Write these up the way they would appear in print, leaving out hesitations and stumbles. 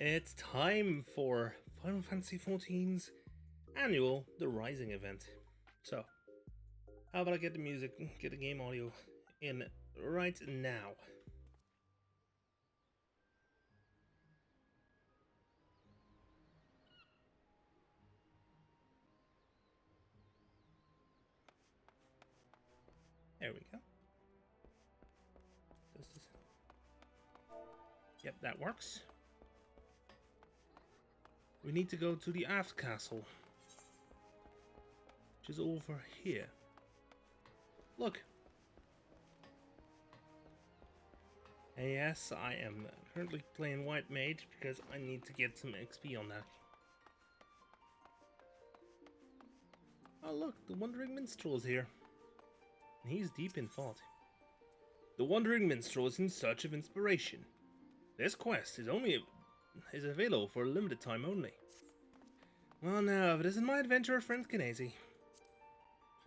It's time for Final Fantasy XIV's annual The Rising event. So, how about I get the music, get the game audio in right now? There we go. Does this? Yep, that works. We need to go to the Aft Castle, which is over here. Look. And yes, I am currently playing White Mage because I need to get some XP on that. Oh look, the Wandering Minstrel is here. And he's deep in thought. The Wandering Minstrel is in search of inspiration. This quest is available for a limited time only. Well now, if it isn't my adventurer friend Kinesi, it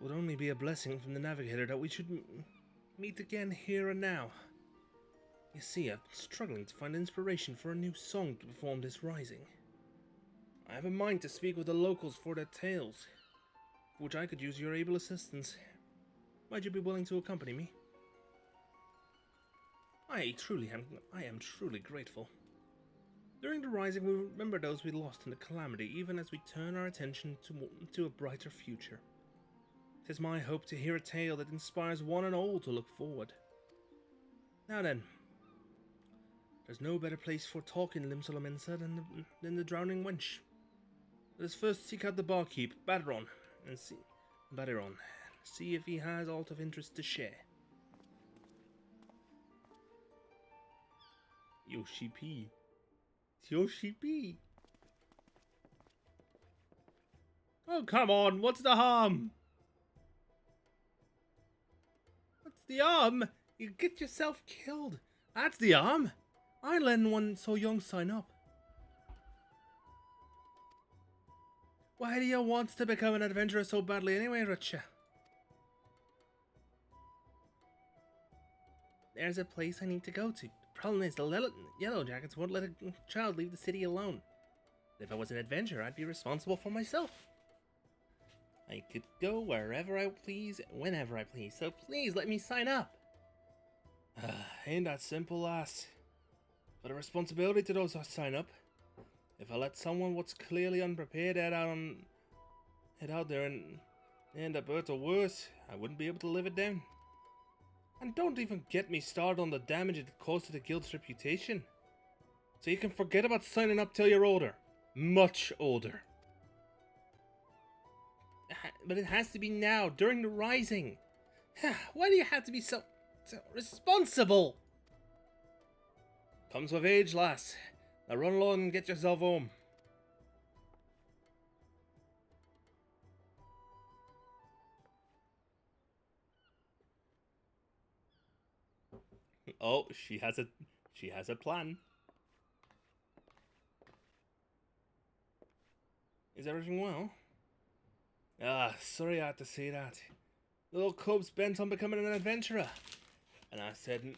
would only be a blessing from the Navigator that we should meet again here and now. You see, I've been struggling to find inspiration for a new song to perform this rising. I have a mind to speak with the locals for their tales, for which I could use your able assistance. Might you be willing to accompany me? I am truly grateful. During the rising, we remember those we lost in the calamity, even as we turn our attention to a brighter future. 'Tis my hope to hear a tale that inspires one and all to look forward. Now then, there's no better place for talking, Limsolomensa, than the drowning wench. Let us first seek out the barkeep, Baderon, and see if he has aught of interest to share. Yoshi P. Yoshi P. Oh, come on, what's the harm? What's the harm? You get yourself killed. That's the harm. I let one so young sign up. Why do you want to become an adventurer so badly anyway, Richa? There's a place I need to go to. The problem is the Yellow Jackets won't let a child leave the city alone. If I was an adventurer, I'd be responsible for myself. I could go wherever I please, whenever I please, so please let me sign up. Ain't that simple, lass. But a responsibility to those who sign up. If I let someone what's clearly unprepared head out there and end up hurt or worse, I wouldn't be able to live it down. And don't even get me started on the damage it caused to the guild's reputation. So you can forget about signing up till you're older. Much older. But it has to be now, during the rising. Why do you have to be so responsible? Comes with age, lass. Now run along and get yourself home. Oh, she has a plan. Is everything well? Sorry I had to say that. The little cub's bent on becoming an adventurer. And I said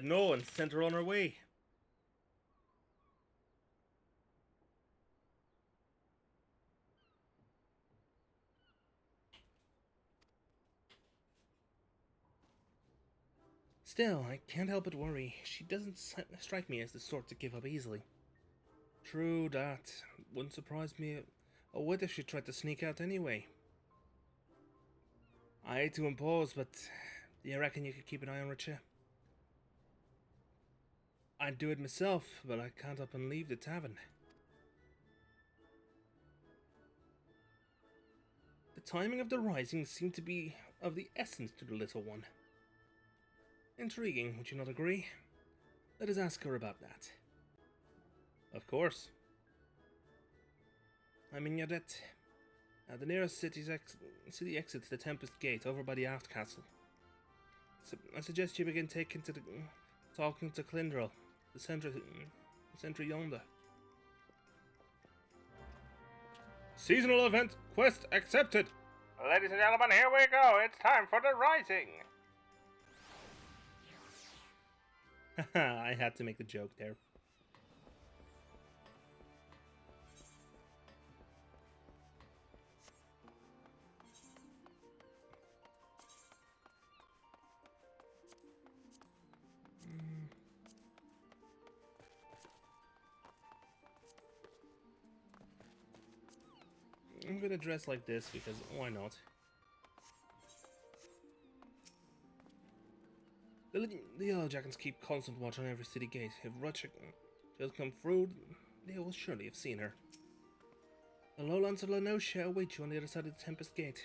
no and sent her on her way. Still, I can't help but worry. She doesn't strike me as the sort to give up easily. True that. Wouldn't surprise me a whit if she tried to sneak out anyway. I hate to impose, but do you reckon you could keep an eye on Richa? I'd do it myself, but I can't up and leave the tavern. The timing of the rising seemed to be of the essence to the little one. Intriguing, would you not agree? Let us ask her about that. Of course. I'm in your debt. The nearest city exit's the Tempest Gate, over by the Aft Castle. So I suggest you begin talking to Clindrel, the sentry yonder. Seasonal event, quest accepted! Ladies and gentlemen, here we go, it's time for the rising! I had to make the joke there. I'm gonna dress like this because why not? The Yellow Jackets keep constant watch on every city gate. If Rutschek does come through, they will surely have seen her. The lowlands of Lenosha await you on the other side of the Tempest Gate.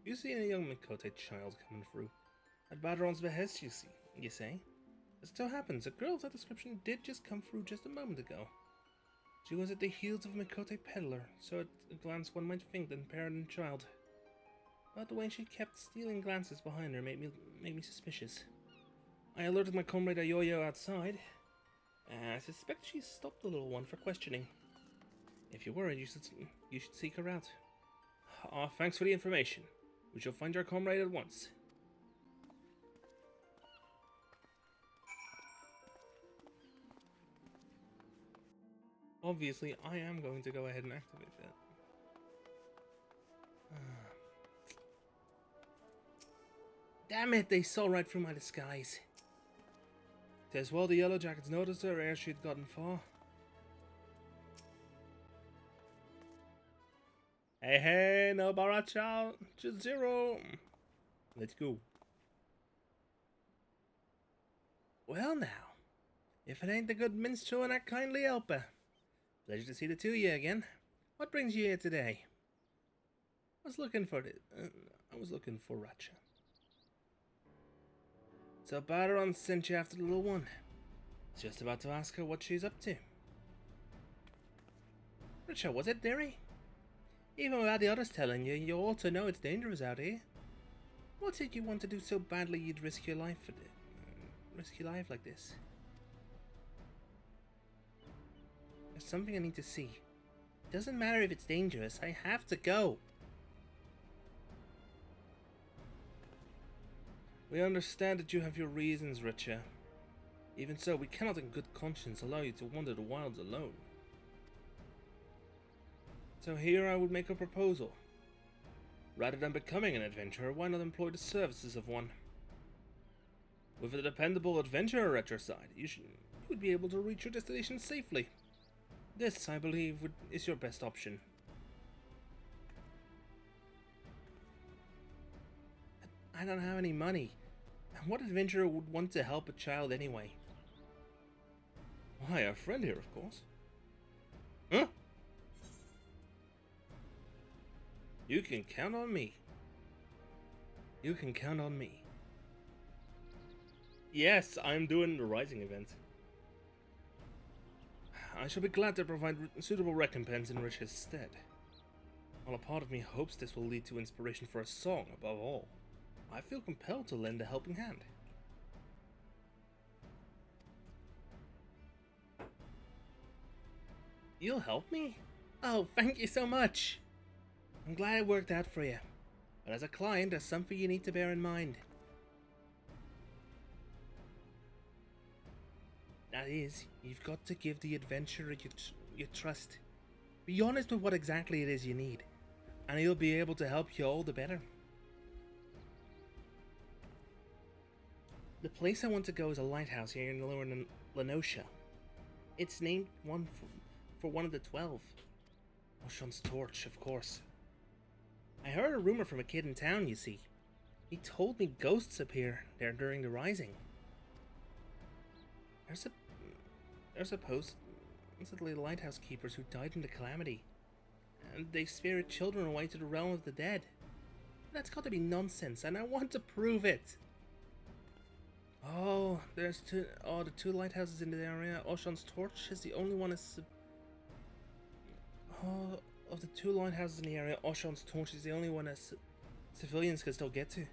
You see a young Mikote child coming through. At Baderon's behest, you say? As it so happens, a girl of that description did just come through just a moment ago. She was at the heels of a Mikote peddler, so at a glance one might think that parent and child. But the way she kept stealing glances behind her made me suspicious. I alerted my comrade Ayoyo outside. I suspect she stopped the little one for questioning. If you're worried, you should seek her out. Thanks for the information. We shall find your comrade at once. Obviously, I am going to go ahead and activate that. Damn it, they saw right through my disguise. 'Tis well the Yellow Jackets noticed her ere she'd gotten far. Hey, no Baracha, just 0. Let's go. Well now, if it ain't the good minstrel and that kindly helper. Pleasure to see the two of you again. What brings you here today? I was looking for Racha. So Baderon sent you after the little one. Just about to ask her what she's up to. Racha, was it dearie? Even without the others telling you, you ought to know it's dangerous out here. What did you want to do so badly you'd risk your life for like this? There's something I need to see. It doesn't matter if it's dangerous, I have to go. We understand that you have your reasons, Richa. Even so, we cannot in good conscience allow you to wander the wilds alone. So here I would make a proposal. Rather than becoming an adventurer, why not employ the services of one? With a dependable adventurer at your side, you would be able to reach your destination safely. This, I believe, is your best option. I don't have any money. And what adventurer would want to help a child anyway? Why, our friend here, of course. Huh? You can count on me. You can count on me. Yes, I'm doing the Rising event. I shall be glad to provide suitable recompense in Rich's stead. While a part of me hopes this will lead to inspiration for a song above all, I feel compelled to lend a helping hand. You'll help me? Oh, thank you so much! I'm glad it worked out for you. But as a client, there's something you need to bear in mind. That is, you've got to give the adventurer you trust. Be honest with what exactly it is you need, and he'll be able to help you all the better. The place I want to go is a lighthouse here in lower Lenosha. It's named for one of the 12. Oshon's torch, of course. I heard a rumor from a kid in town, you see. He told me ghosts appear there during the Rising. They're supposedly lighthouse keepers who died in the calamity, and they spirit children away to the realm of the dead. That's got to be nonsense, and I want to prove it. Oh, the two lighthouses in the area. Oshon's torch is the only one of the two lighthouses in the area, Oshon's torch is the only one that civilians can still get to.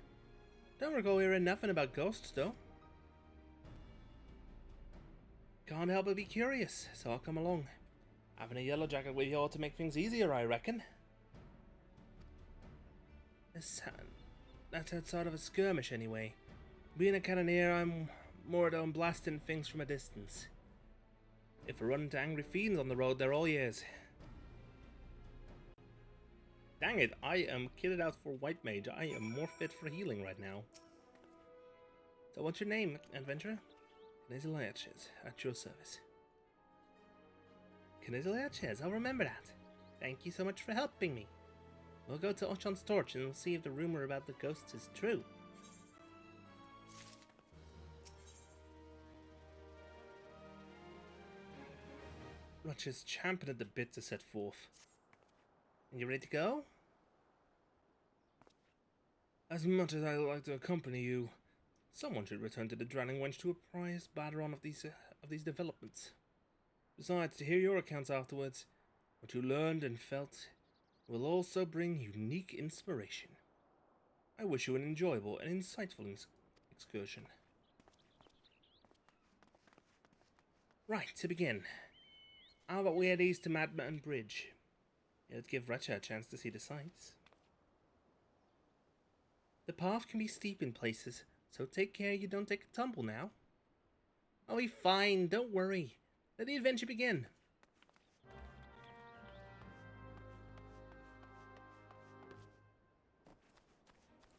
Don't recall hearing nothing about ghosts, though. Can't help but be curious, so I'll come along. Having a yellow jacket with you ought to make things easier, I reckon. That's outside of a skirmish, anyway. Being a cannoneer, I'm more at blasting things from a distance. If we run into angry fiends on the road, they're all ears. Dang it, I am kitted out for White Mage. I am more fit for healing right now. So what's your name, adventurer? Kinesilaches, at your service. Kinesilaches, I'll remember that. Thank you so much for helping me. We'll go to Oshon's torch and we'll see if the rumor about the ghosts is true. Rutch is champing at the bit to set forth. And you ready to go? As much as I'd like to accompany you, someone should return to the Drowning Wench to apprise Baderon of these developments. Besides, to hear your accounts afterwards, what you learned and felt will also bring unique inspiration. I wish you an enjoyable and insightful excursion. Right, to begin. How about we head east to Madman Bridge? It'll give Ratcha a chance to see the sights. The path can be steep in places, so take care you don't take a tumble now. I'll be fine, don't worry. Let the adventure begin.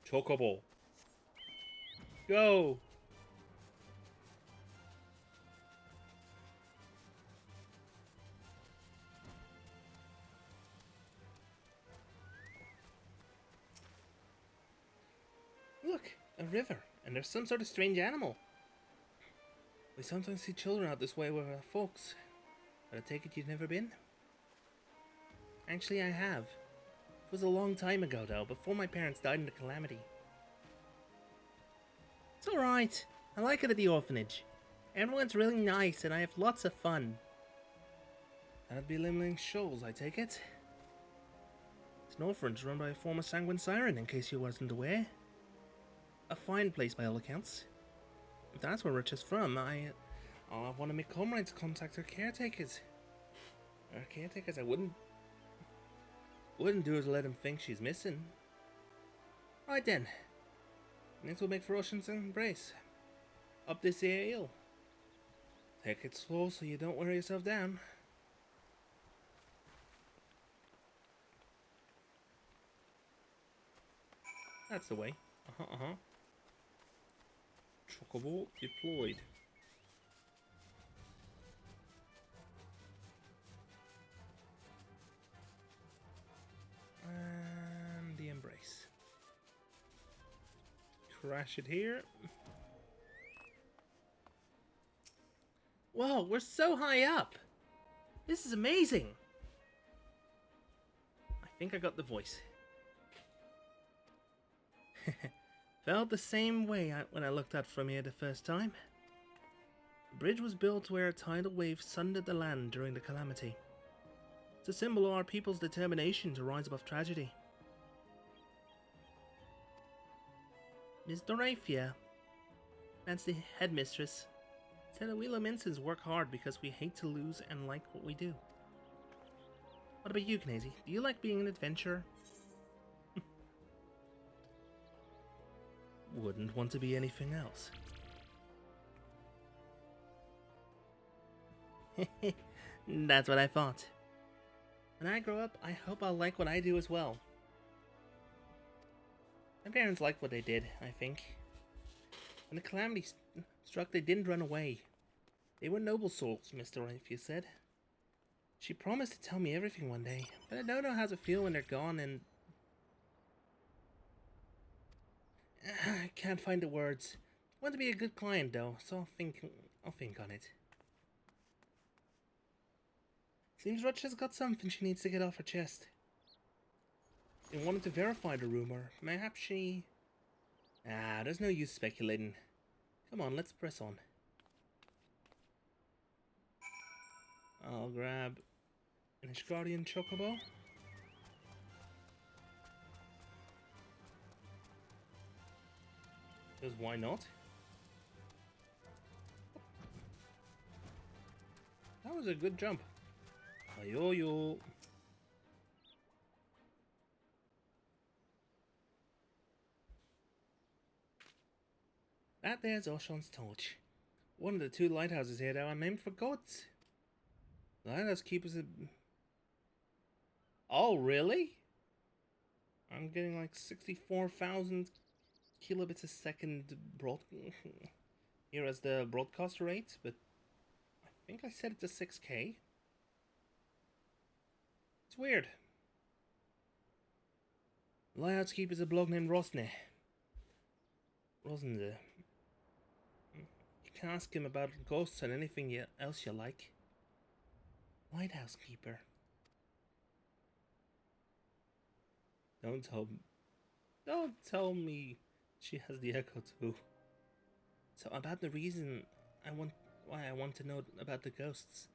Chocobo. Go! Look, a river, and there's some sort of strange animal. We sometimes see children out this way with our folks, but I take it you've never been? Actually, I have. It was a long time ago, though, before my parents died in the calamity. It's alright. I like it at the orphanage. Everyone's really nice, and I have lots of fun. That'd be Limling Shoals, I take it. It's an orphanage run by a former Sanguine Siren, in case you wasn't aware. A fine place by all accounts. If that's where Rich is from, I'll have one of my comrades contact her caretakers. Her caretakers, I wouldn't do is let him think she's missing. Right then. Next we'll make for Ocean's Embrace. Up this here hill. Take it slow so you don't wear yourself down. That's the way. Chocobo deployed. And the embrace. Crash it here. Whoa, we're so high up! This is amazing! I think I got the voice. Felt the same way when I looked out from here the first time. The bridge was built where a tidal wave sundered the land during the calamity. It's a symbol of our people's determination to rise above tragedy. Miss Dorathea, that's the headmistress, said that we Laminsons work hard because we hate to lose and like what we do. What about you, Knazy? Do you like being an adventurer? Wouldn't want to be anything else. That's what I thought. When I grow up, I hope I'll like what I do as well. My parents liked what they did, I think. When the calamity struck, they didn't run away. They were noble souls, Mr. Raphael said. She promised to tell me everything one day, but I don't know how to feel when they're gone and... I can't find the words. I want to be a good client, though, so I'll think on it. Seems Rutch has got something she needs to get off her chest. They wanted to verify the rumor. Perhaps she... there's no use speculating. Come on, let's press on. I'll grab an Ishgardian Chocobo. Because why not? That was a good jump. Ayo-yo. That there's Oshon's torch. One of the two lighthouses here though are named for gods. The lighthouse keepers are... Oh, really? I'm getting like 64,000 kilobits a second here as the broadcast rate, but I think I set it to 6K. It's weird. The lighthouse keeper's a bloke named Rosne. Rosne. You can ask him about ghosts and anything else you like. Lighthouse keeper. Don't tell me she has the echo too. So about the reason why I want to know about the ghosts.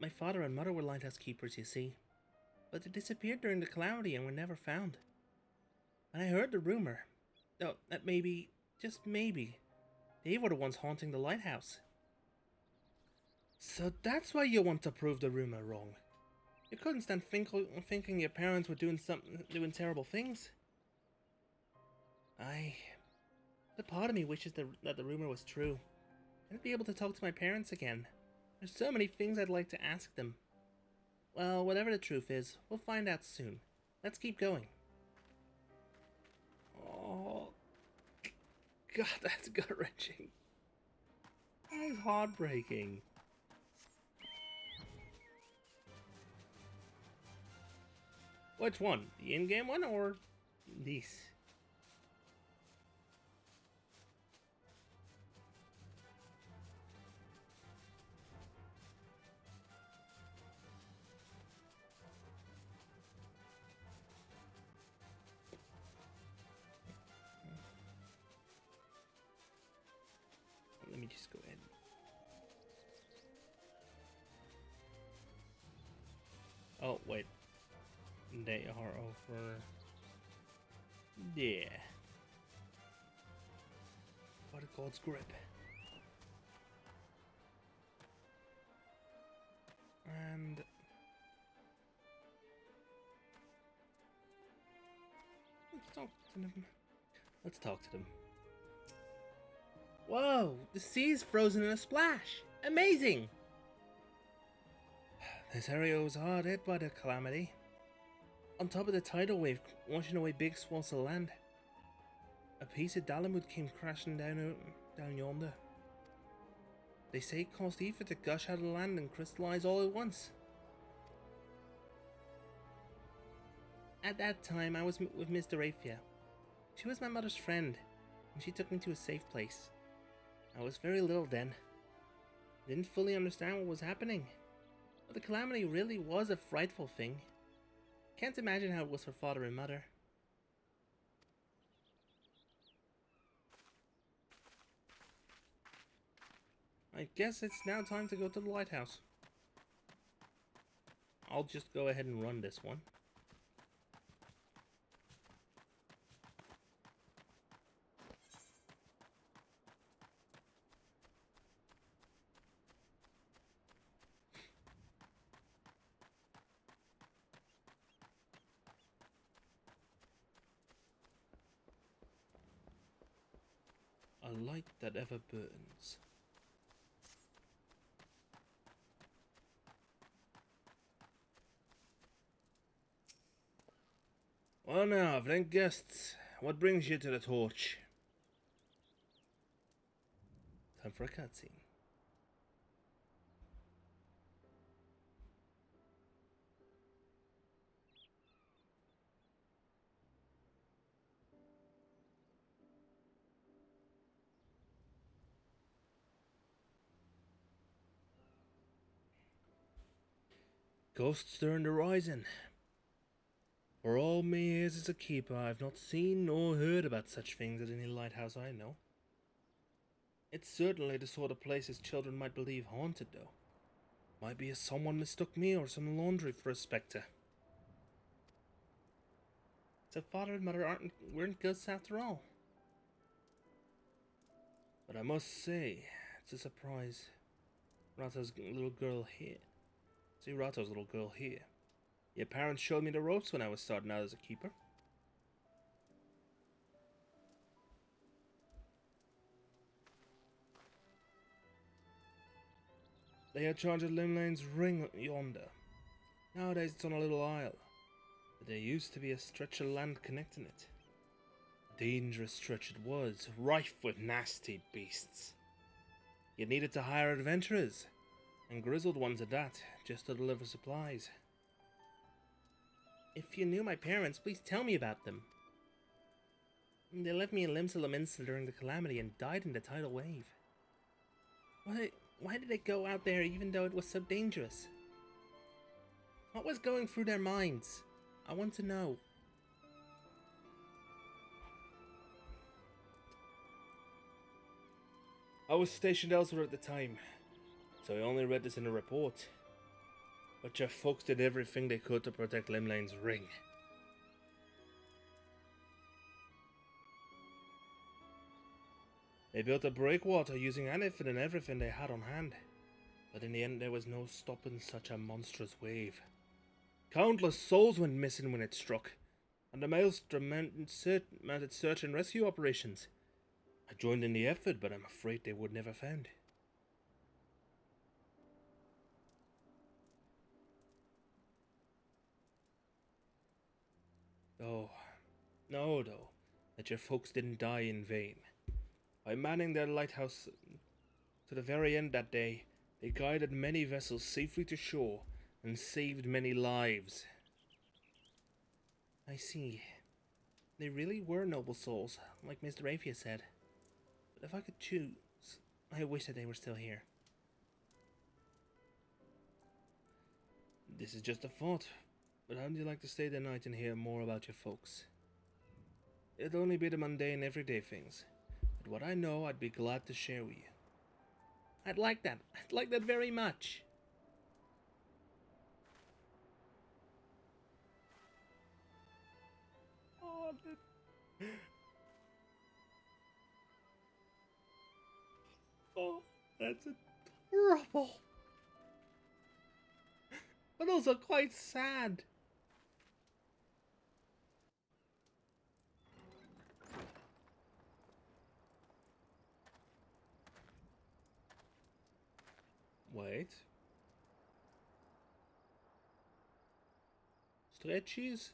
My father and mother were lighthouse keepers, you see. But they disappeared during the calamity and were never found. And I heard the rumor. Oh, that maybe, just maybe, they were the ones haunting the lighthouse. So that's why you want to prove the rumor wrong. You couldn't stand thinking your parents were doing terrible things. The part of me wishes that the rumor was true. I'd be able to talk to my parents again. There's so many things I'd like to ask them. Well, whatever the truth is, we'll find out soon. Let's keep going. Oh, God, that's gut-wrenching. That is heartbreaking. Which one? The in-game one or these? Let me just go ahead. Oh, wait. They are over there. What a God's grip. And let's talk to them. Whoa, the sea's frozen in a splash. Amazing! This area was hard hit by the calamity. On top of the tidal wave washing away big swaths of land. A piece of Dalamud came crashing down yonder. They say it caused ether to gush out of the land and crystallize all at once. At that time, I was with Miss Dorathea. She was my mother's friend, and she took me to a safe place. I was very little then. Didn't fully understand what was happening. But the calamity really was a frightful thing. Can't imagine how it was for father and mother. I guess it's now time to go to the lighthouse. I'll just go ahead and run this one. A light that ever burns. Well now, then guests, what brings you to the torch? Time for a cutscene. Ghosts during the rising. For all my years as a keeper, I've not seen nor heard about such things at any lighthouse I know. It's certainly the sort of place children might believe haunted, though. Might be as someone mistook me or some laundry for a spectre. So father and mother weren't ghosts after all. But I must say, it's a surprise. Rato's little girl here. See Rato's little girl here. Your parents showed me the ropes when I was starting out as a keeper. They had charge of Limlane's ring yonder. Nowadays it's on a little isle. But there used to be a stretch of land connecting it. A dangerous stretch it was, rife with nasty beasts. You needed to hire adventurers, and grizzled ones at that, just to deliver supplies. If you knew my parents, please tell me about them. They left me in Limsa Minster during the calamity and died in the tidal wave. Why did they go out there even though it was so dangerous? What was going through their minds? I want to know. I was stationed elsewhere at the time, so I only read this in a report. But your folks did everything they could to protect Limlane's ring. They built a breakwater using anything and everything they had on hand. But in the end there was no stopping such a monstrous wave. Countless souls went missing when it struck, and the Maelstrom mounted search and rescue operations. I joined in the effort, but I'm afraid they were never found. Oh, no, though, that your folks didn't die in vain. By manning their lighthouse to the very end that day, they guided many vessels safely to shore and saved many lives. I see. They really were noble souls, like Mr. Raphia said. But if I could choose, I wish that they were still here. This is just a thought, but how would you like to stay the night and hear more about your folks? It'd only be the mundane everyday things, but what I know I'd be glad to share with you. I'd like that. I'd like that very much. Oh, that's adorable. But also quite sad. Wait. Stretchies?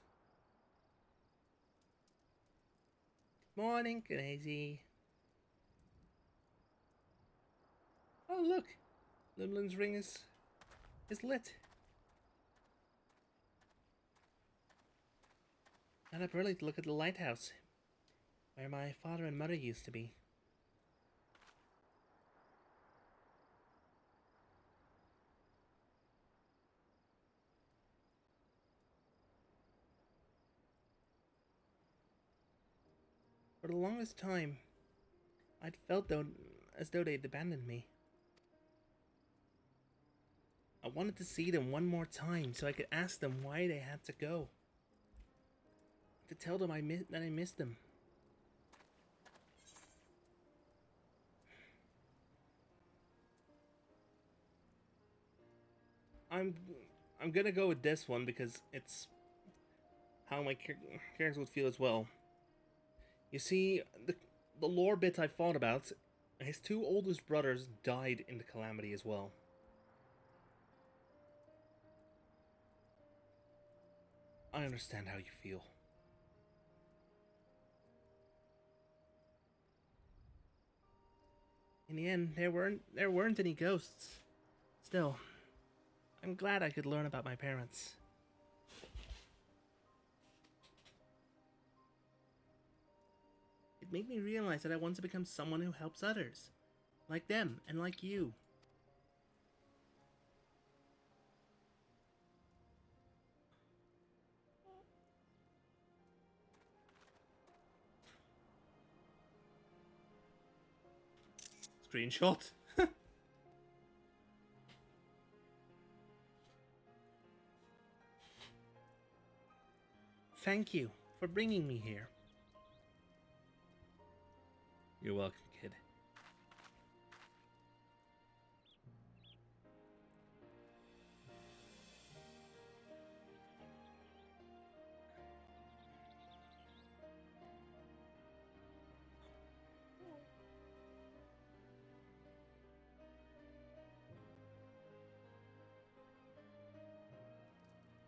Morning, Crazy. Oh, look. Limlin's ring is lit. Got up early to look at the lighthouse, where my father and mother used to be. For the longest time, I'd felt as though they'd abandoned me. I wanted to see them one more time so I could ask them why they had to go. To tell them that I missed them. I'm gonna go with this one because it's how my characters would feel as well. You see, the lore bit I thought about, his two oldest brothers died in the calamity as well. I understand how you feel. In the end, there weren't any ghosts. Still, I'm glad I could learn about my parents. It made me realize that I want to become someone who helps others. Like them, and like you. Screenshot. Thank you for bringing me here. You're welcome, kid.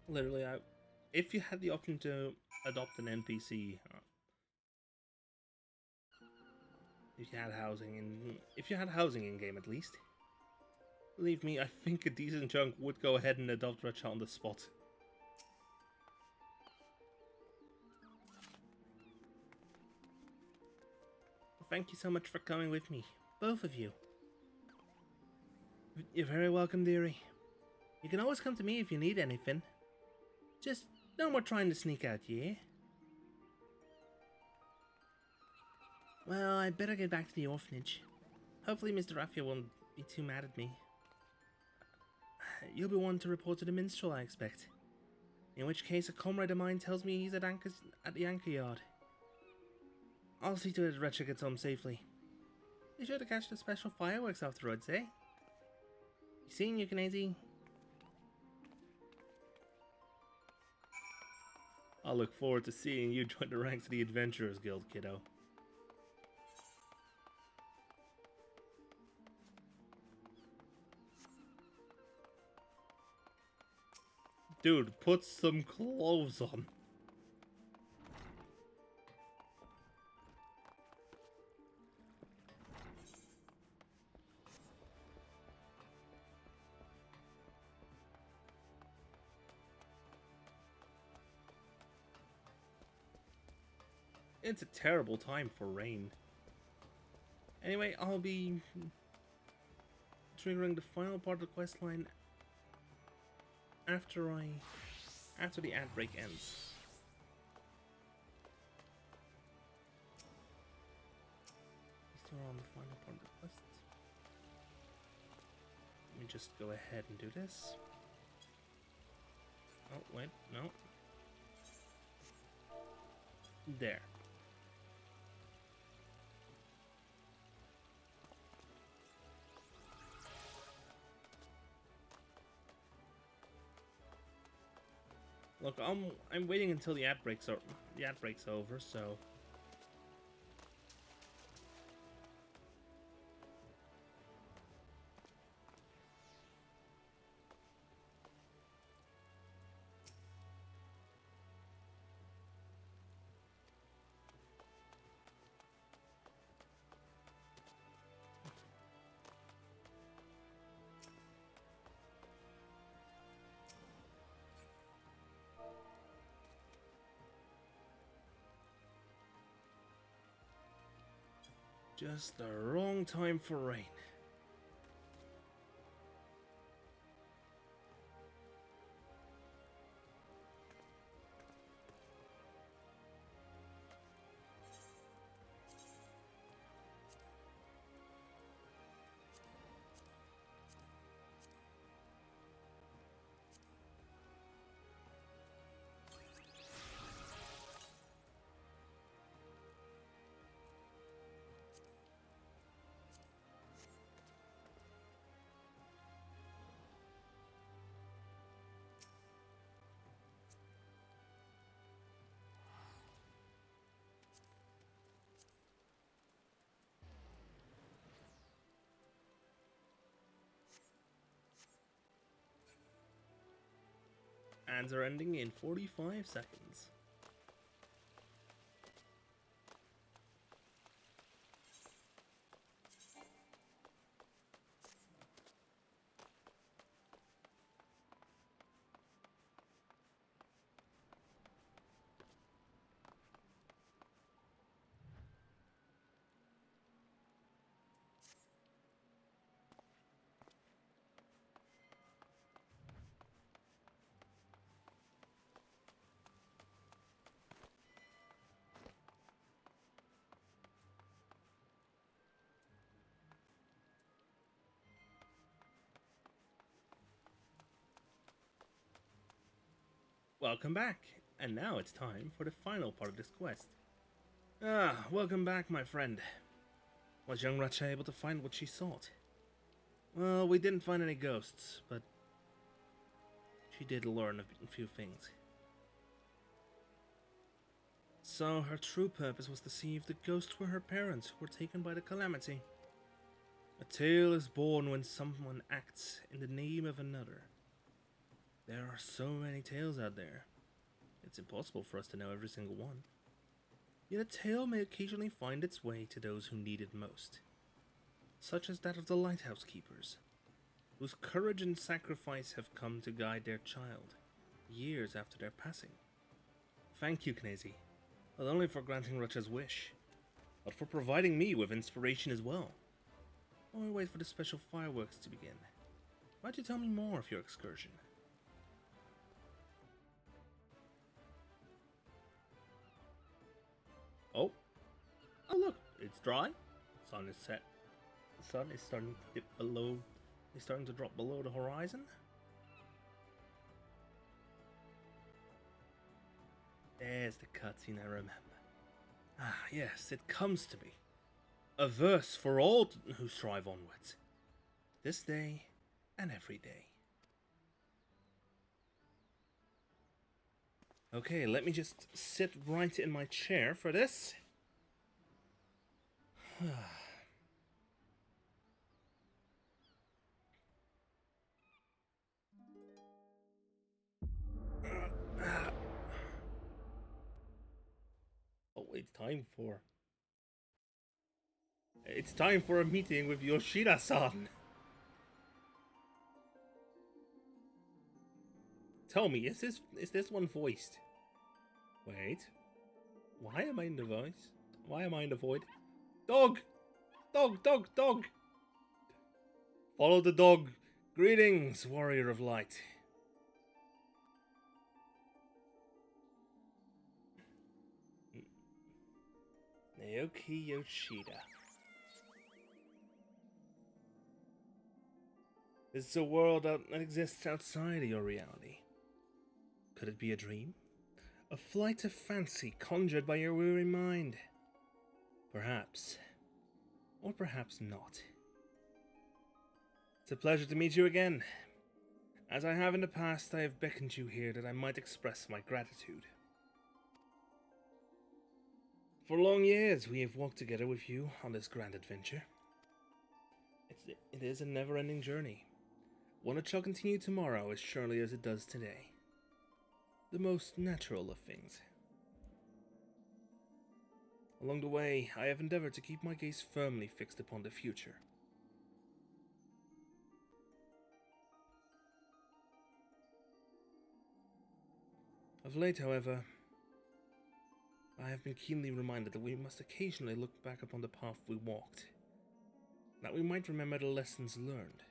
Literally, if you had the option to adopt an NPC, if you had housing in game at least, believe me, I think a decent chunk would go ahead and adopt Ratcha on the spot. Thank you so much for coming with me, both of you. You're very welcome, dearie. You can always come to me if you need anything. Just no more trying to sneak out, yeah? Well, I better get back to the orphanage. Hopefully Mr. Raffia won't be too mad at me. You'll be one to report to the minstrel, I expect. In which case, a comrade of mine tells me he's at the anchor yard. I'll see to it that Wretched gets home safely. Be sure to catch the special fireworks afterwards, eh? You seen you, Knazy? I'll look forward to seeing you join the ranks of the Adventurers Guild, kiddo. Dude, put some clothes on. It's a terrible time for rain. Anyway, I'll be triggering the final part of the quest line after the ad break ends. Still on the final part of the quest. Let me just go ahead and do this. Oh wait, no. There. Look, I'm waiting until the ad breaks over, so just the wrong time for rain. Ads are ending in 45 seconds. Welcome back, and now it's time for the final part of this quest. Welcome back, my friend. Was young Ratcha able to find what she sought? Well, we didn't find any ghosts, but she did learn a few things. So her true purpose was to see if the ghosts were her parents who were taken by the calamity. A tale is born when someone acts in the name of another. There are so many tales out there. It's impossible for us to know every single one. Yet a tale may occasionally find its way to those who need it most. Such as that of the lighthouse keepers, whose courage and sacrifice have come to guide their child, years after their passing. Thank you, Knazy, not only for granting Rucha's wish, but for providing me with inspiration as well. While we wait for the special fireworks to begin, why don't you tell me more of your excursion? Oh, look, it's dry. Sun is set. The sun is starting to dip below. It's starting to drop below the horizon. There's the cutscene I remember. Ah, yes, it comes to me. A verse for all who strive onwards. This day and every day. Okay, let me just sit right in my chair for this. Oh, it's time for a meeting with Yoshida-san. Tell me, is this one voiced? Wait. Why am I in the voice? Why am I in the void? Dog! Dog, dog, dog! Follow the dog. Greetings, warrior of light. Naoki Yoshida. This is a world that exists outside of your reality. Could it be a dream? A flight of fancy conjured by your weary mind? Perhaps. Or perhaps not. It's a pleasure to meet you again. As I have in the past, I have beckoned you here that I might express my gratitude. For long years, we have walked together with you on this grand adventure. It is a never-ending journey. One that shall continue tomorrow as surely as it does today. The most natural of things. Along the way, I have endeavored to keep my gaze firmly fixed upon the future. Of late, however, I have been keenly reminded that we must occasionally look back upon the path we walked, that we might remember the lessons learned.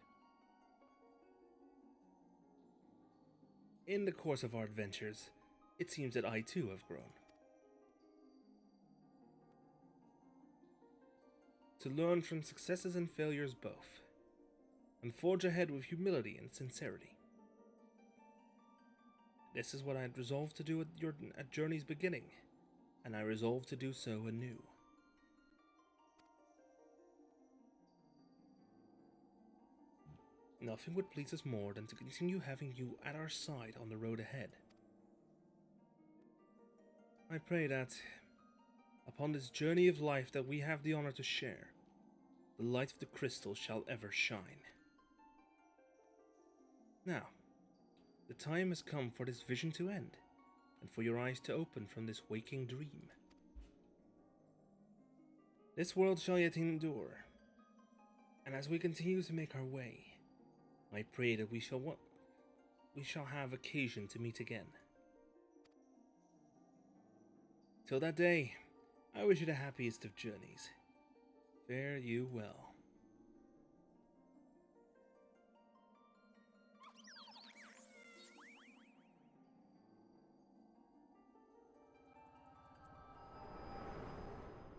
In the course of our adventures, it seems that I too have grown. To learn from successes and failures both, and forge ahead with humility and sincerity. This is what I had resolved to do at Journey's beginning, and I resolved to do so anew. Nothing would please us more than to continue having you at our side on the road ahead. I pray that, upon this journey of life that we have the honor to share, the light of the crystal shall ever shine. Now, the time has come for this vision to end, and for your eyes to open from this waking dream. This world shall yet endure, and as we continue to make our way, I pray that we shall have occasion to meet again. Till that day, I wish you the happiest of journeys. Fare you well.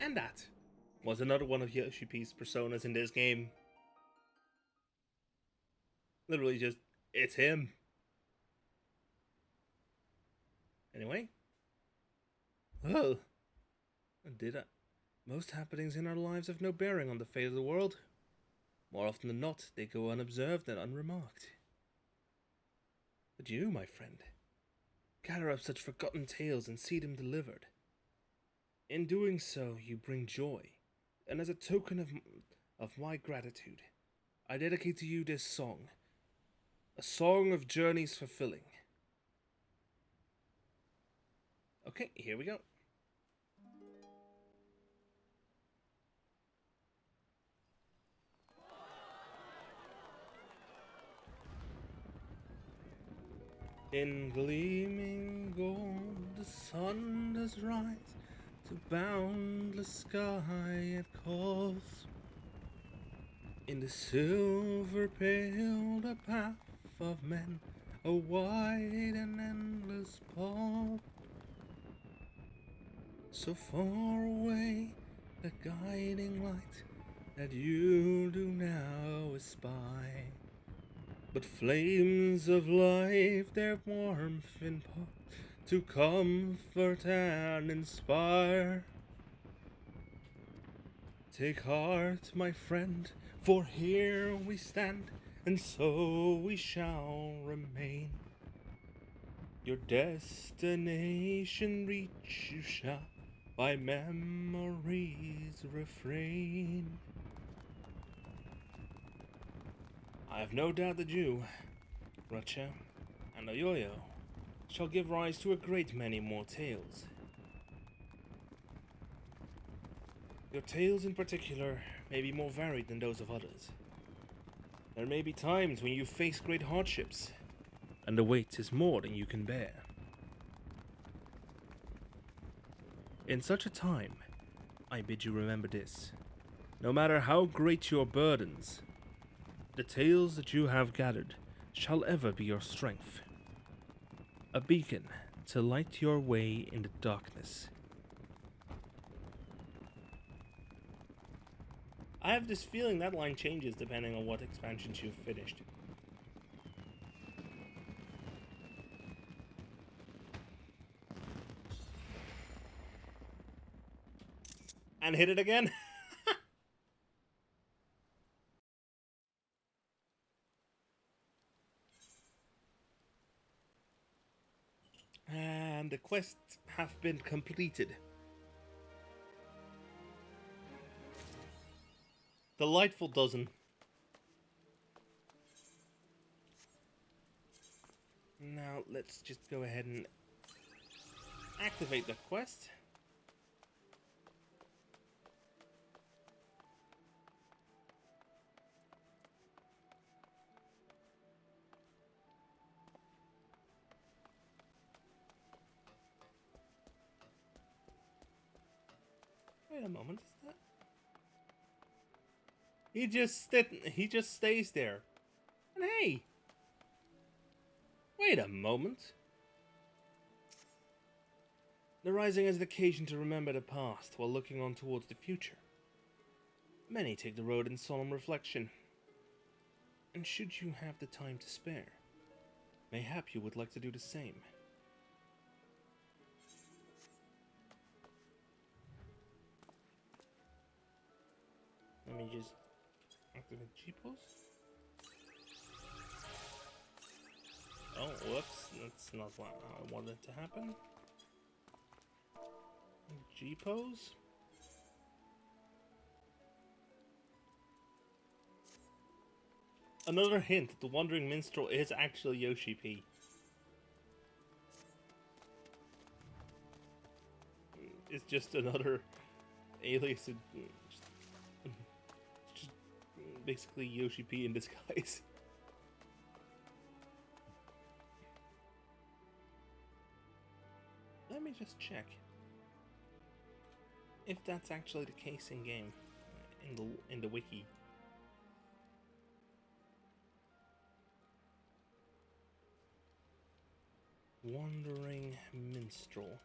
And that was another one of Yoshi P's personas in this game. Literally just, it's him. Anyway. Well, most happenings in our lives have no bearing on the fate of the world. More often than not, they go unobserved and unremarked. But you, my friend, gather up such forgotten tales and see them delivered. In doing so, you bring joy, and as a token of my gratitude, I dedicate to you this song, a song of journeys fulfilling. Okay, here we go. In gleaming gold the sun does rise, To boundless sky it calls. In the silver pale, the path of men, a wide and endless path. So far away, the guiding light that you do now espy. But flames of life their warmth impart to comfort and inspire. Take heart, my friend, for here we stand, and so we shall remain. Your destination reach you shall, by memory's refrain. I have no doubt that you, Ratcha, and Oyoyo shall give rise to a great many more tales. Your tales in particular may be more varied than those of others. There may be times when you face great hardships, and the weight is more than you can bear. In such a time, I bid you remember this. No matter how great your burdens, the tales that you have gathered shall ever be your strength. A beacon to light your way in the darkness. I have this feeling that line changes depending on what expansions you've finished. And hit it again. And the quests have been completed. Delightful dozen. Now let's just go ahead and activate the quest. Wait a moment, is that? He just stays there. And hey! Wait a moment. The rising is an occasion to remember the past while looking on towards the future. Many take the road in solemn reflection. And should you have the time to spare, mayhap you would like to do the same. Let me just activate G-Post. Oh, whoops, that's not what I wanted to happen. G-Pose. Another hint, the Wandering Minstrel is actually Yoshi P. It's just another alias, just basically Yoshi P in disguise. Let me just check if that's actually the case in game, in the wiki. Wandering Minstrel.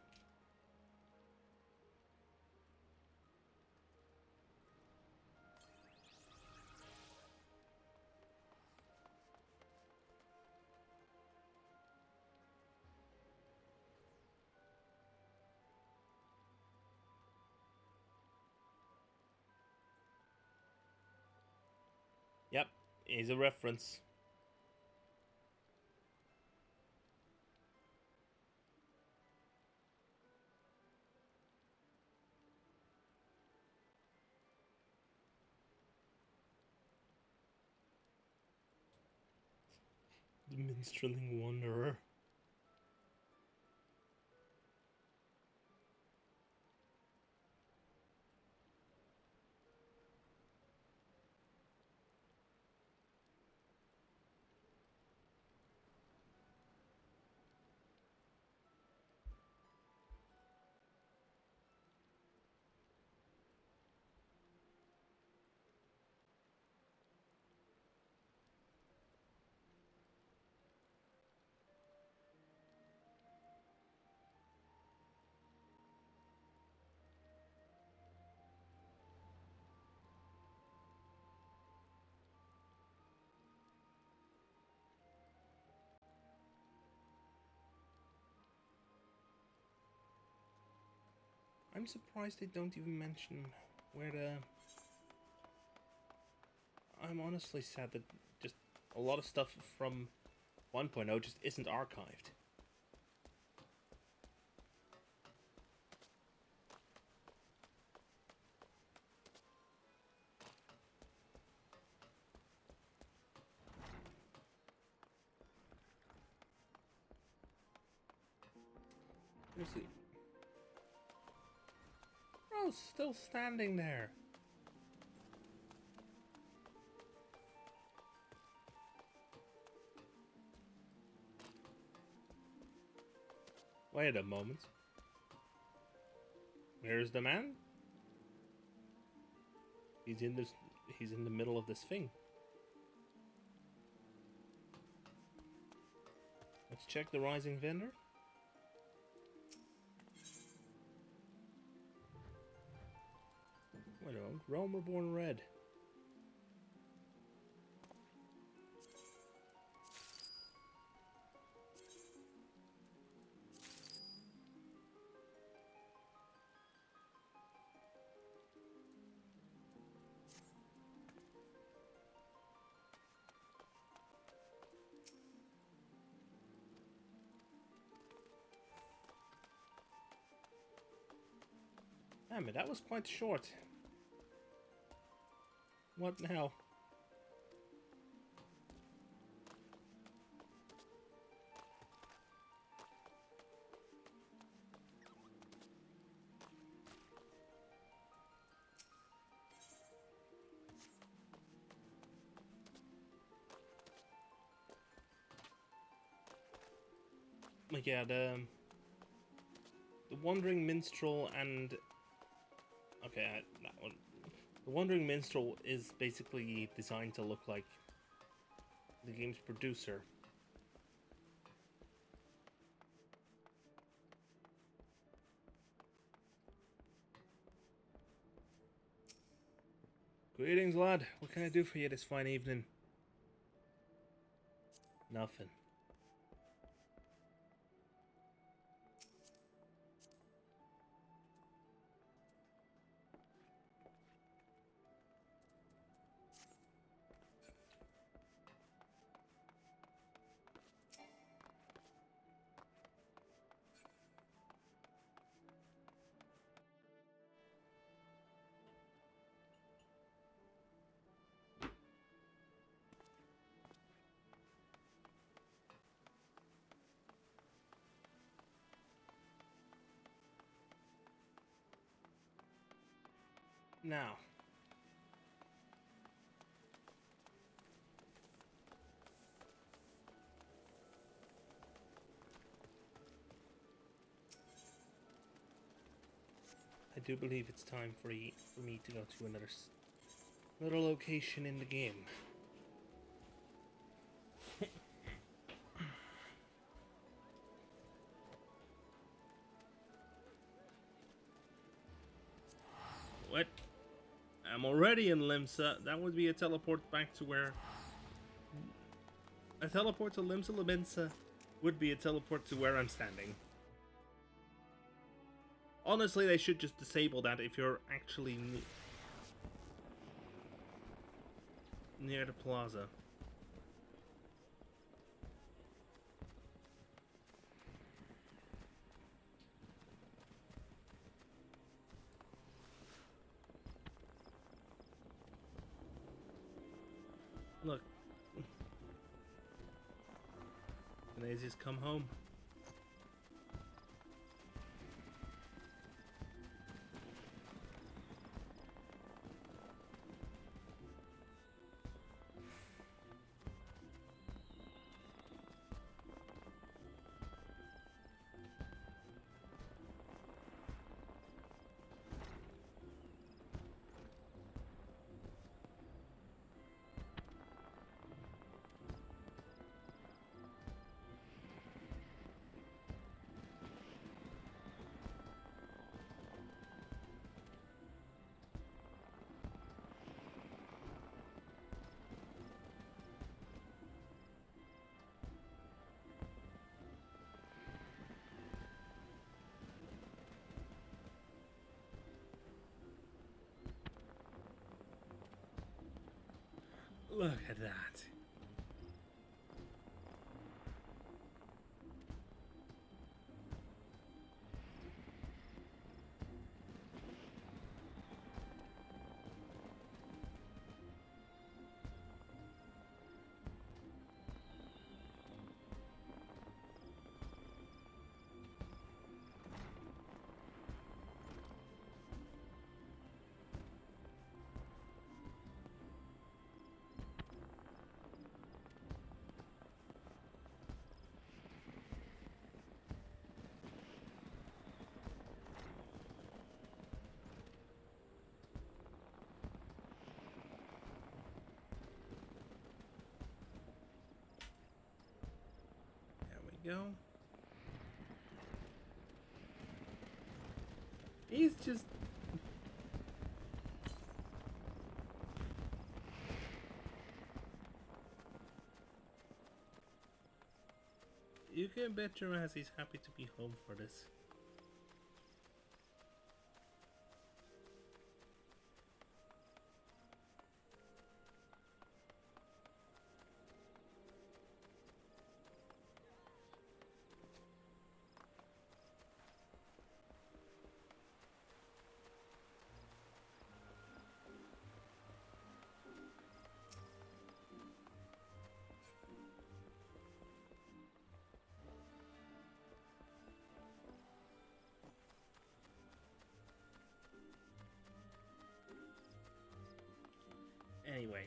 Yep, is a reference. The Minstreling Wanderer. I'm surprised they don't even mention where the... I'm honestly sad that just a lot of stuff from 1.0 just isn't archived. Seriously. Bro's still standing there. Wait a moment. Where's the man? He's in the middle of this thing. Let's check the rising vendor. Wait a moment. Rome Reborn Red. Damn it, that was quite short. What now? Like, yeah, the Wandering Minstrel and... Okay, that one. The Wandering Minstrel is basically designed to look like the game's producer. Greetings, lad. What can I do for you this fine evening? Nothing. Now. I do believe it's time for me to go to another location in the game. What? I'm already in Limsa. That would be a teleport back to where... A teleport to Limsa Labinsa would be a teleport to where I'm standing. Honestly, they should just disable that if you're actually near the plaza. Look. Canasius, come home. Look at that. Go. He's just... You can bet your ass he's happy to be home for this. Anyway.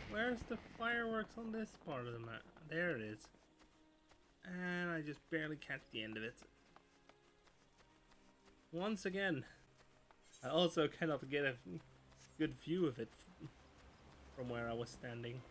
Where's the fireworks on this part of the map? There it is. And I just barely catch the end of it. Once again, I also cannot get a good view of it from where I was standing.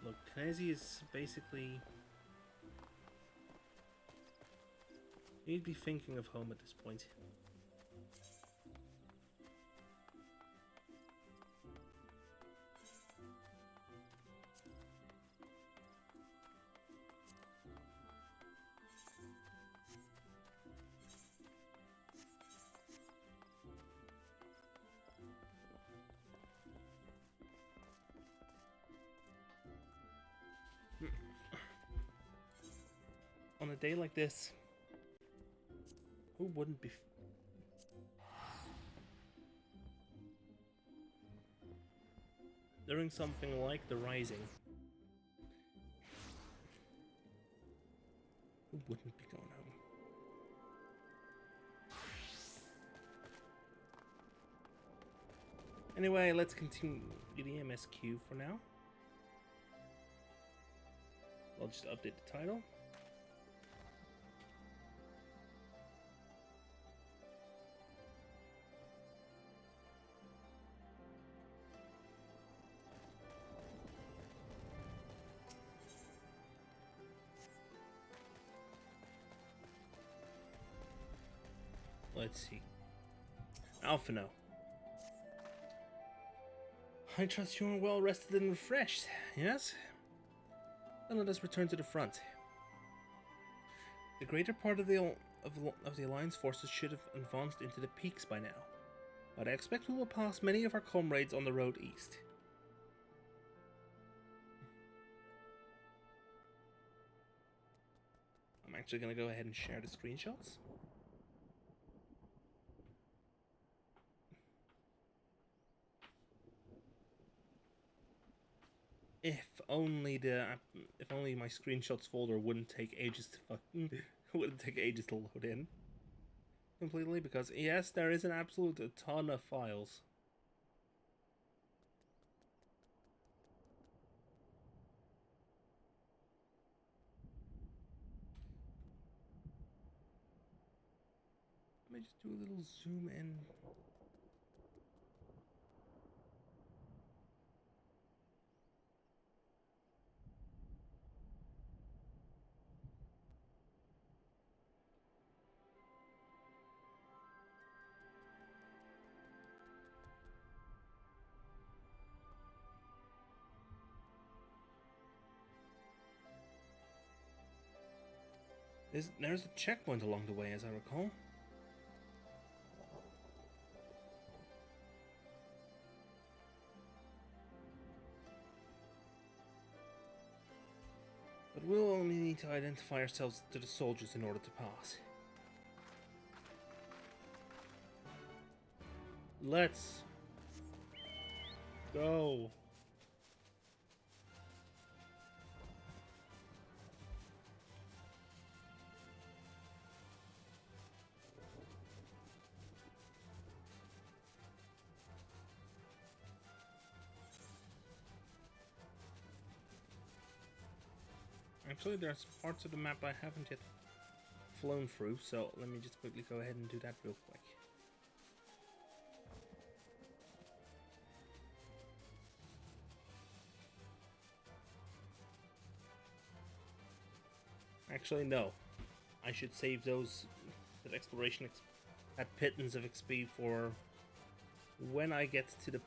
Look, Knezi is basically... He'd be thinking of home at this point. On a day like this, who wouldn't be during something like the Rising? Who wouldn't be going home? Anyway, let's continue the MSQ for now. I'll just update the title. Let's see. Alphino. I trust you are well rested and refreshed, yes? Then let us return to the front. The greater part of the Alliance forces should have advanced into the peaks by now. but I expect we will pass many of our comrades on the road east. I'm actually going to go ahead and share the screenshots. If only my screenshots folder wouldn't take ages to load in completely, because yes, there is an absolute ton of files. Let me just do a little zoom in. There's a checkpoint along the way, as I recall. But we'll only need to identify ourselves to the soldiers in order to pass. Let's go. Actually, there's parts of the map I haven't yet flown through, so let me just quickly go ahead and do that real quick. Actually, no. I should save that exploration, that pittance of XP for when I get to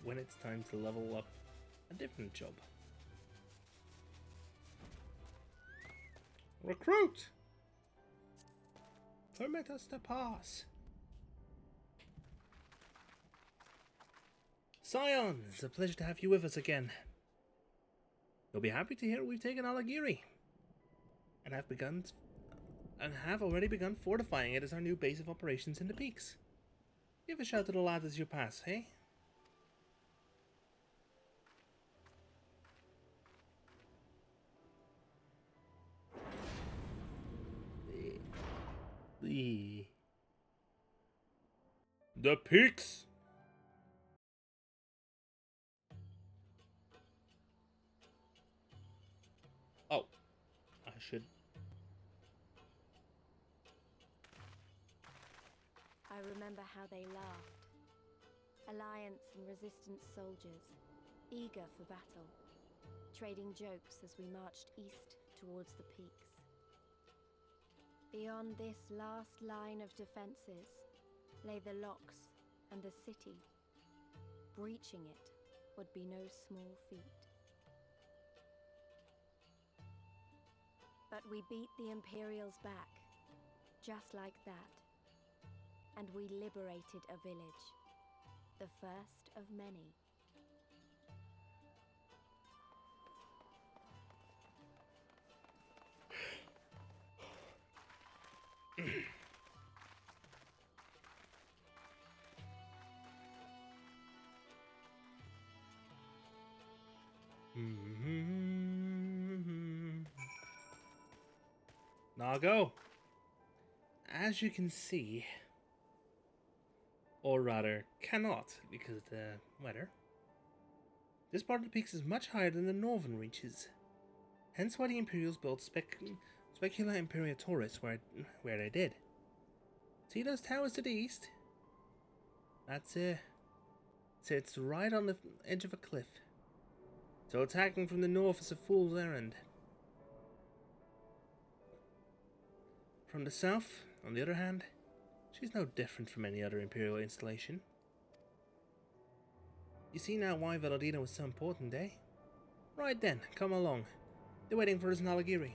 when it's time to level up a different job. Recruit! Permit us to pass. Scion, it's a pleasure to have you with us again. You'll be happy to hear we've taken Alagiri and have already begun fortifying it as our new base of operations in the peaks. Give a shout to the lads as you pass, hey? The peaks. Oh, I should. I remember how they laughed. Alliance and resistance soldiers, eager for battle, trading jokes as we marched east towards the peaks. Beyond this last line of defenses lay the locks and the city. Breaching it would be no small feat. But we beat the Imperials back, just like that. And we liberated a village, the first of many. Nago, as you can see, or rather cannot because of the weather, this part of the peaks is much higher than the northern reaches. Hence why the Imperials built Specula Imperatoris where they did. See those towers to the east? That's it. It's right on the edge of a cliff. So attacking from the north is a fool's errand. From the south, on the other hand, she's no different from any other Imperial installation. You see now why Veladino was so important, eh? Right then, come along. They're waiting for us in Alagiri.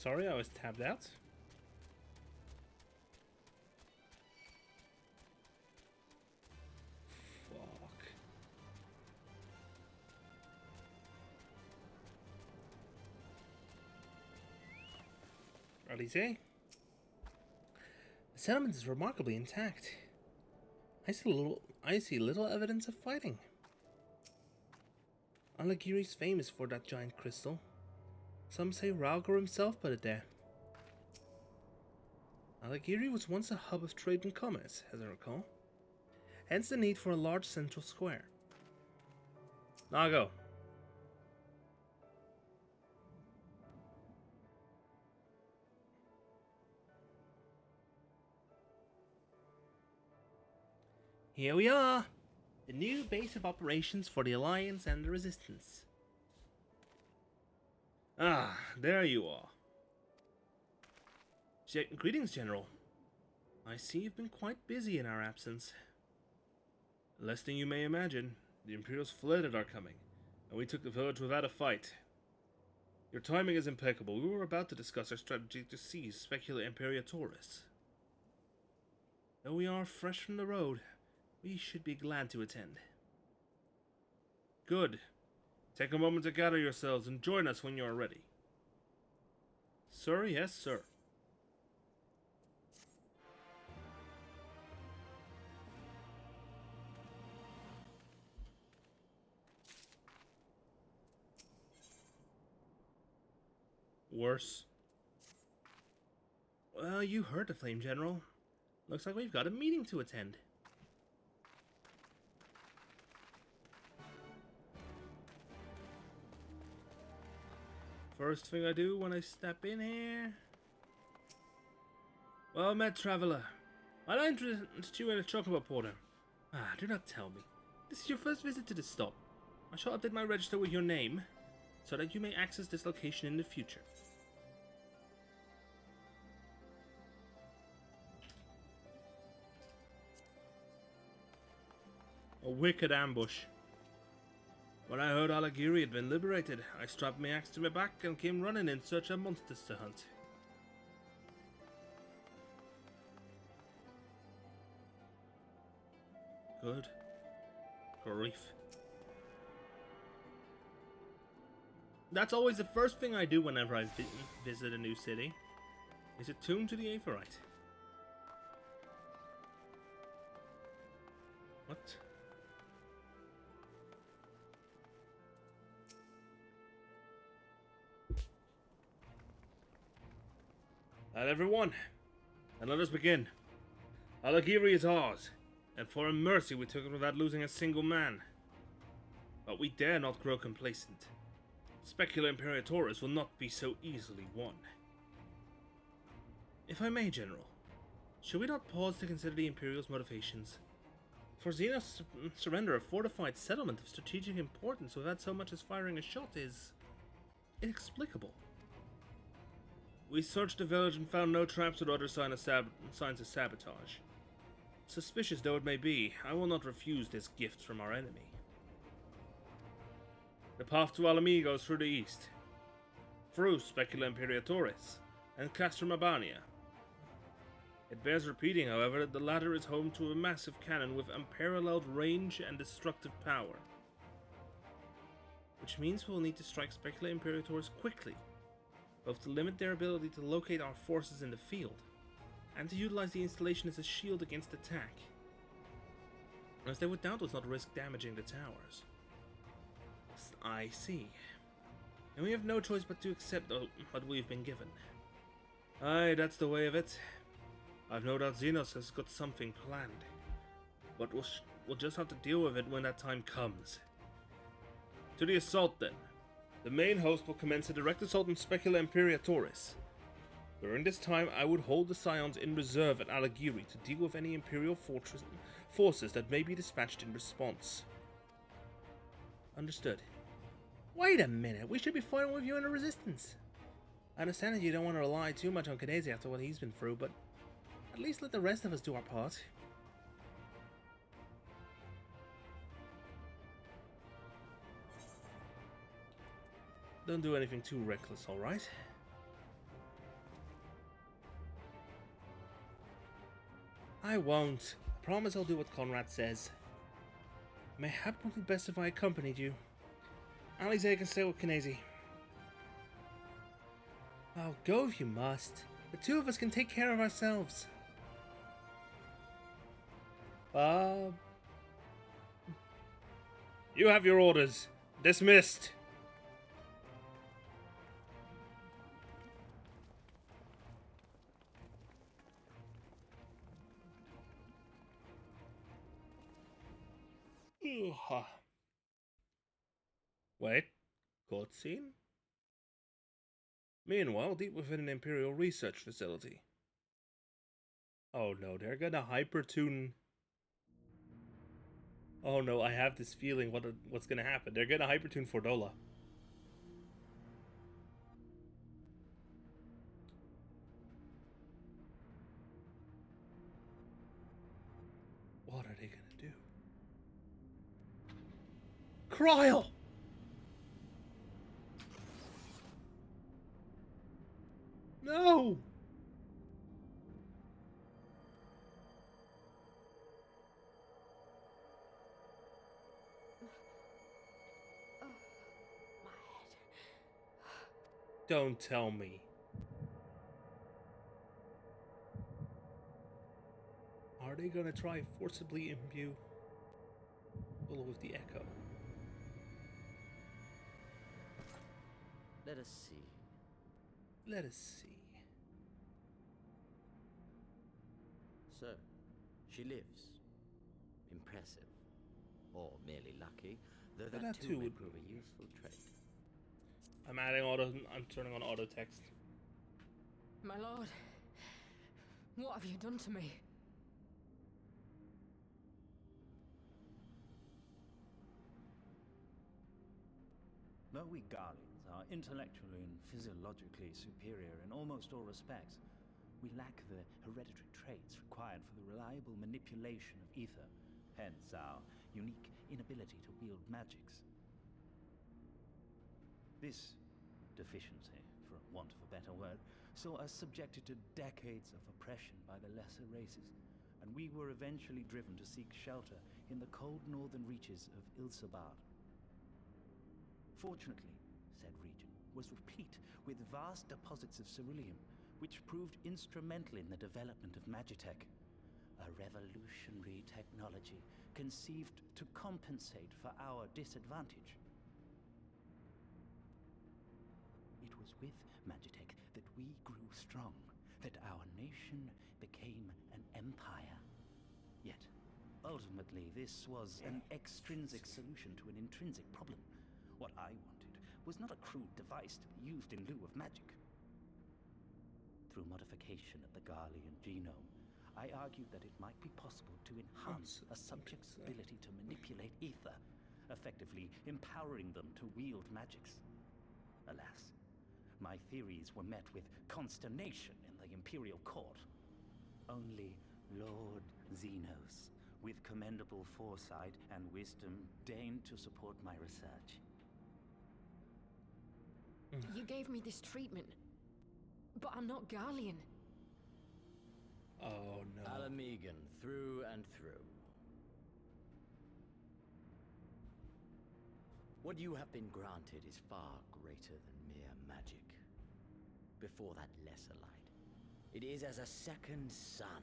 Sorry, I was tabbed out. Fuck. Alize? The settlement is remarkably intact. I see little evidence of fighting. Alagiri's famous for that giant crystal. Some say Ralgor himself put it there. Alagiri was once a hub of trade and commerce, as I recall. Hence the need for a large central square. Nago. Here we are! The new base of operations for the Alliance and the Resistance. Ah, there you are. Greetings, General. I see you've been quite busy in our absence. Less than you may imagine, the Imperials fled at our coming, and we took the village without a fight. Your timing is impeccable. We were about to discuss our strategy to seize Specula Imperatoris. Though we are fresh from the road, we should be glad to attend. Good. Take a moment to gather yourselves and join us when you are ready. Sir, yes, sir. Worse. Well, you heard the Flame General. Looks like we've got a meeting to attend. First thing I do when I step in here... Well met, traveler. Might I interest you in a chocolate porter? Ah, do not tell me. This is your first visit to this stop. I shall update my register with your name, so that you may access this location in the future. A wicked ambush. When I heard Alagiri had been liberated, I strapped my axe to my back and came running in search of monsters to hunt. Good grief. That's always the first thing I do whenever I visit a new city, is attune to the Aephorite. What? Right, everyone, and let us begin. Alagiri is ours, and for a mercy we took it without losing a single man. But we dare not grow complacent. Specula Imperatoris will not be so easily won. If I may, General, should we not pause to consider the Imperial's motivations? For Zenos to surrender a fortified settlement of strategic importance without so much as firing a shot is inexplicable. We searched the village and found no traps or other signs of sabotage. Suspicious though it may be, I will not refuse this gift from our enemy. The path to Alami goes through the east, through Specula Imperatoris and Castrum Abania. It bears repeating, however, that the latter is home to a massive cannon with unparalleled range and destructive power. Which means we'll need to strike Specula Imperatoris quickly, both to limit their ability to locate our forces in the field, and to utilize the installation as a shield against attack, as they would doubtless not risk damaging the towers. I see. And we have no choice but to accept what we've been given. Aye, that's the way of it. I've no doubt Zenos has got something planned, but we'll just have to deal with it when that time comes. To the assault then. The main host will commence a direct assault on Specula Imperatoris. During this time, I would hold the Scions in reserve at Alagiri to deal with any Imperial forces that may be dispatched in response. Understood. Wait a minute, we should be fighting with you in the Resistance. I understand that you don't want to rely too much on Kadesi after what he's been through, but at least let the rest of us do our part. Don't do anything too reckless, alright? I won't. I promise I'll do what Conrad says. Mayhap it would be best if I accompanied you. Alize can stay with Kinesi. I'll go if you must. The two of us can take care of ourselves. You have your orders. Dismissed. Wait. Cutscene? Meanwhile, deep within an Imperial research facility. Oh no, they're gonna hypertune. Oh no, I have this feeling what's gonna happen. They're gonna hypertune Fordola. What are they gonna do? Kryl! No! My head. Don't tell me. Are they gonna try forcibly imbue Willow with the echo? Let us see. Let us see. So, she lives. Impressive. Or merely lucky, though that too would prove a useful trait. I'm turning on auto text. My lord, what have you done to me? Though we Guardians are intellectually and physiologically superior in almost all respects, we lack the hereditary traits required for the reliable manipulation of ether, hence our unique inability to wield magics. This deficiency, for want of a better word, saw us subjected to decades of oppression by the lesser races, and we were eventually driven to seek shelter in the cold northern reaches of Ilsabard. Fortunately, said region was replete with vast deposits of ceruleum, which proved instrumental in the development of Magitech, a revolutionary technology conceived to compensate for our disadvantage. It was with Magitech that we grew strong, that our nation became an empire. Yet, ultimately, this was an extrinsic solution to an intrinsic problem. What I wanted was not a crude device to be used in lieu of magic. Through modification of the Garlean genome, I argued that it might be possible to enhance a subject's ability to manipulate ether, effectively empowering them to wield magics. Alas, my theories were met with consternation in the Imperial Court. Only Lord Zenos, with commendable foresight and wisdom, deigned to support my research. You gave me this treatment, but I'm not Garlean. Oh no. Alamegan, through and through. What you have been granted is far greater than mere magic. Before that lesser light, it is as a second sun.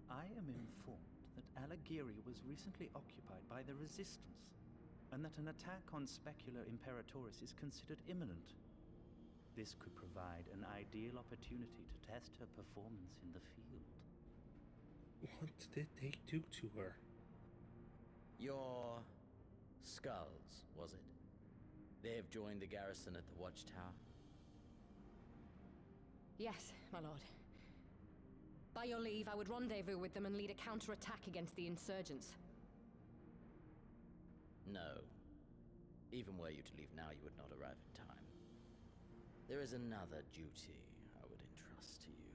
I am informed that Alagiri was recently occupied by the Resistance, and that an attack on Specular Imperatoris is considered imminent. This could provide an ideal opportunity to test her performance in the field. What did they do to her? Your skulls, was it? They have joined the garrison at the watchtower? Yes, my lord. By your leave, I would rendezvous with them and lead a counterattack against the insurgents. No. Even were you to leave now, you would not arrive in time. There is another duty I would entrust to you.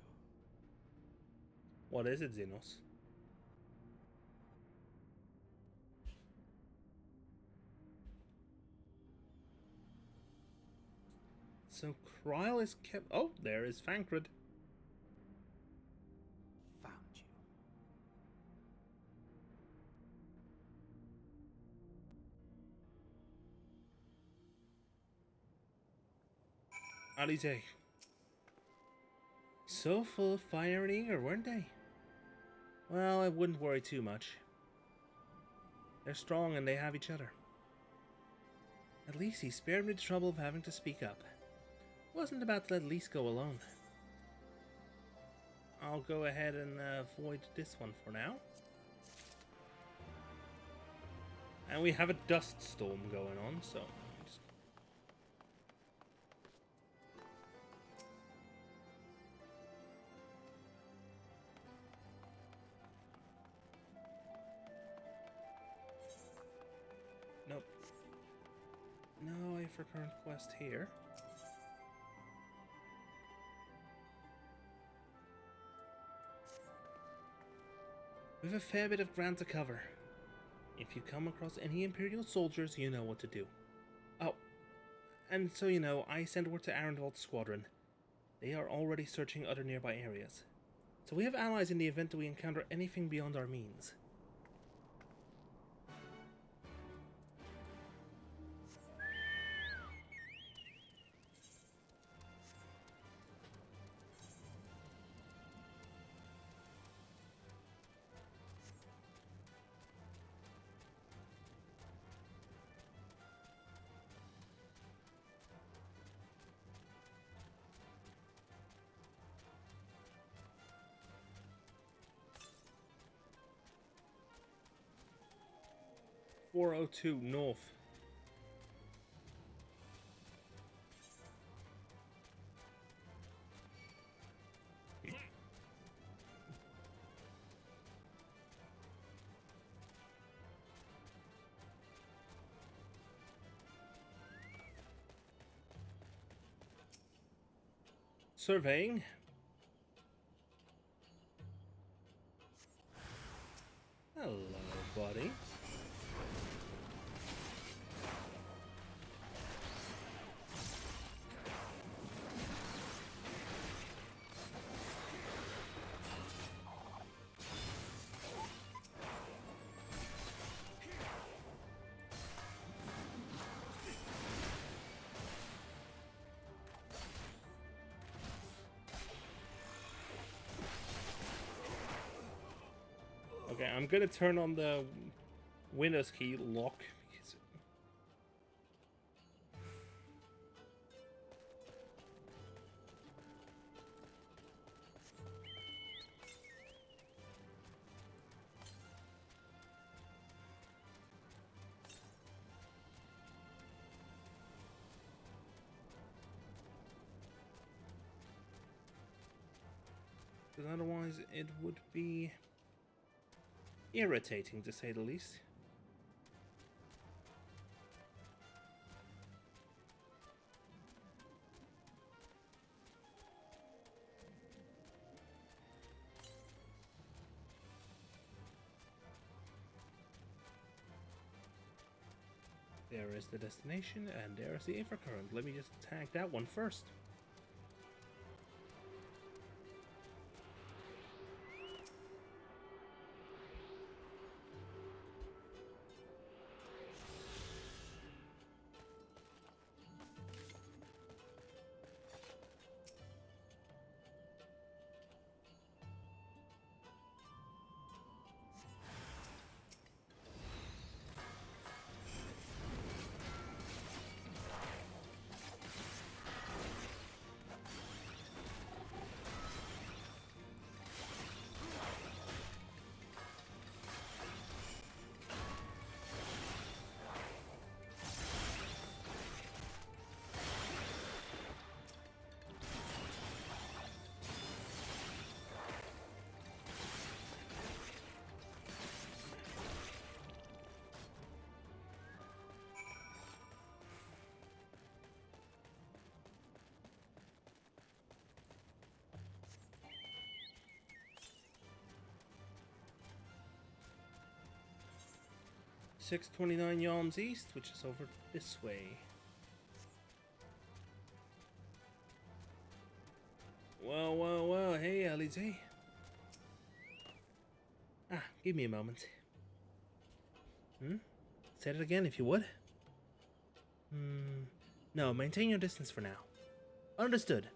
What is it, Zenos? So Kryl is kept. Oh, there is Fancred. Alize. So full of fire and eager, weren't they? Well, I wouldn't worry too much. They're strong and they have each other. At least he spared me the trouble of having to speak up. Wasn't about to let Lise go alone. I'll go ahead and avoid this one for now. And we have a dust storm going on, so... Nope. No A for current quest here. We have a fair bit of ground to cover. If you come across any Imperial soldiers, you know what to do. Oh, and so you know, I sent word to Arendvold's squadron. They are already searching other nearby areas. So we have allies in the event that we encounter anything beyond our means. 402 north. Surveying. Hello, buddy. Okay, I'm gonna turn on the Windows key lock. Because otherwise it would be irritating, to say the least. There is the destination, and there is the infracurrent. Let me just tag that one first. .629 yalms east, which is over this way. Well, hey, Alize. Ah, give me a moment. Say it again if you would. No, maintain your distance for now. Understood.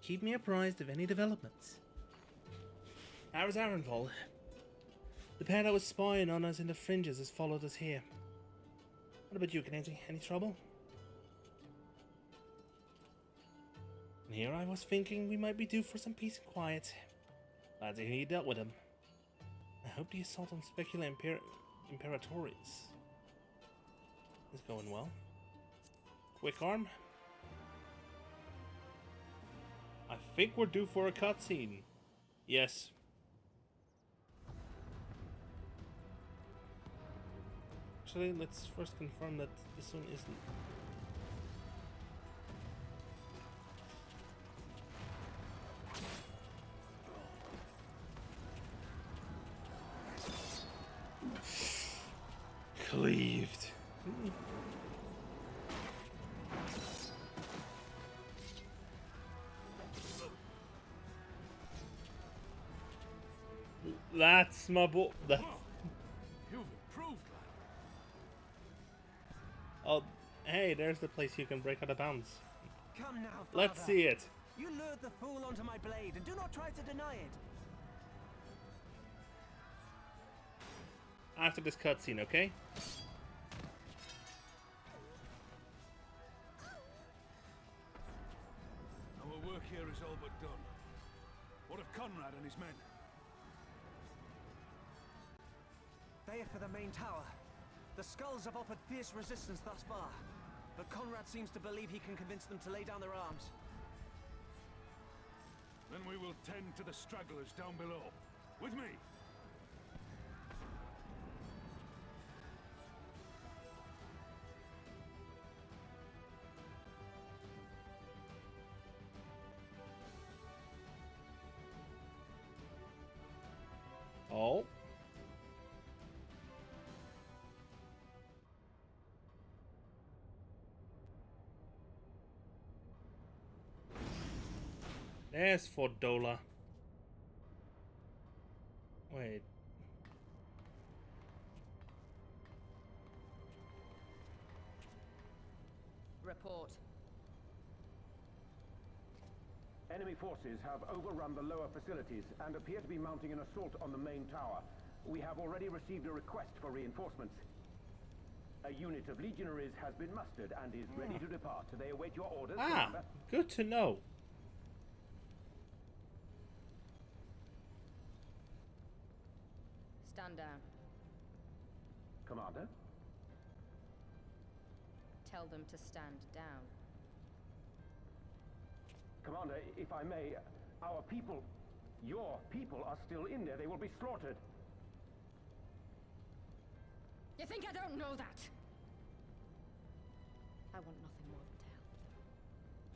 Keep me apprised of any developments. How's Arenval? The pair that was spying on us in the fringes has followed us here. What about you, Kennedy? Any trouble? And here I was thinking we might be due for some peace and quiet. Glad to hear you dealt with him. I hope the assault on Specula Imperatoris is going well. Quick arm. I think we're due for a cutscene. Yes. Actually, let's first confirm that this one isn't. Cleaved. That's my boy. You've improved, lad. Oh, hey, there's the place you can break out of bounds. Come now, father. Let's see it. You lured the fool onto my blade, and do not try to deny it. After this cutscene, okay? Our work here is all but done. What of Conrad and his men? They are for the main tower. The skulls have offered fierce resistance thus far, but Conrad seems to believe he can convince them to lay down their arms. Then we will tend to the stragglers down below. With me! Oh. There's Fordola. Wait. Report. Enemy forces have overrun the lower facilities and appear to be mounting an assault on the main tower. We have already received a request for reinforcements. A unit of legionaries has been mustered and is ready to depart. They await your orders. Ah, good to know. Stand down. Commander? Tell them to stand down. Commander, if I may, our people, your people are still in there. They will be slaughtered. You think I don't know that? I want nothing more than to help them.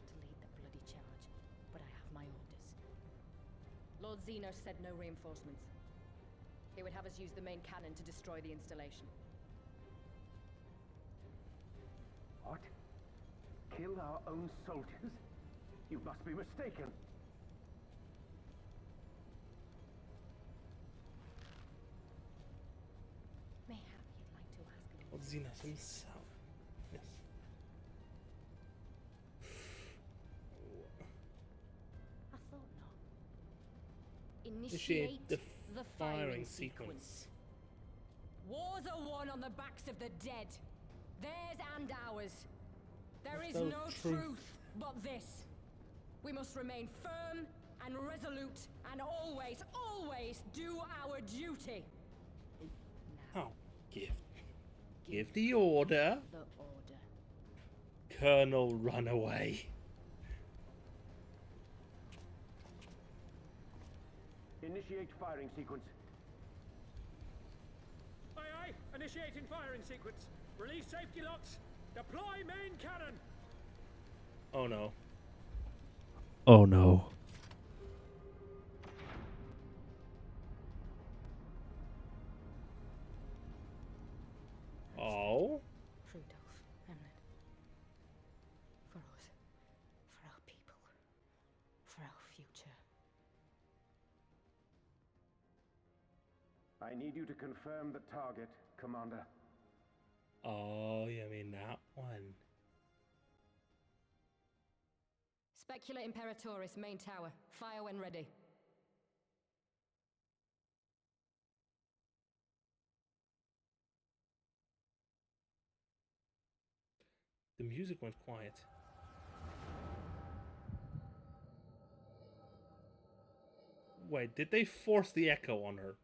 To lead the bloody charge. But I have my orders. Lord Zenos said no reinforcements. He would have us use the main cannon to destroy the installation. What? Kill our own soldiers? You must be mistaken. Mayhap you'd like to ask me. Well, Zenos himself. Yes. I thought not. Initiate the the firing sequence. Wars are won on the backs of the dead. Theirs and ours. There is There's no no truth truth. but this. We must remain firm and resolute and always, always do our duty. Oh, give the order. The order. Colonel, run away. Initiate firing sequence. Aye, aye. Initiating firing sequence. Release safety locks. Deploy main cannon. Oh no. Oh no. Oh. Rudolph, Hamlet. For us. For our people. For our future. I need you to confirm the target, Commander. Oh, you mean that one? Specula Imperatoris, main tower. Fire when ready. The music went quiet. Wait, did they force the echo on her?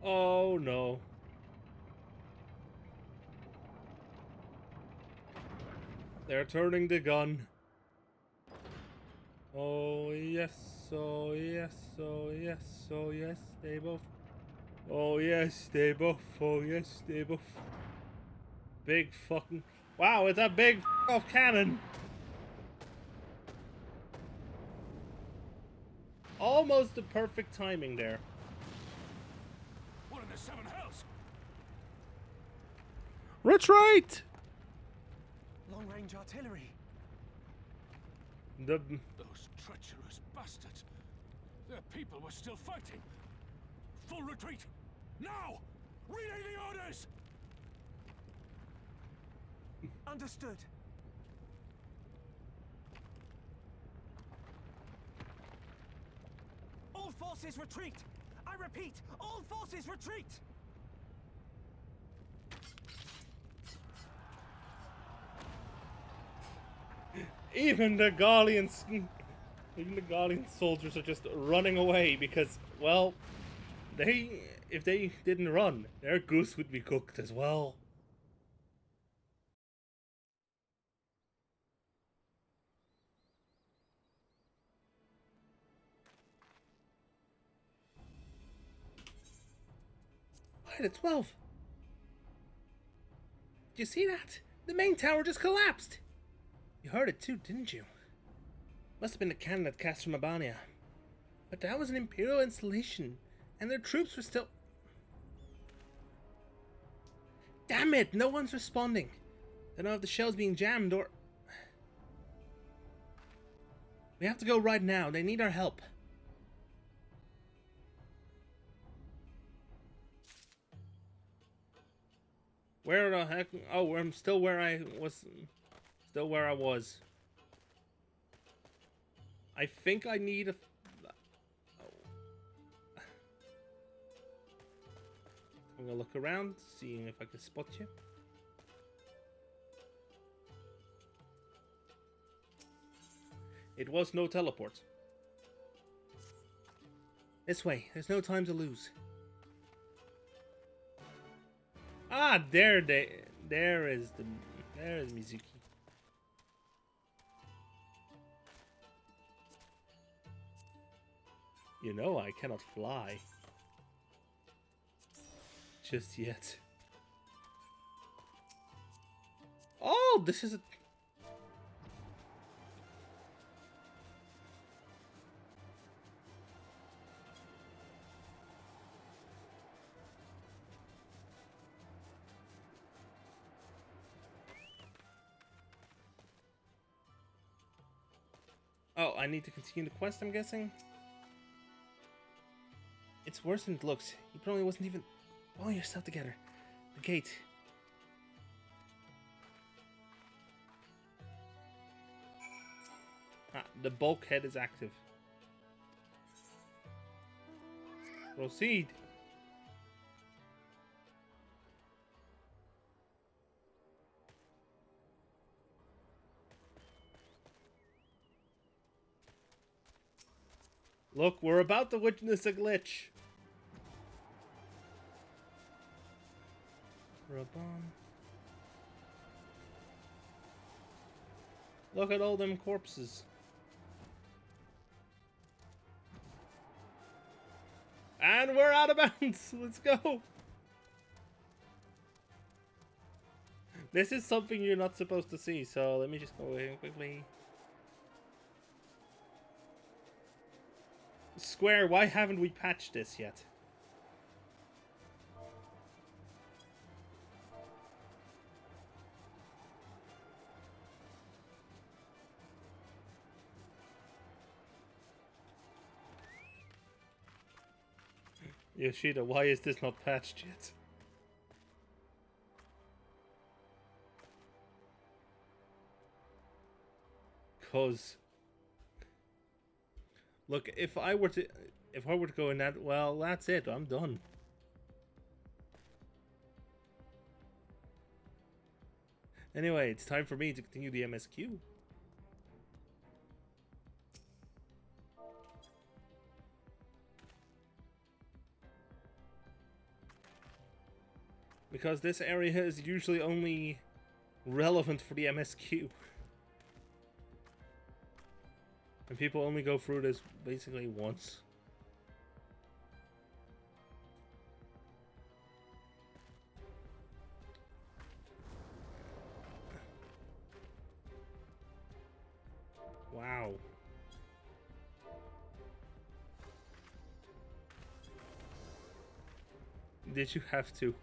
Oh no. They're turning the gun. Oh yes, oh yes, oh yes, oh yes, they both. Oh yes, they both. Oh yes, they both. Big fucking. Wow, it's a big off cannon. Almost the perfect timing there. What in the seven hells? Retreat! Long-range artillery. The Those treacherous bastards. Their people were still fighting. Full retreat. Now! Relay the orders! Understood. All forces retreat! I repeat, all forces retreat! even the Gallian soldiers are just running away because, well, if they didn't run, their goose would be cooked as well. Wait, it's 12. Did you see that? The main tower just collapsed. You heard it too, didn't you? Must have been the cannon at Castrum Abania. But that was an Imperial installation, and their troops were still... Damn it! No one's responding. Don't know if the shell's being jammed or... We have to go right now. They need our help. Where the heck? Oh, I'm still where I was. Still where I was. I think I need a... I'm gonna look around, seeing if I can spot you. It was no teleport. This way. There's no time to lose. Ah, there is Mizuki. You know I cannot fly. Just yet. Oh, this is a... Oh, I need to continue the quest, I'm guessing? It's worse than it looks. You probably wasn't even pulling yourself together. The gate. Ah, the bulkhead is active. Proceed. Look, we're about to witness a glitch. Raban. Look at all them corpses. And we're out of bounds. Let's go. This is something you're not supposed to see, so let me just go in quickly. Square, why haven't we patched this yet? Yoshida, why is this not patched yet? Cause look, if I were to go in that, well, that's it. I'm done. Anyway, it's time for me to continue the MSQ. Because this area is usually only relevant for the MSQ. And people only go through this basically once. Wow. Did you have to?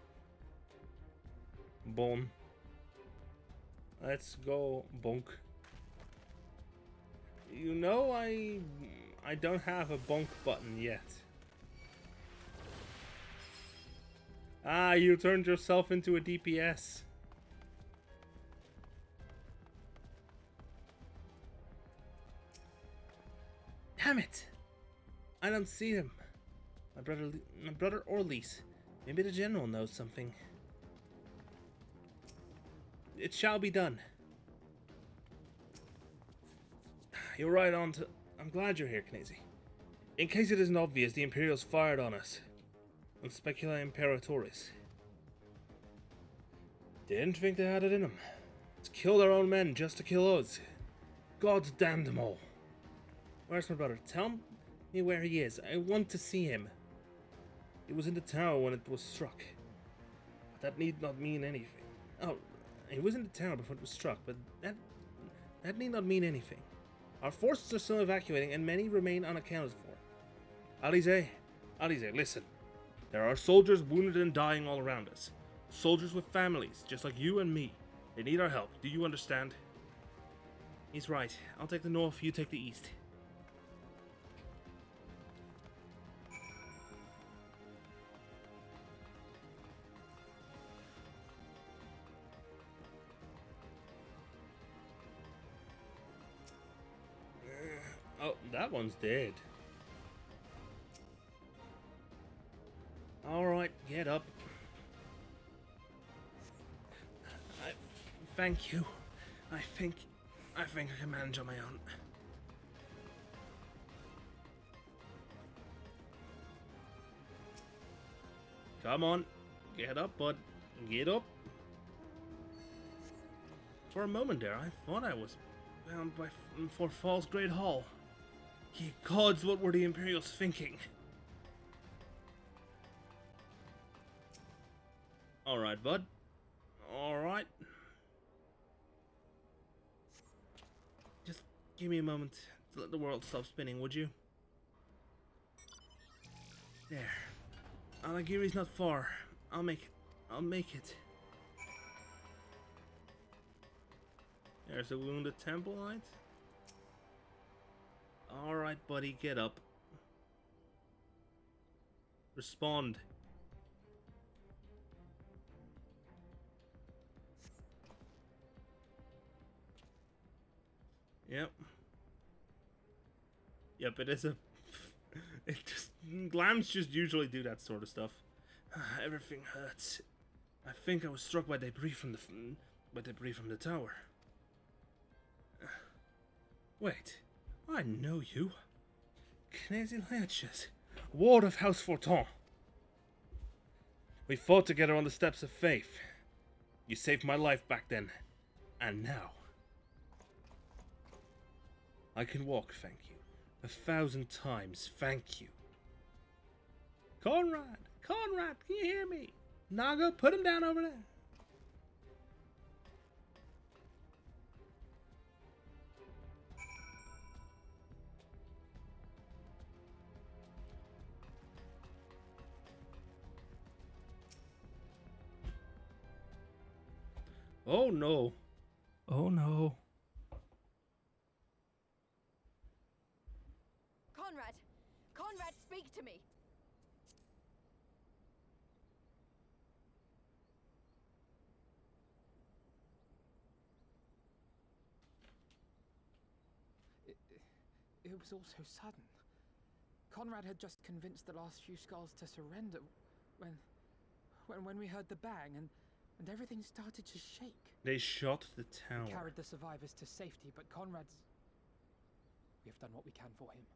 Bon. Let's go, bonk. You know, I don't have a bonk button yet. Ah, you turned yourself into a DPS. Damn it! I don't see him. My brother Orlees. Maybe the general knows something. It shall be done. You're right on to... I'm glad you're here, Knesi. In case it isn't obvious, the Imperials fired on us. On Specula Imperatoris. Didn't think they had it in them. To kill their own men just to kill us. God damn them all. Where's my brother? Tell me where he is. I want to see him. He was in the tower when it was struck. But that need not mean anything. Oh, he was in the tower before it was struck, but that need not mean anything. Our forces are still evacuating and many remain unaccounted for. Alize, listen. There are soldiers wounded and dying all around us. Soldiers with families, just like you and me. They need our help. Do you understand? He's right. I'll take the north, you take the east. Oh, that one's dead. Alright, get up. Thank you. I think I can manage on my own. Come on. Get up, bud. Get up. For a moment there, I thought I was bound for Falls Great Hall. Ye gods, what were the Imperials thinking? Alright, bud. Alright. Just give me a moment to let the world stop spinning, would you? There. Alagiri's not far. I'll make it. There's a wounded Templeite. Alright, buddy, get up. Respond. Yep. Yep, it is a... It just... Glams just usually do that sort of stuff. Everything hurts. I think I was struck by debris from the tower. Wait. I know you. Knesi Leaches, Ward of House Forton. We fought together on the steps of faith. You saved my life back then. And now... I can walk, thank you. 1,000 times, thank you. Conrad! Conrad, can you hear me? Naga, put him down over there. Oh no. Oh no. Conrad! Conrad, speak to me! It was all so sudden. Conrad had just convinced the last few skulls to surrender when we heard the bang and everything started to shake. They shot the tower. We carried the survivors to safety, but Conrad's... We have done what we can for him.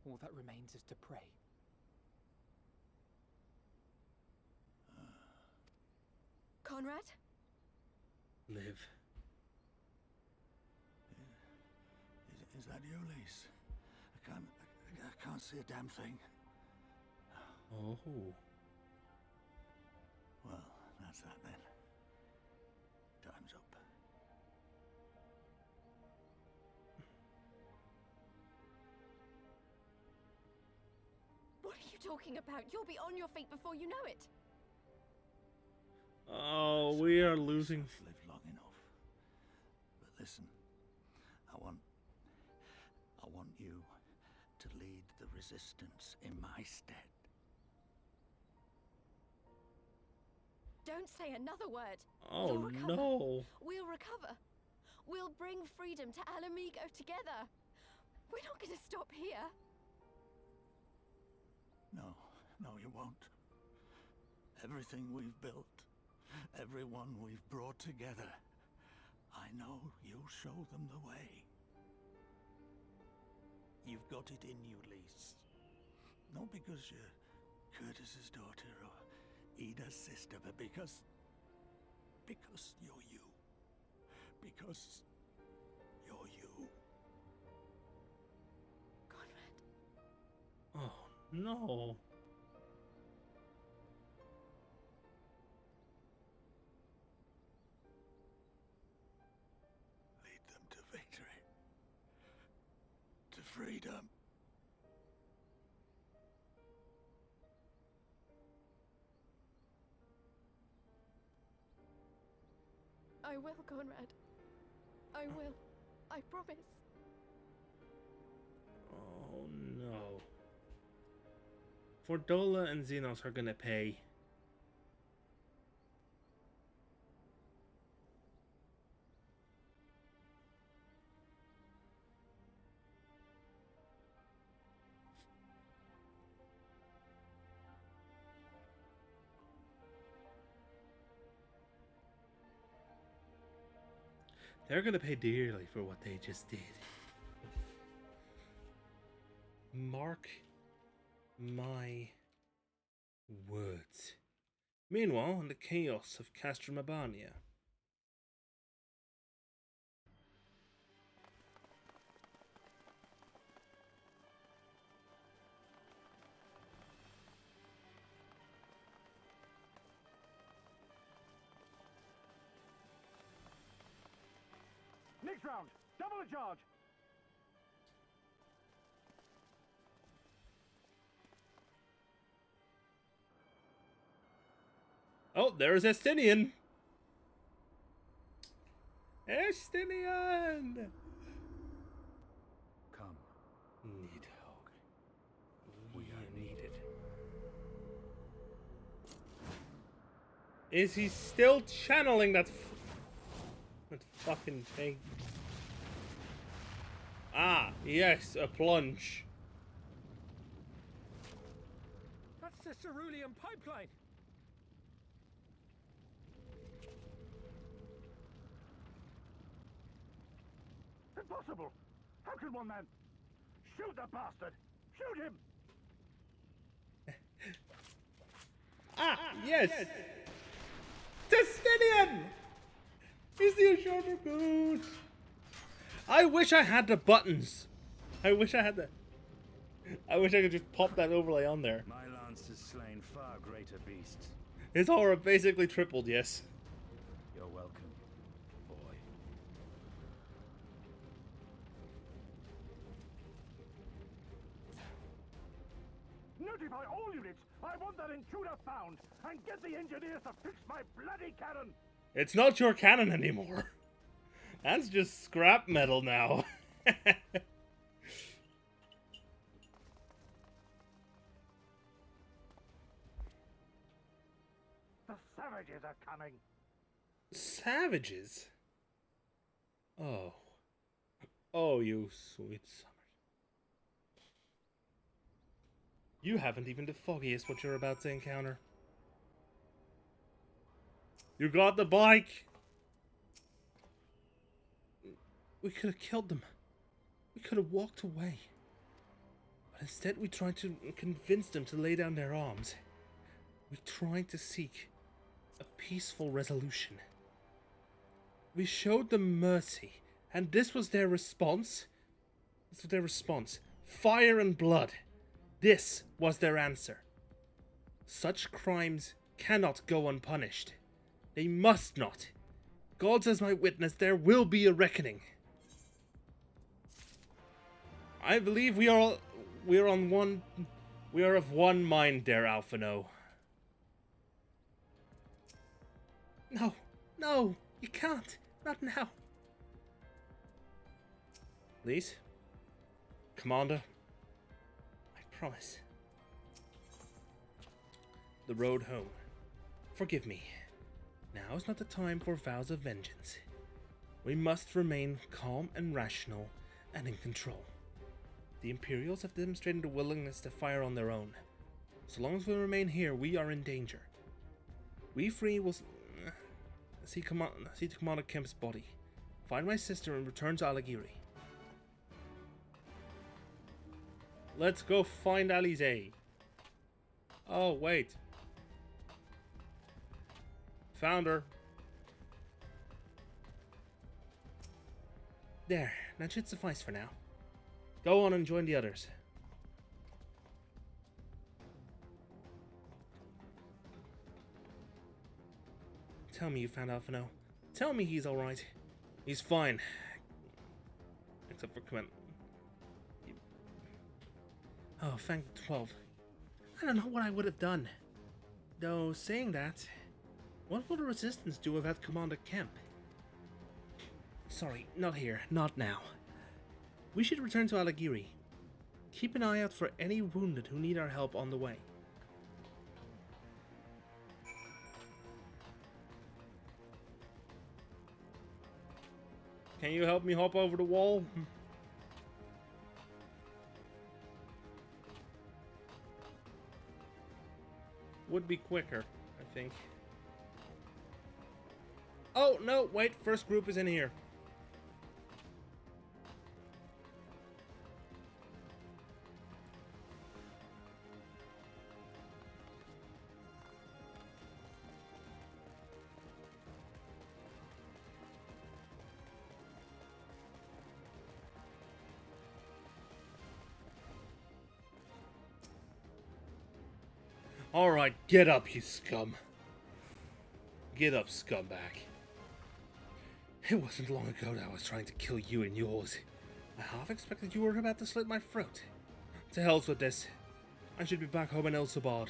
All that remains is to pray. Conrad? Live. Is that you, Lise? I can't see a damn thing. Oh. Well, that's that then. Time's up. What are you talking about? You'll be on your feet before you know it. Oh, we are losing. I've lived long enough. But listen, I want you to lead the resistance in my stead. Don't say another word. Oh, You'll recover. no. We'll recover. We'll bring freedom to Alamigo together. We're not going to stop here. No, you won't. Everything we've built, everyone we've brought together, I know you'll show them the way. You've got it in you, Lise. Not because you're Curtis's daughter or Ida's sister, but because you're you. Because you're you. Conrad. Oh, no. Lead them to victory. To freedom. I will, Conrad. I will. I promise. Oh, no. Fordola and Zenos are gonna pay. They're gonna pay dearly for what they just did. Mark my words. Meanwhile, in the chaos of Castrum Abania. Next round, double the charge. Oh, there's Estinian. Estinian. Come. Nidhogg. We are needed. Is he still channeling that fucking thing? Ah, yes, a plunge. That's the cerulean pipeline. Impossible! How can one man... Shoot the bastard! Shoot him! Ah, yes! Justinian! He's the Ashover Goose! I wish I had the buttons. I wish I could just pop that overlay on there. My lance has slain far greater beasts. His aura basically tripled, yes. You're welcome, boy. Notify all units! I want that intruder found! And get the engineers to fix my bloody cannon! It's not your cannon anymore. That's just scrap metal now. The savages are coming! Savages? Oh. Oh, you sweet summer. You haven't even the foggiest what you're about to encounter. You got the bike! We could have killed them. We could have walked away. But instead we tried to convince them to lay down their arms. We tried to seek a peaceful resolution. We showed them mercy, and this was their response. This was their response. Fire and blood. This was their answer. Such crimes cannot go unpunished. They must not. God as my witness, there will be a reckoning. I believe we are of one mind there, Alphino. No, you can't. Not now. Please, Commander, I promise. The road home. Forgive me. Now is not the time for vows of vengeance. We must remain calm and rational and in control. The Imperials have demonstrated a willingness to fire on their own. So long as we remain here, we are in danger. We three will see to Commander Kemp's body, find my sister, and return to Alighieri. Let's go find Alize. Oh, wait. Found her. There, that should suffice for now. Go on and join the others. Tell me you found Alphino. Tell me he's alright. He's fine. Except for command. Oh, thank 12. I don't know what I would have done. Though, saying that, what will the Resistance do without Commander Kemp? Sorry, not here. Not now. We should return to Alighieri. Keep an eye out for any wounded who need our help on the way. Can you help me hop over the wall? Would be quicker, I think. Oh, no, wait, first group is in here. Alright, get up, you scum. Get up, scumbag. It wasn't long ago that I was trying to kill you and yours. I half expected you were about to slit my throat. To hell's with this. I should be back home in Elsabad,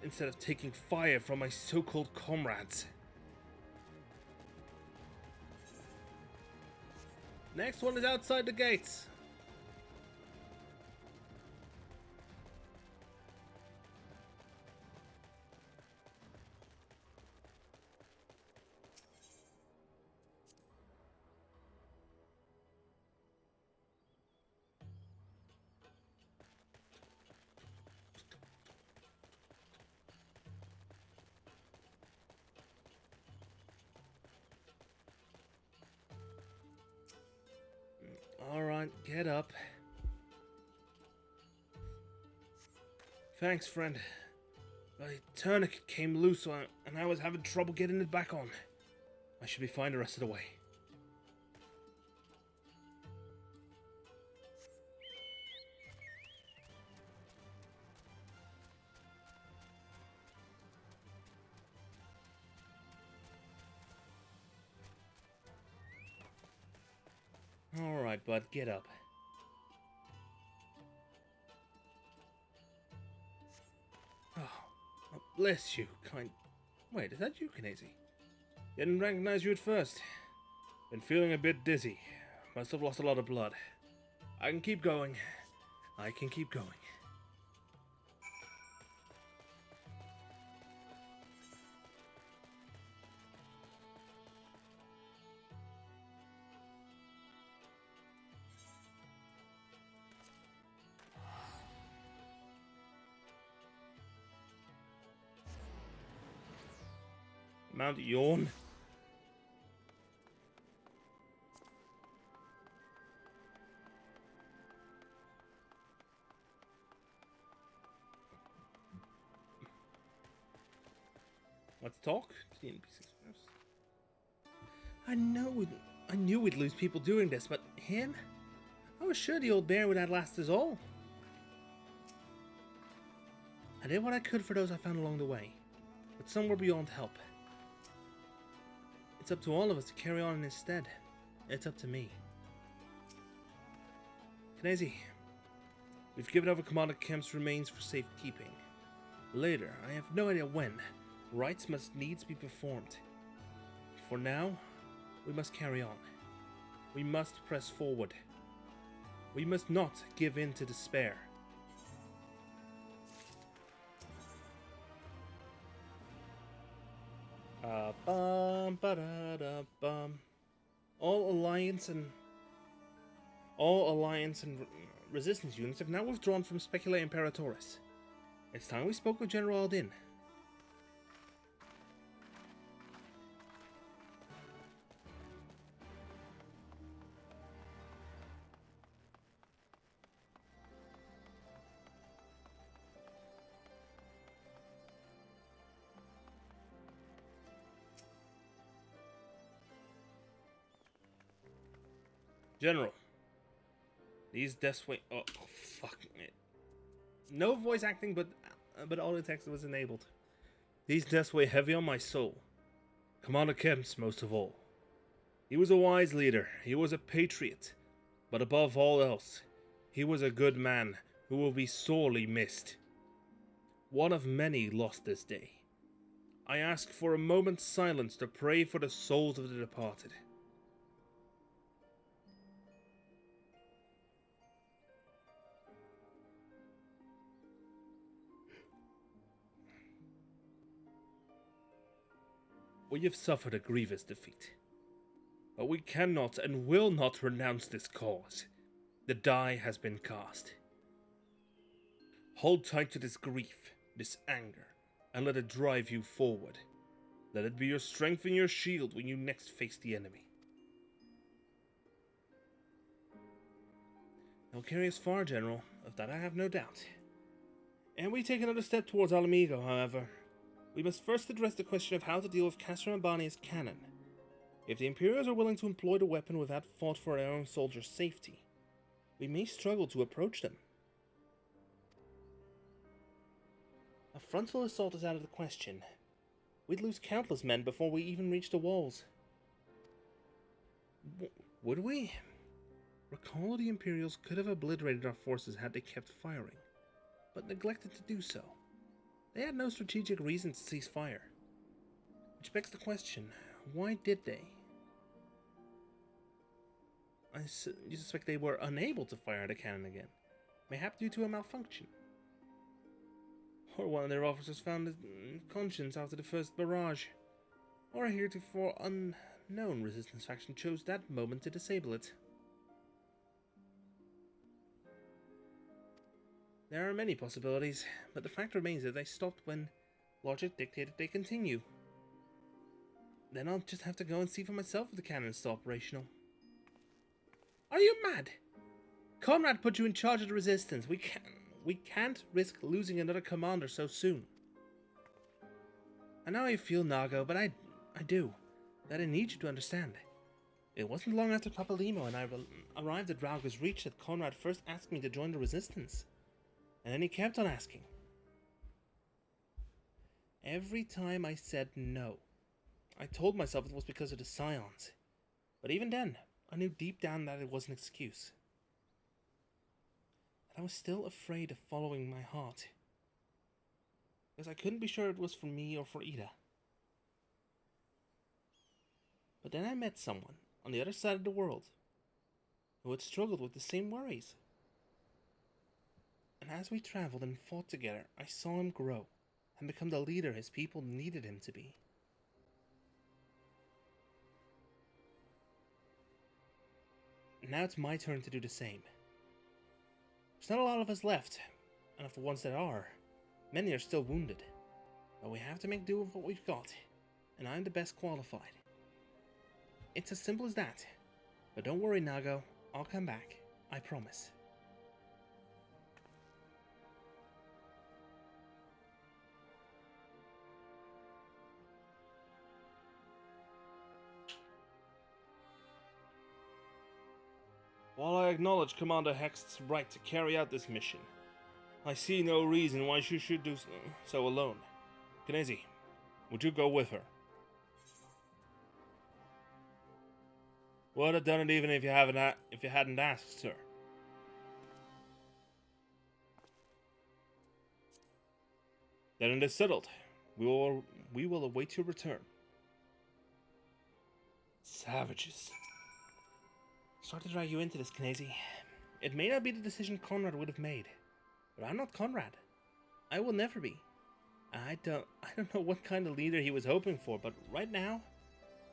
instead of taking fire from my so-called comrades. Next one is outside the gates. Alright, get up. Thanks, friend. My tourniquet came loose and I was having trouble getting it back on. I should be fine the rest of the way. Alright, bud, get up. Oh, bless you, kind... Wait, is that you, Kinesi? Didn't recognize you at first. Been feeling a bit dizzy. Must have lost a lot of blood. I can keep going. I can keep going. Mount Yawn. Let's talk to the NPCs first. I knew we'd lose people doing this, but him? I was sure the old bear would outlast us all. I did what I could for those I found along the way, but some were beyond help. It's up to all of us to carry on in his stead. It's up to me. Knezi, we've given over Commander Kemp's remains for safekeeping. Later, I have no idea when, rites must needs be performed. For now, we must carry on. We must press forward. We must not give in to despair. All alliance and resistance units have now withdrawn from Specula Imperatoris. It's time we spoke with General Aldin. General, these deaths wait. Oh, fuck it. No voice acting, but audio text was enabled. These deaths weigh heavy on my soul. Commander Kemp's most of all. He was a wise leader. He was a patriot. But above all else, he was a good man who will be sorely missed. One of many lost this day. I ask for a moment's silence to pray for the souls of the departed. We have suffered a grievous defeat, but we cannot and will not renounce this cause. The die has been cast. Hold tight to this grief, this anger, and let it drive you forward. Let it be your strength and your shield when you next face the enemy. They'll carry us far, General, of that I have no doubt. And we take another step towards Alamigo, however. We must first address the question of how to deal with Castrum Abania's cannon. If the Imperials are willing to employ the weapon without thought for our own soldiers' safety, we may struggle to approach them. A frontal assault is out of the question. We'd lose countless men before we even reach the walls. Would we? Recall the Imperials could have obliterated our forces had they kept firing, but neglected to do so. They had no strategic reason to cease fire. Which begs the question, why did they? You suspect they were unable to fire the cannon again, mayhap due to a malfunction. Or one of their officers found his conscience after the first barrage. Or a heretofore unknown resistance faction chose that moment to disable it. There are many possibilities, but the fact remains that they stopped when logic dictated they continue. Then I'll just have to go and see for myself if the cannon is still operational. Are you mad? Conrad put you in charge of the resistance. We can't risk losing another commander so soon. I know how you feel, Nago, but I do. That I need you to understand. It wasn't long after Papalimo and I arrived at Rauga's Reach that Conrad first asked me to join the resistance. And then he kept on asking. Every time I said no, I told myself it was because of the Scions. But even then, I knew deep down that it was an excuse. That I was still afraid of following my heart. Because I couldn't be sure it was for me or for Ida. But then I met someone on the other side of the world who had struggled with the same worries. And as we traveled and fought together, I saw him grow and become the leader his people needed him to be. Now it's my turn to do the same. There's not a lot of us left, and of the ones that are, many are still wounded. But we have to make do with what we've got. and I'm the best qualified. It's as simple as that. But don't worry, Nago. I'll come back. I promise. While I acknowledge Commander Hext's right to carry out this mission, I see no reason why she should do so alone. Kinesi, would you go with her? Would have done it even if you hadn't asked, sir. Then it is settled. We will await your return. Savages. Sorry to drag you into this, Kinesi. It may not be the decision Conrad would have made, but I'm not Conrad. I will never be. I don't know what kind of leader he was hoping for, but right now,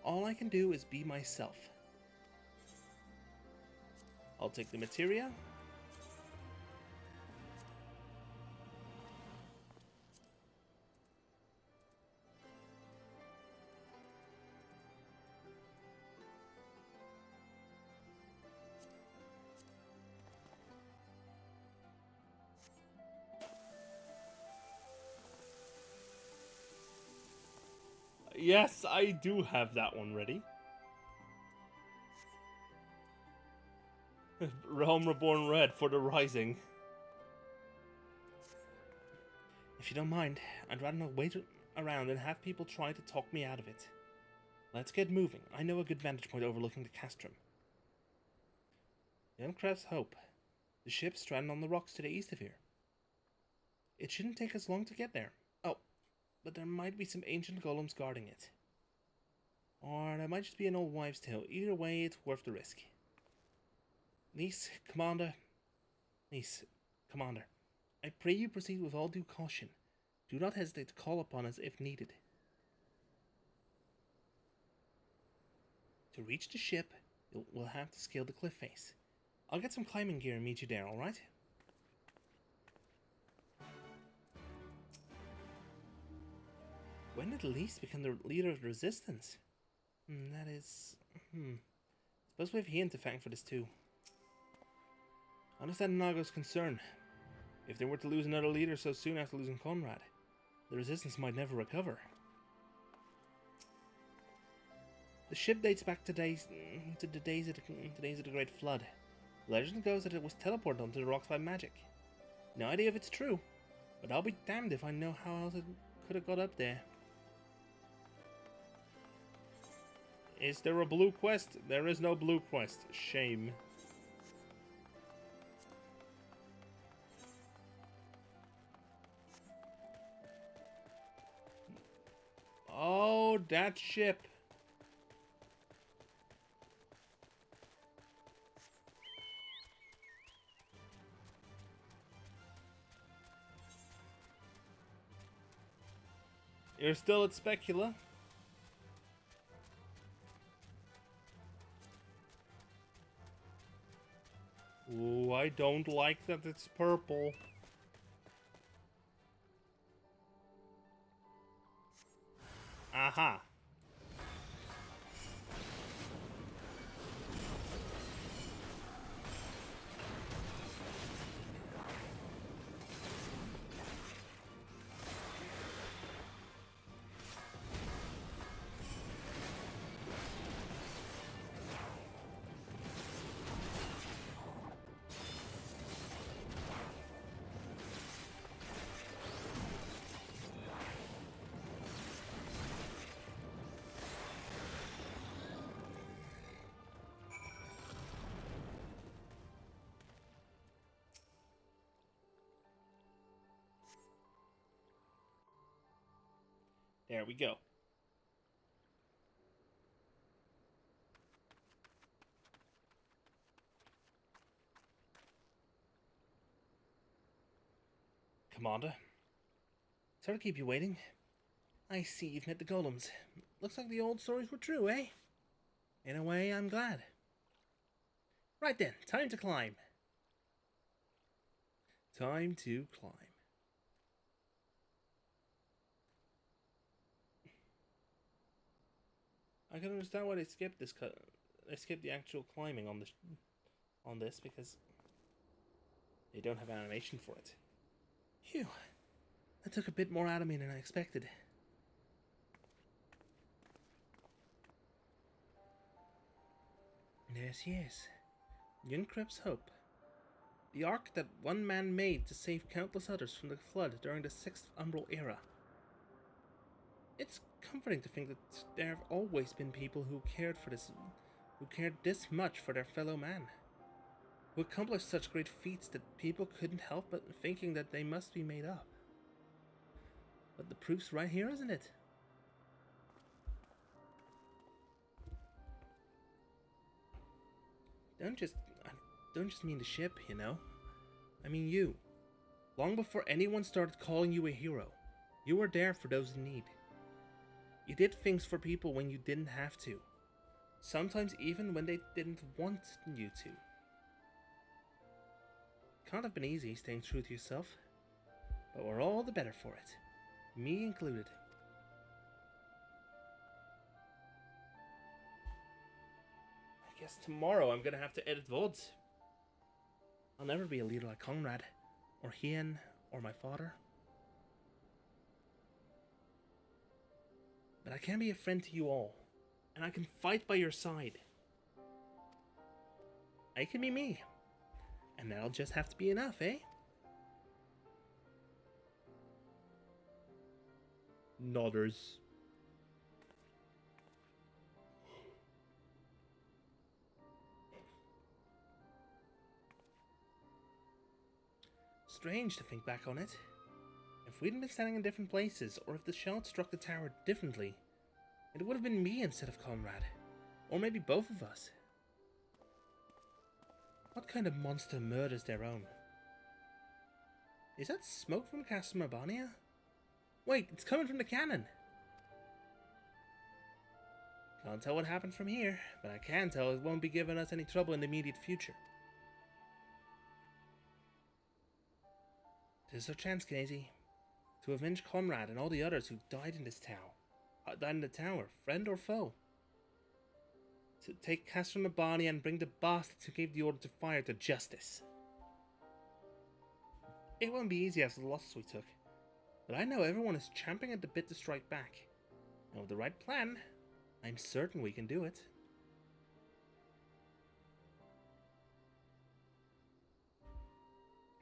all I can do is be myself. I'll take the materia. Yes, I do have that one ready. Realm Reborn Red for the Rising. If you don't mind, I'd rather not wait around and have people try to talk me out of it. Let's get moving. I know a good vantage point overlooking the Castrum. Young Crab's Hope. The ship's stranded on the rocks to the east of here. It shouldn't take us long to get there. Oh, but there might be some ancient golems guarding it. Or there might just be an old wives' tale. Either way, it's worth the risk. Niece, Commander, I pray you proceed with all due caution. Do not hesitate to call upon us if needed. To reach the ship, we'll have to scale the cliff face. I'll get some climbing gear and meet you there, alright? When did Lise become the leader of the resistance? That is... Suppose we have Hien to thank for this too. I understand Nago's concern. If they were to lose another leader so soon after losing Conrad, the resistance might never recover. The ship dates back to the days of the Great Flood. Legend goes that it was teleported onto the rocks by magic. No idea if it's true, but I'll be damned if I know how else it could have got up there. Is there a blue quest? There is no blue quest. Shame. Oh, that ship. You're still at Specula? Ooh, I don't like that it's purple. Aha. There we go. Commander. Sorry to keep you waiting. I see you've met the golems. Looks like the old stories were true, eh? In a way, I'm glad. Right then, time to climb. Time to climb. I can understand why they skipped this. They skipped the actual climbing on this because they don't have animation for it. Phew, that took a bit more out of me than I expected. There she is, Yunkrep's Hope. The ark that one man made to save countless others from the flood during the 6th Umbral era. It's comforting to think that there have always been people who cared this much for their fellow man, who accomplished such great feats that people couldn't help but thinking that they must be made up. But the proof's right here, isn't it? I don't just mean the ship, you know. I mean you. Long before anyone started calling you a hero, you were there for those in need. You did things for people when you didn't have to. Sometimes even when they didn't want you to. Can't have been easy staying true to yourself, but we're all the better for it. Me included. I guess tomorrow I'm gonna have to edit VODs. I'll never be a leader like Conrad, or Hien, or my father. But I can be a friend to you all, and I can fight by your side. I can be me, and that'll just have to be enough, eh? Nodders. Strange to think back on it. If we'd been standing in different places, or if the shell had struck the tower differently, it would have been me instead of Conrad. Or maybe both of us. What kind of monster murders their own? Is that smoke from Castrum Abania? Wait, it's coming from the cannon! Can't tell what happened from here, but I can tell it won't be giving us any trouble in the immediate future. This is our chance, Casey, to avenge Conrad and all the others who died in this tower. Died in the tower, friend or foe. To take Castrum Abania and bring the bastards who gave the order to fire to justice. It won't be easy after the losses we took, but I know everyone is champing at the bit to strike back. And with the right plan, I'm certain we can do it.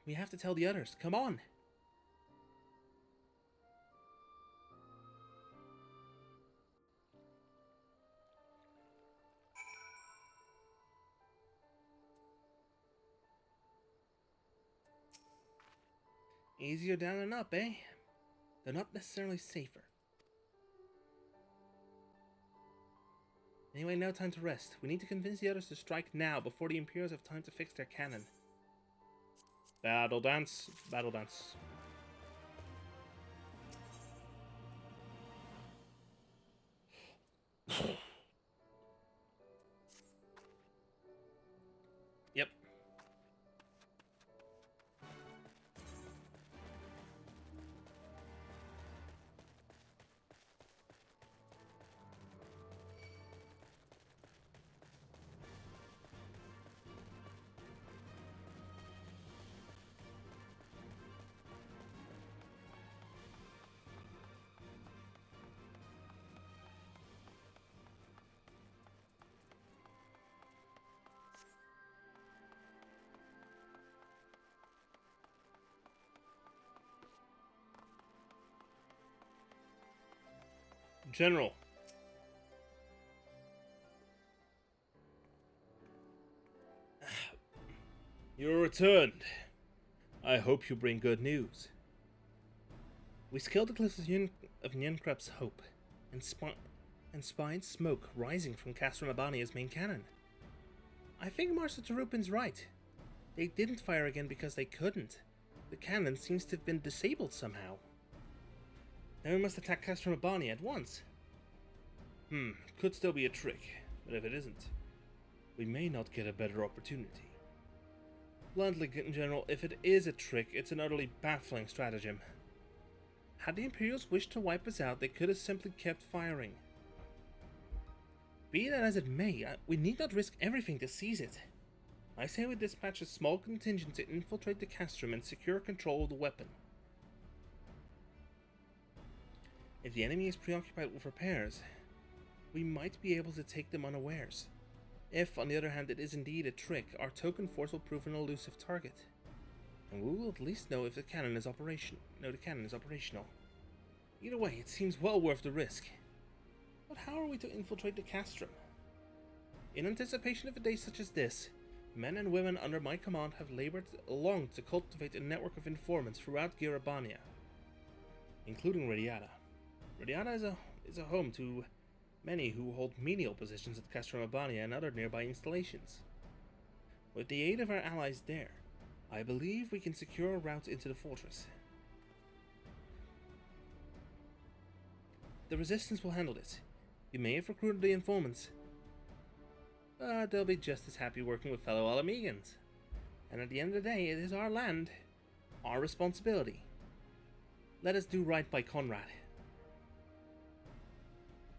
We have to tell the others. Come on! Easier down and up, eh? They're not necessarily safer. Anyway, now time to rest. We need to convince the others to strike now before the Imperials have time to fix their cannon. Battle dance. Battle dance. Yep. General. You returned. I hope you bring good news. We scaled the cliffs of Yunkrep's Hope and spied smoke rising from Castrum Abania's main cannon. I think Master Tarupin's right. They didn't fire again because they couldn't. The cannon seems to have been disabled somehow. Then we must attack Castrum Abania at once. Could still be a trick, but if it isn't, we may not get a better opportunity. Bluntly, General, if it is a trick, it's an utterly baffling stratagem. Had the Imperials wished to wipe us out, they could have simply kept firing. Be that as it may, we need not risk everything to seize it. I say we dispatch a small contingent to infiltrate the Castrum and secure control of the weapon. If the enemy is preoccupied with repairs, we might be able to take them unawares. If, on the other hand, it is indeed a trick, our token force will prove an elusive target, and we will at least know if the cannon is operational. Either way, it seems well worth the risk. But how are we to infiltrate the Castrum? In anticipation of a day such as this, men and women under my command have labored long to cultivate a network of informants throughout Abania, including Radiata. Radiata is a home to many who hold menial positions at Castrum Abania and other nearby installations. With the aid of our allies there, I believe we can secure a route into the fortress. The resistance will handle this. You may have recruited the informants, but they'll be just as happy working with fellow Alamegans. And at the end of the day, it is our land, our responsibility. Let us do right by Conrad.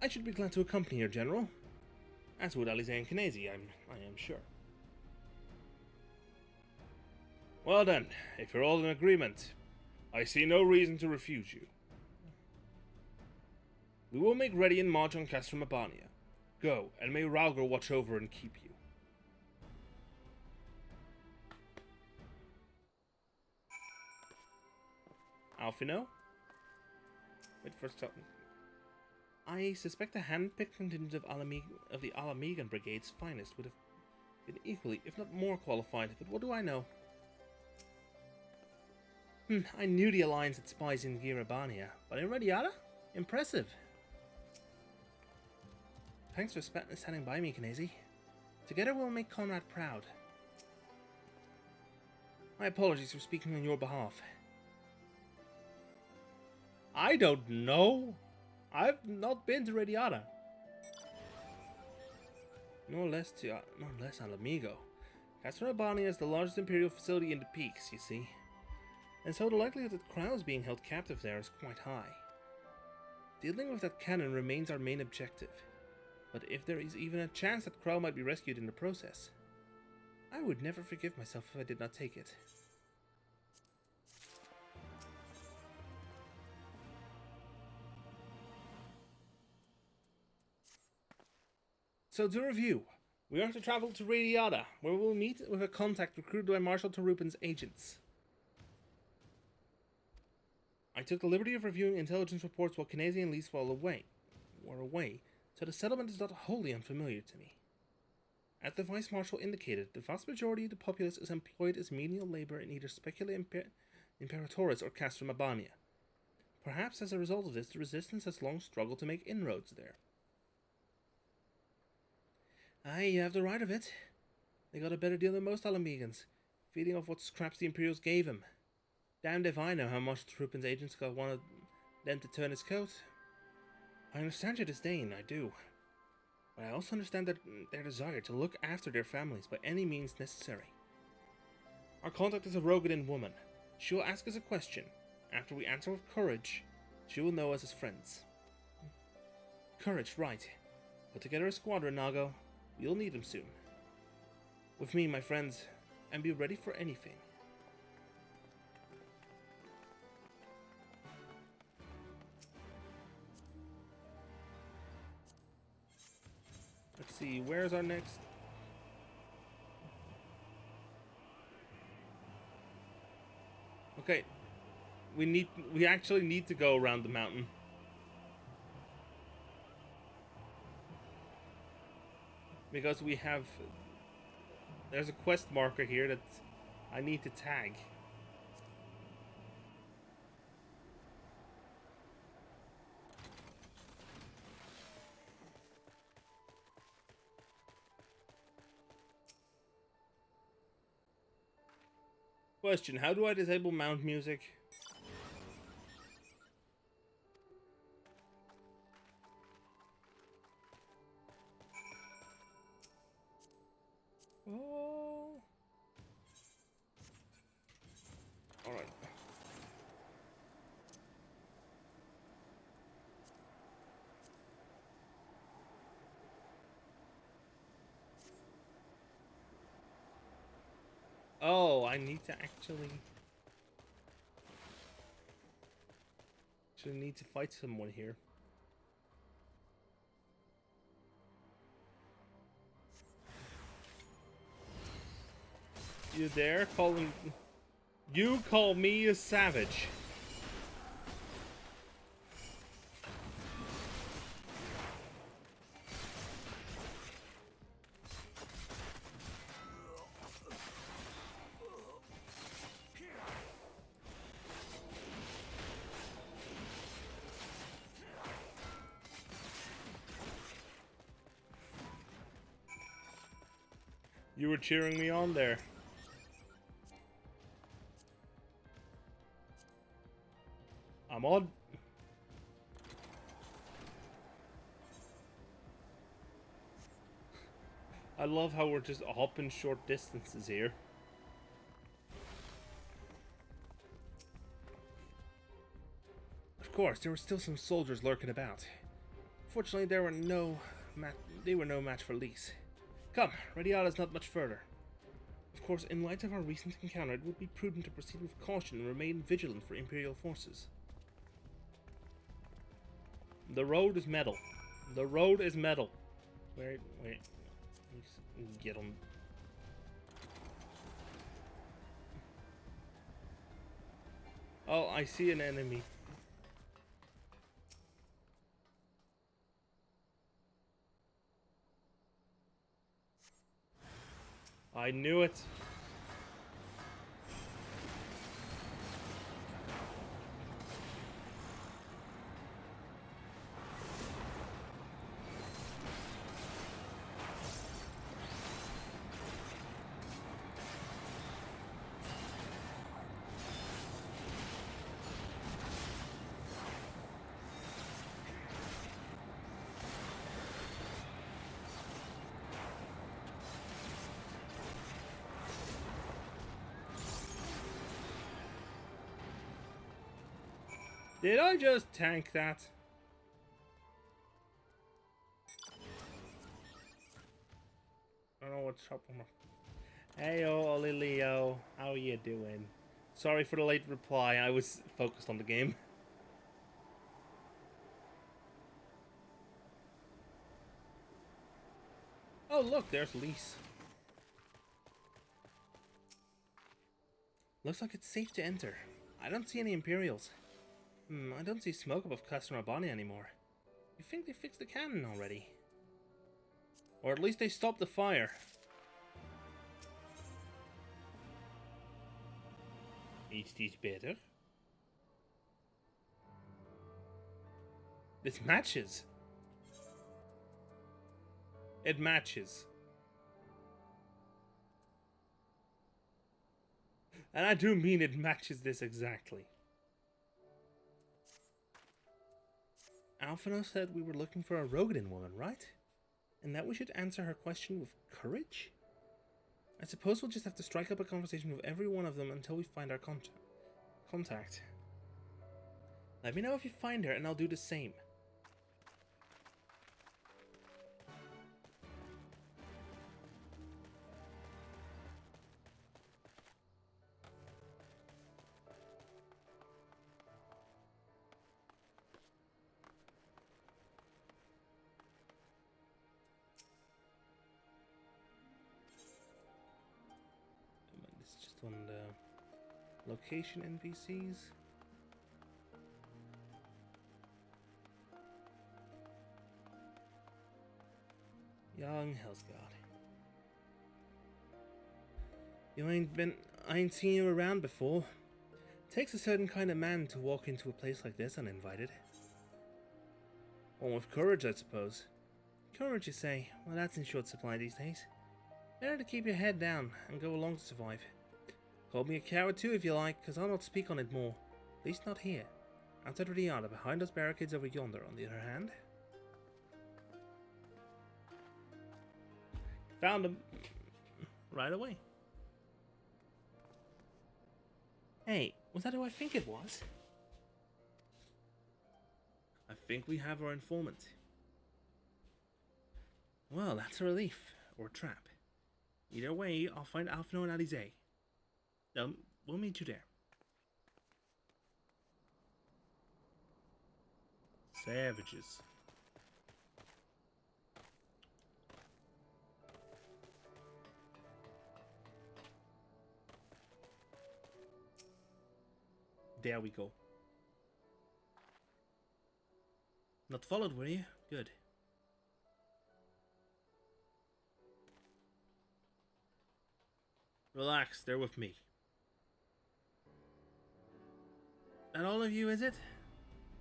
I should be glad to accompany your general, as would Alize and Kinesi, I am sure. Well then, if you're all in agreement, I see no reason to refuse you. We will make ready and march on Castrum Abania. Go, and may Ralgor watch over and keep you. Alfino? Wait for something. I suspect a hand-picked contingent of the Alamegan Brigade's finest would have been equally, if not more qualified, but what do I know? I knew the Alliance had spies in Abania, but in Radiata? Impressive. Thanks for standing by me, Kinesi. Together we'll make Conrad proud. My apologies for speaking on your behalf. I don't know. I've not been to Radiata. Nor less Alamigo. Castrum Abania is the largest imperial facility in the peaks, you see. And so the likelihood that Krau is being held captive there is quite high. Dealing with that cannon remains our main objective. But if there is even a chance that Krau might be rescued in the process, I would never forgive myself if I did not take it. So to review, we are to travel to Radiata, where we will meet with a contact recruited by Marshal Tarupin's agents. I took the liberty of reviewing intelligence reports while Kinesi and Lise were away, so the settlement is not wholly unfamiliar to me. As the Vice Marshal indicated, the vast majority of the populace is employed as menial labor in either Specula Imperatoris or Castrum Abania. Perhaps as a result of this, the resistance has long struggled to make inroads there. Aye, you have the right of it. They got a better deal than most Alamegans, feeding off what scraps the Imperials gave him. Damned if I know how much Tarupin's agents got one of them to turn his coat. I understand your disdain, I do. But I also understand their desire to look after their families by any means necessary. Our contact is a Rogadin woman. She will ask us a question. After we answer with courage, she will know us as friends. Courage, right. Put together a squadron, Nago. You'll need them soon. With me, my friends, and be ready for anything. Let's see, where's our next? Okay. We actually need to go around the mountain. Because there's a quest marker here that I need to tag. Question, how do I disable mount music? Oh. Alright. Oh, I need to actually need to fight someone here. You there calling? You call me a savage? You were cheering me on there. I'm on. I love how we're just hopping short distances here. Of course, there were still some soldiers lurking about. Fortunately, they were no match for Lys. Come, Radiata is not much further. Of course, in light of our recent encounter, it would be prudent to proceed with caution and remain vigilant for Imperial forces. The road is metal. The road is metal. Wait. Get on. Oh, I see an enemy. I knew it. Did I just tank that? I don't know what's up with my... Heyo, Leo. How are you doing? Sorry for the late reply. I was focused on the game. Oh, look, there's Lys. Looks like it's safe to enter. I don't see any Imperials. I don't see smoke above Castrum Abania anymore. You think they fixed the cannon already? Or at least they stopped the fire. Is this better? This matches. It matches. And I do mean it matches this exactly. Alphino said we were looking for a Rogadin woman, right? And that we should answer her question with courage? I suppose we'll just have to strike up a conversation with every one of them until we find our contact. Let me know if you find her and I'll do the same. On the location NPCs. Young Hellsguard. I ain't seen you around before. Takes a certain kind of man to walk into a place like this uninvited. One with courage, I suppose. Courage, you say? Well, that's in short supply these days. Better to keep your head down and go along to survive. Call me a coward too if you like, because I'll not speak on it more. At least not here. Outside of the yard, behind those barricades over yonder, on the other hand. Found him. Right away. Hey, was that who I think it was? I think we have our informant. Well, that's a relief. Or a trap. Either way, I'll find Alphino and Alize. We'll meet you there. Savages. There we go. Not followed, were you? Good. Relax, they're with me. That all of you, is it?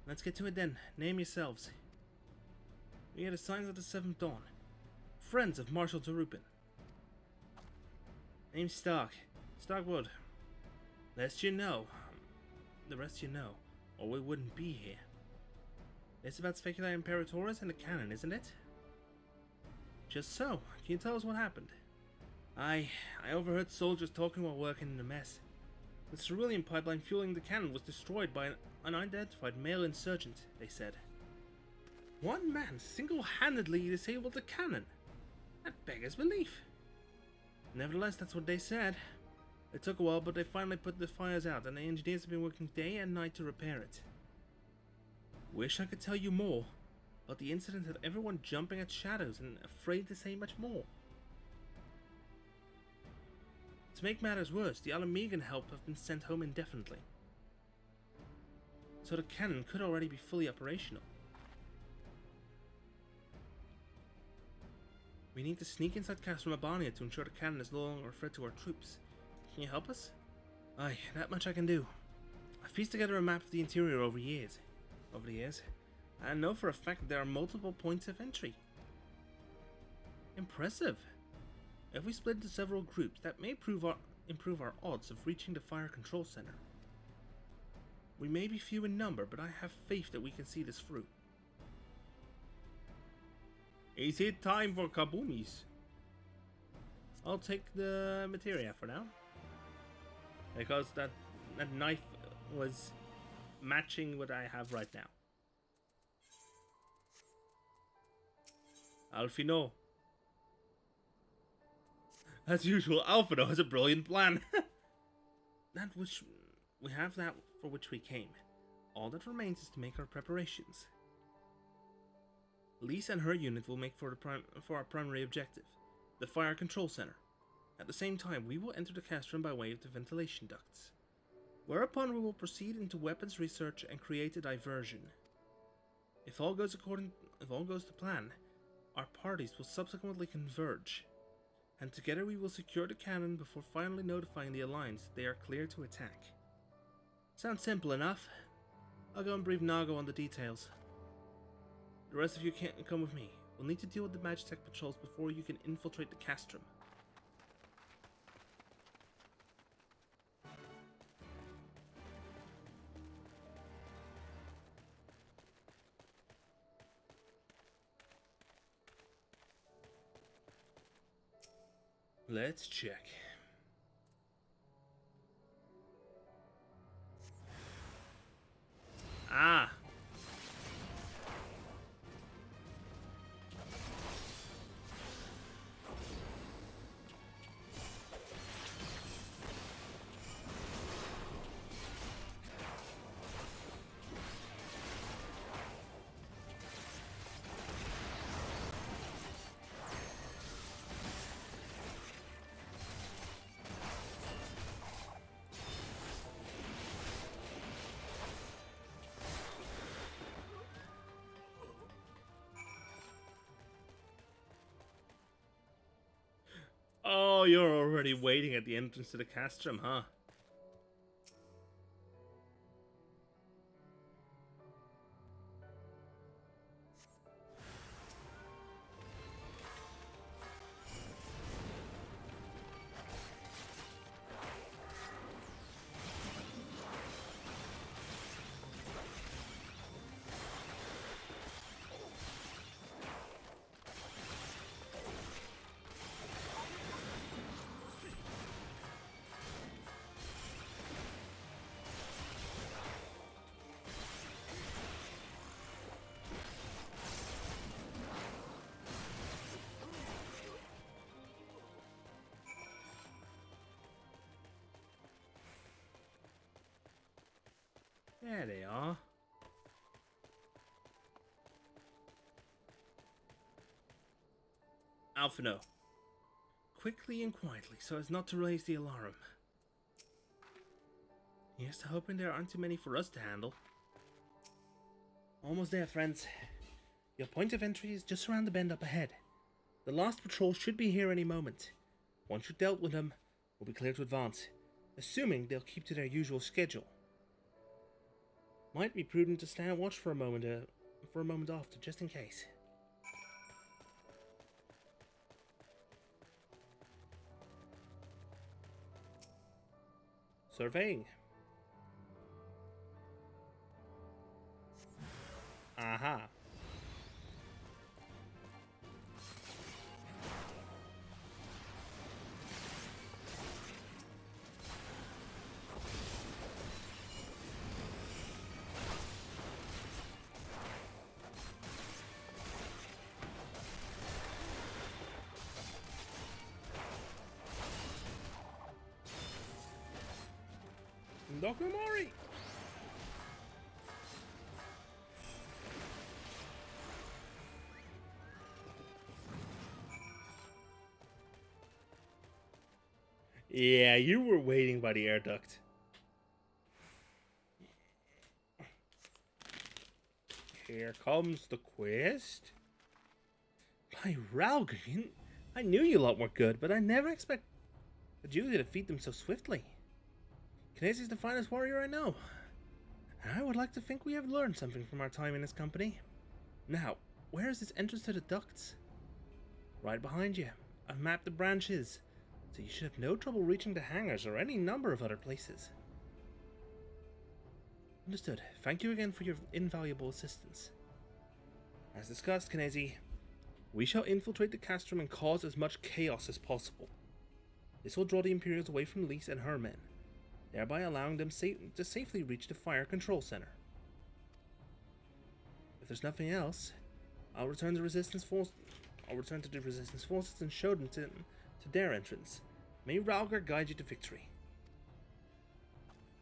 Let's get to it then. Name yourselves. We are the Signs of the Seventh Dawn. Friends of Marshal Tarupin. Name's Stark. Starkwood. Lest you know. The rest you know, or we wouldn't be here. It's about Specula Imperatoris and the cannon, isn't it? Just so. Can you tell us what happened? I overheard soldiers talking while working in the mess. The cerulean pipeline fueling the cannon was destroyed by an unidentified male insurgent, they said. One man single-handedly disabled the cannon. That beggars belief. Nevertheless, that's what they said. It took a while, but they finally put the fires out, and the engineers have been working day and night to repair it. Wish I could tell you more, but the incident had everyone jumping at shadows and afraid to say much more. To make matters worse, the Alamegan help have been sent home indefinitely. So the cannon could already be fully operational. We need to sneak inside Castrum Abania to ensure the cannon is no longer a threat to our troops. Can you help us? Aye, that much I can do. I've pieced together a map of the interior over the years, and I know for a fact that there are multiple points of entry. Impressive. If we split into several groups, that may improve our odds of reaching the fire control center. We may be few in number, but I have faith that we can see this through. Is it time for kaboomies? I'll take the materia for now. Because that knife was matching what I have right now. Alfino. As usual, Alfino has a brilliant plan. We have that for which we came. All that remains is to make our preparations. Lisa and her unit will make for our primary objective, the fire control center. At the same time, we will enter the castrum by way of the ventilation ducts. Whereupon we will proceed into weapons research and create a diversion. If all goes to plan, our parties will subsequently converge, and together we will secure the cannon before finally notifying the Alliance that they are clear to attack. Sounds simple enough. I'll go and brief Nago on the details. The rest of you can't come with me. We'll need to deal with the Magitech patrols before you can infiltrate the castrum. Let's check. Ah! Oh, you're already waiting at the entrance to the castrum, huh? There they are. Alphino. Quickly and quietly, so as not to raise the alarm. Here's to hoping there aren't too many for us to handle. Almost there, friends. Your point of entry is just around the bend up ahead. The last patrol should be here any moment. Once you've dealt with them, we'll be clear to advance, assuming they'll keep to their usual schedule. Might be prudent to stand watch for a moment after, just in case. Surveying. Aha. Dr. Mori! Yeah, you were waiting by the air duct. Here comes the quest. By Ralgrian, I knew you lot were good, but I never expected you to defeat them so swiftly. Knazy's the finest warrior I know. I would like to think we have learned something from our time in his company. Now, where is this entrance to the ducts? Right behind you. I've mapped the branches, so you should have no trouble reaching the hangars or any number of other places. Understood. Thank you again for your invaluable assistance. As discussed, Knazy, we shall infiltrate the Castrum and cause as much chaos as possible. This will draw the Imperials away from Lys and her men, thereby allowing them to safely reach the fire control center. If there's nothing else, I'll return to the Resistance Forces and show them to their entrance. May Ralgar guide you to victory.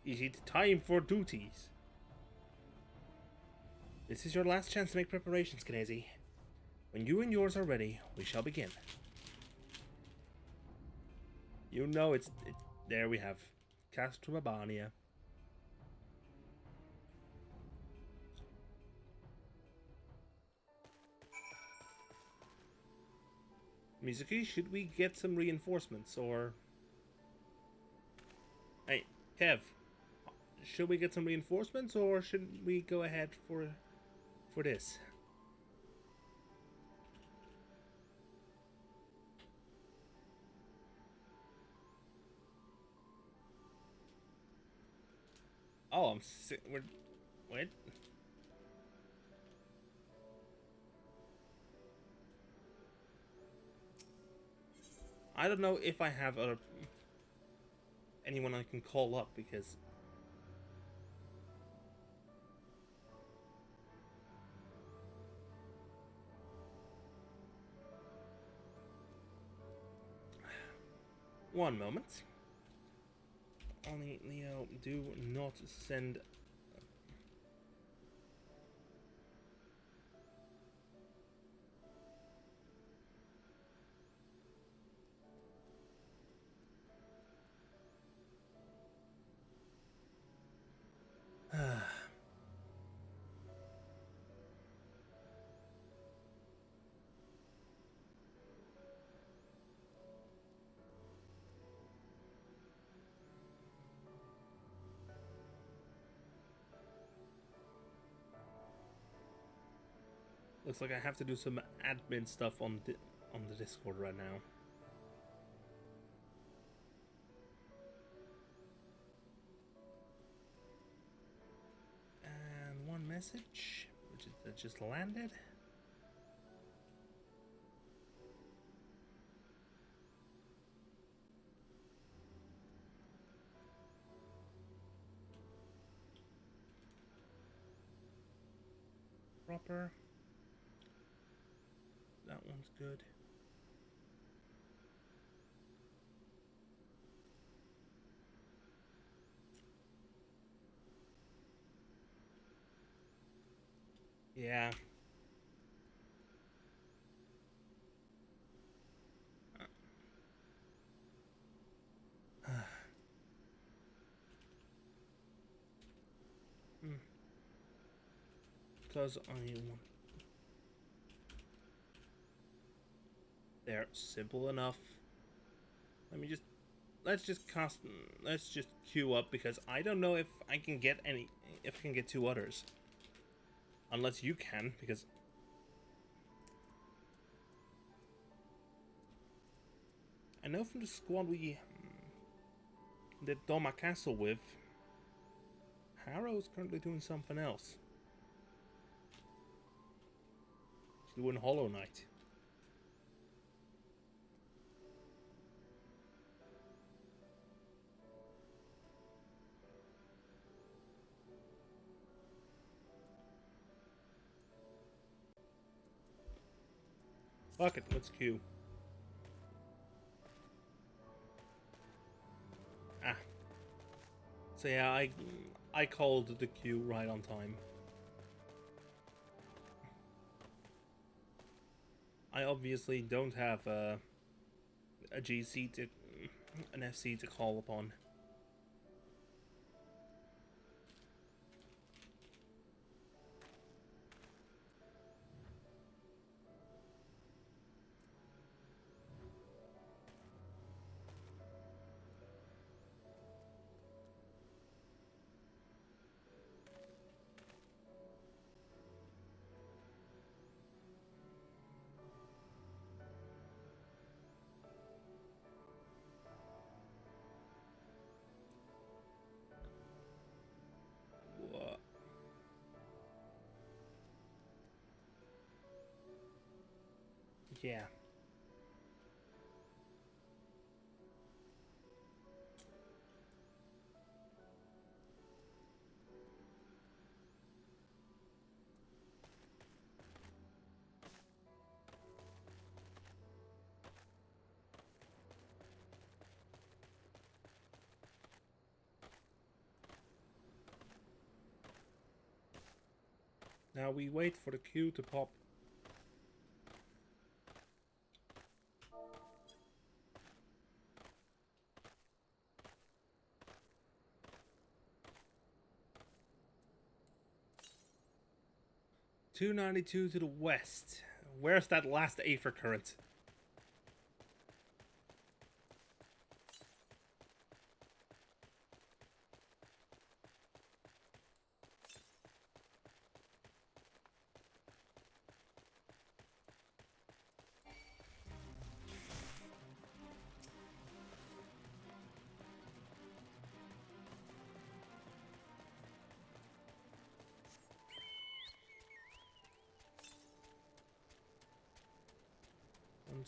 Is it time for duties? This is your last chance to make preparations, Knazy. When you and yours are ready, we shall begin. You know there we have Castrum Abania. Mizuki, should we get some reinforcements or... Hey, Kev. Should we get some reinforcements or should we go ahead for this? Oh, wait. I don't know if I have anyone I can call up because one moment. Only Leo, do not send. Looks like I have to do some admin stuff on the Discord right now. And one message, which is that just landed. Proper. That one's good. Yeah. Because I want... They're simple enough. Let's just queue up, because I don't know if I can get two others. Unless you can, because I know from the squad we did Doma Castle with, Harrow's currently doing something else. She's doing Hollow Knight. Fuck it, let's queue. Ah. So yeah, I called the queue right on time. I obviously don't have a GC to an FC to call upon. What? Yeah. Now we wait for the queue to pop. $292 to the west. Where's that last Aether current?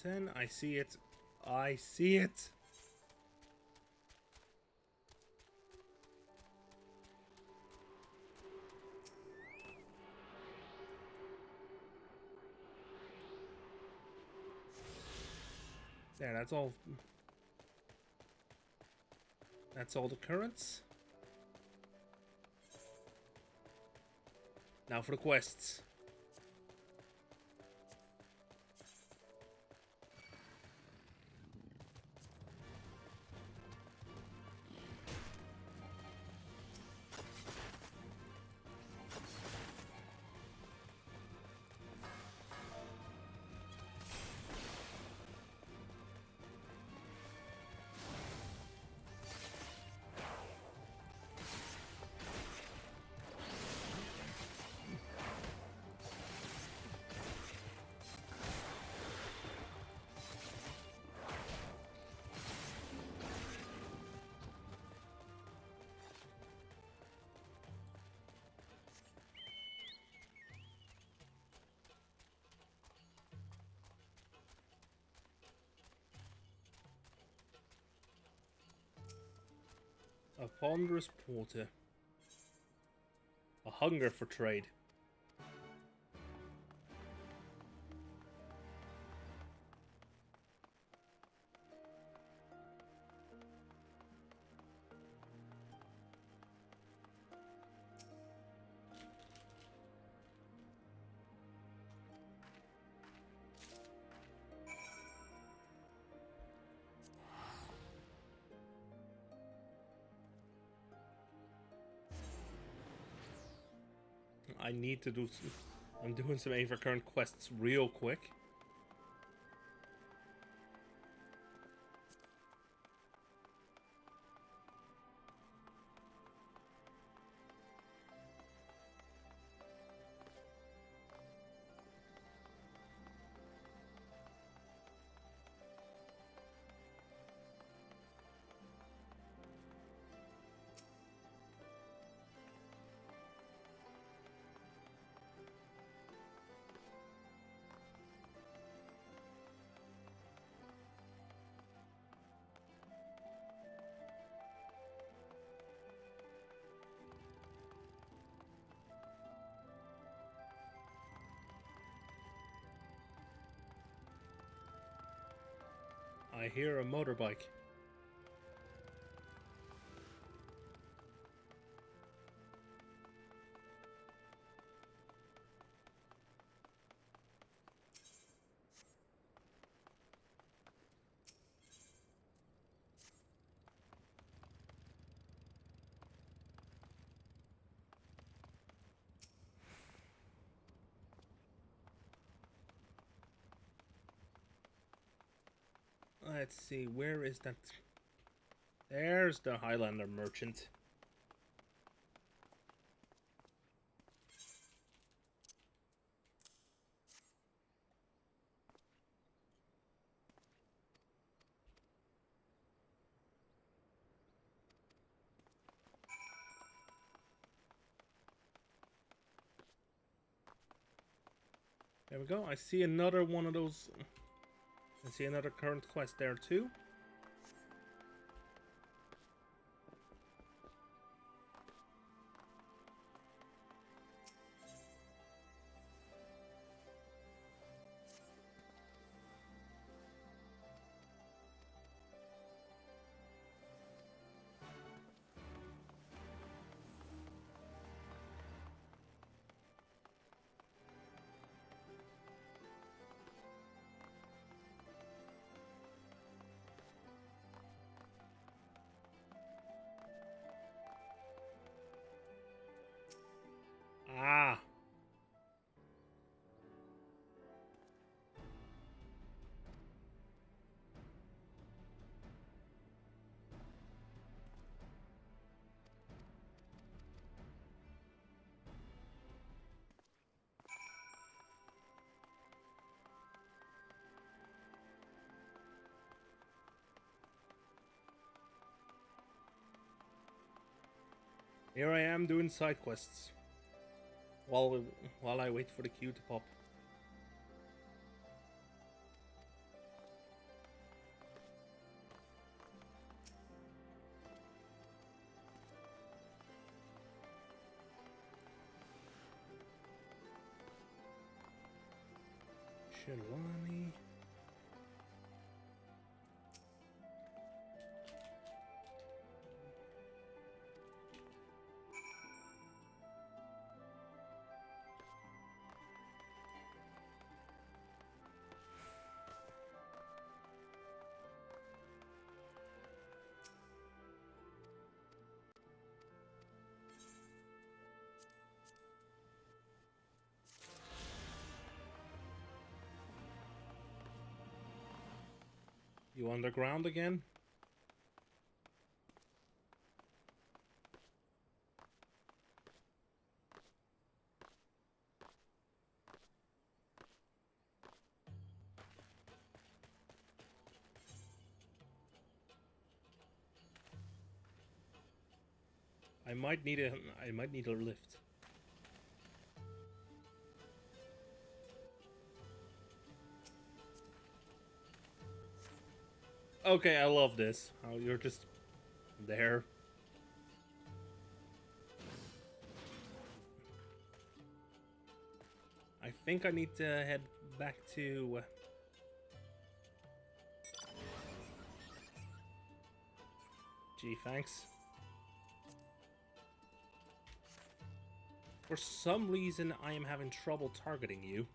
$110. I see it. I see it. There, that's all. That's all the currents. Now for the quests. A ponderous porter. A hunger for trade. I need to do some... I'm doing some Aver current quests real quick. I hear a motorbike. Let's see, where is that? There's the Highlander merchant. There we go. I see another one of those. I see another current quest there too. Ah. Here I am doing side quests while I wait for the queue to pop. Shalani. You underground again? I might need a lift. Okay, I love this. How you're just there. I think I need to head back to... Gee, thanks. For some reason, I am having trouble targeting you.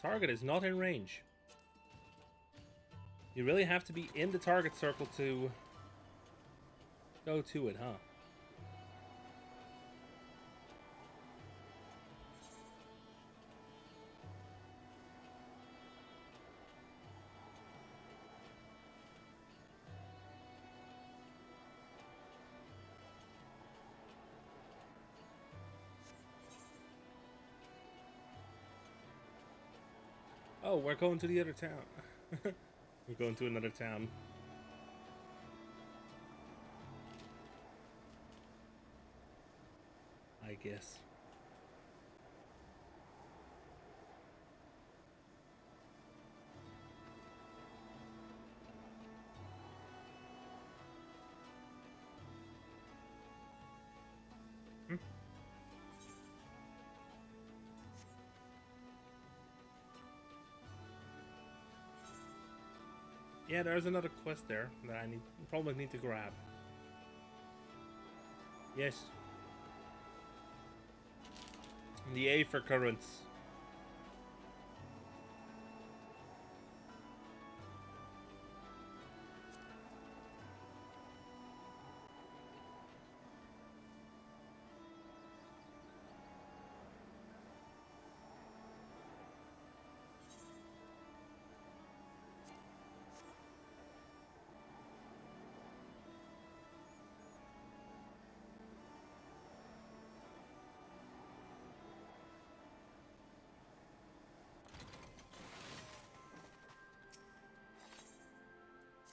Target is not in range. You really have to be in the target circle to go to it, huh? Oh, we're going to the other town. We're going to another town. I guess. Yeah, there's another quest there that I probably need to grab. Yes. The A for currents.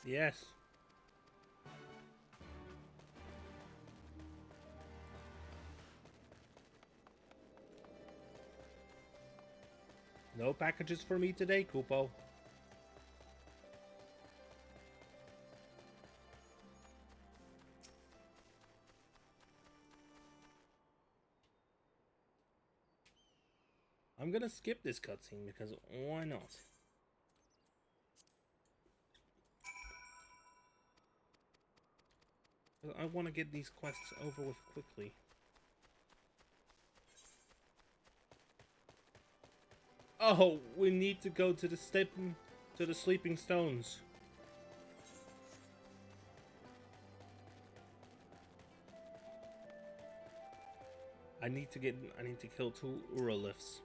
Yes. No packages for me today, Kupo. I'm gonna skip this cutscene because why not? I want to get these quests over with quickly. Oh, we need to go to the sleeping stones. I need to kill 2 Uroliths.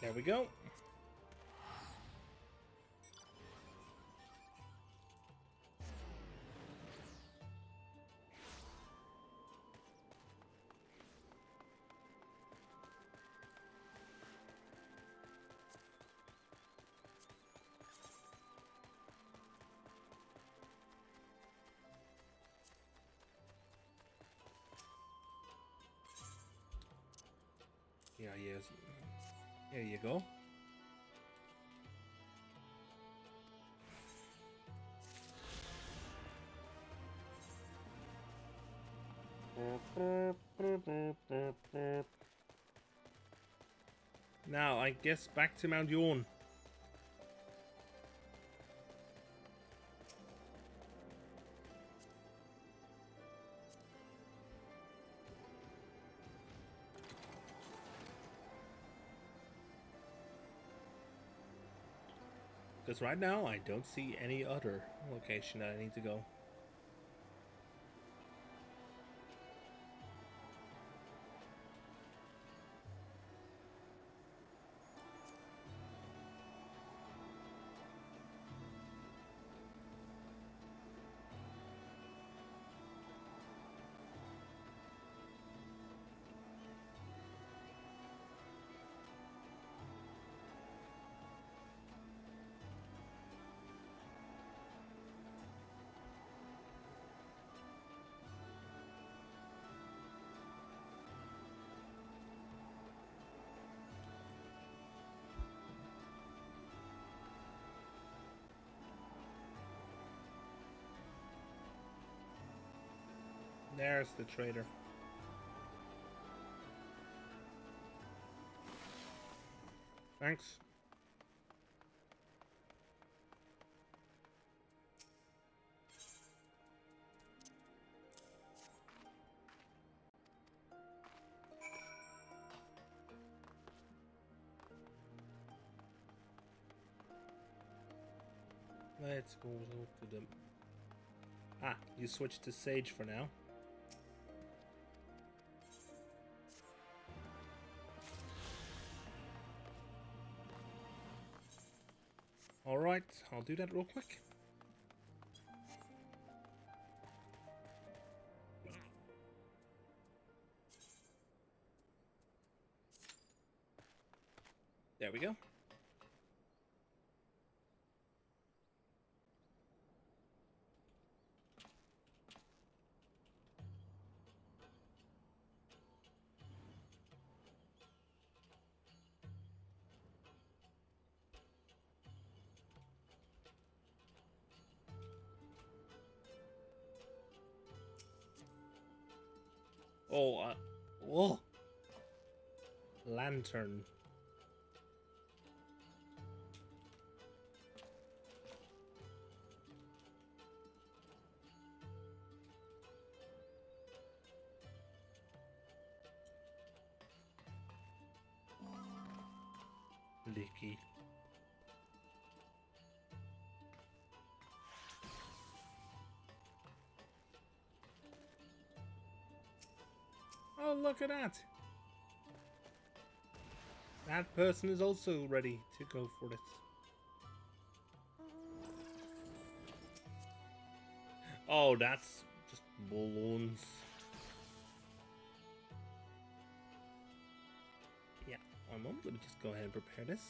There we go. Yeah, yes. There you go. Now, I guess back to Mount Yorn. Because right now, I don't see any other location that I need to go. There's the traitor. Thanks. Let's go to the... Ah, you switched to Sage for now. Alright, I'll do that real quick. There we go. Oh, lantern. Licky. Oh, look at that. That person is also ready to go for it. Oh, that's just balloons. Yeah, one moment. Let me just go ahead and prepare this.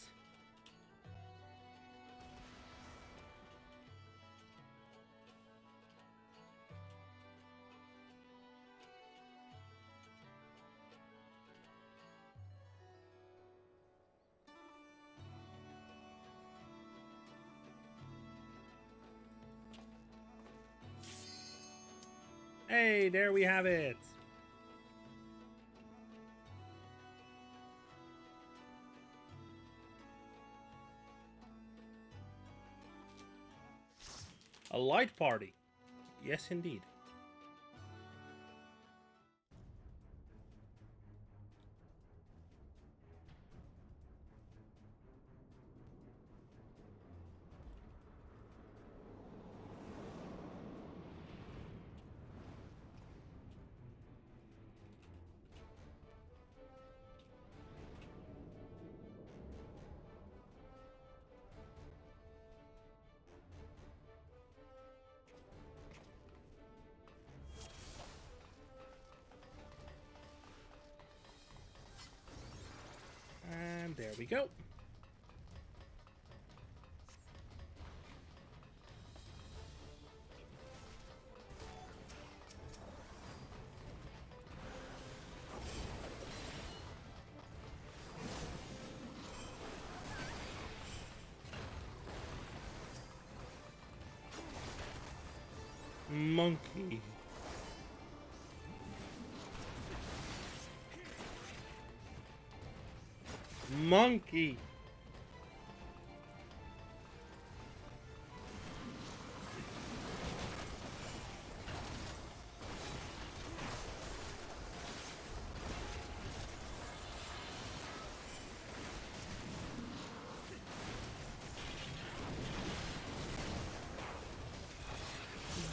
Hey, there we have it. A light party. Yes, indeed. And there we go. Monkey. Monkey.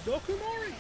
Dokumori.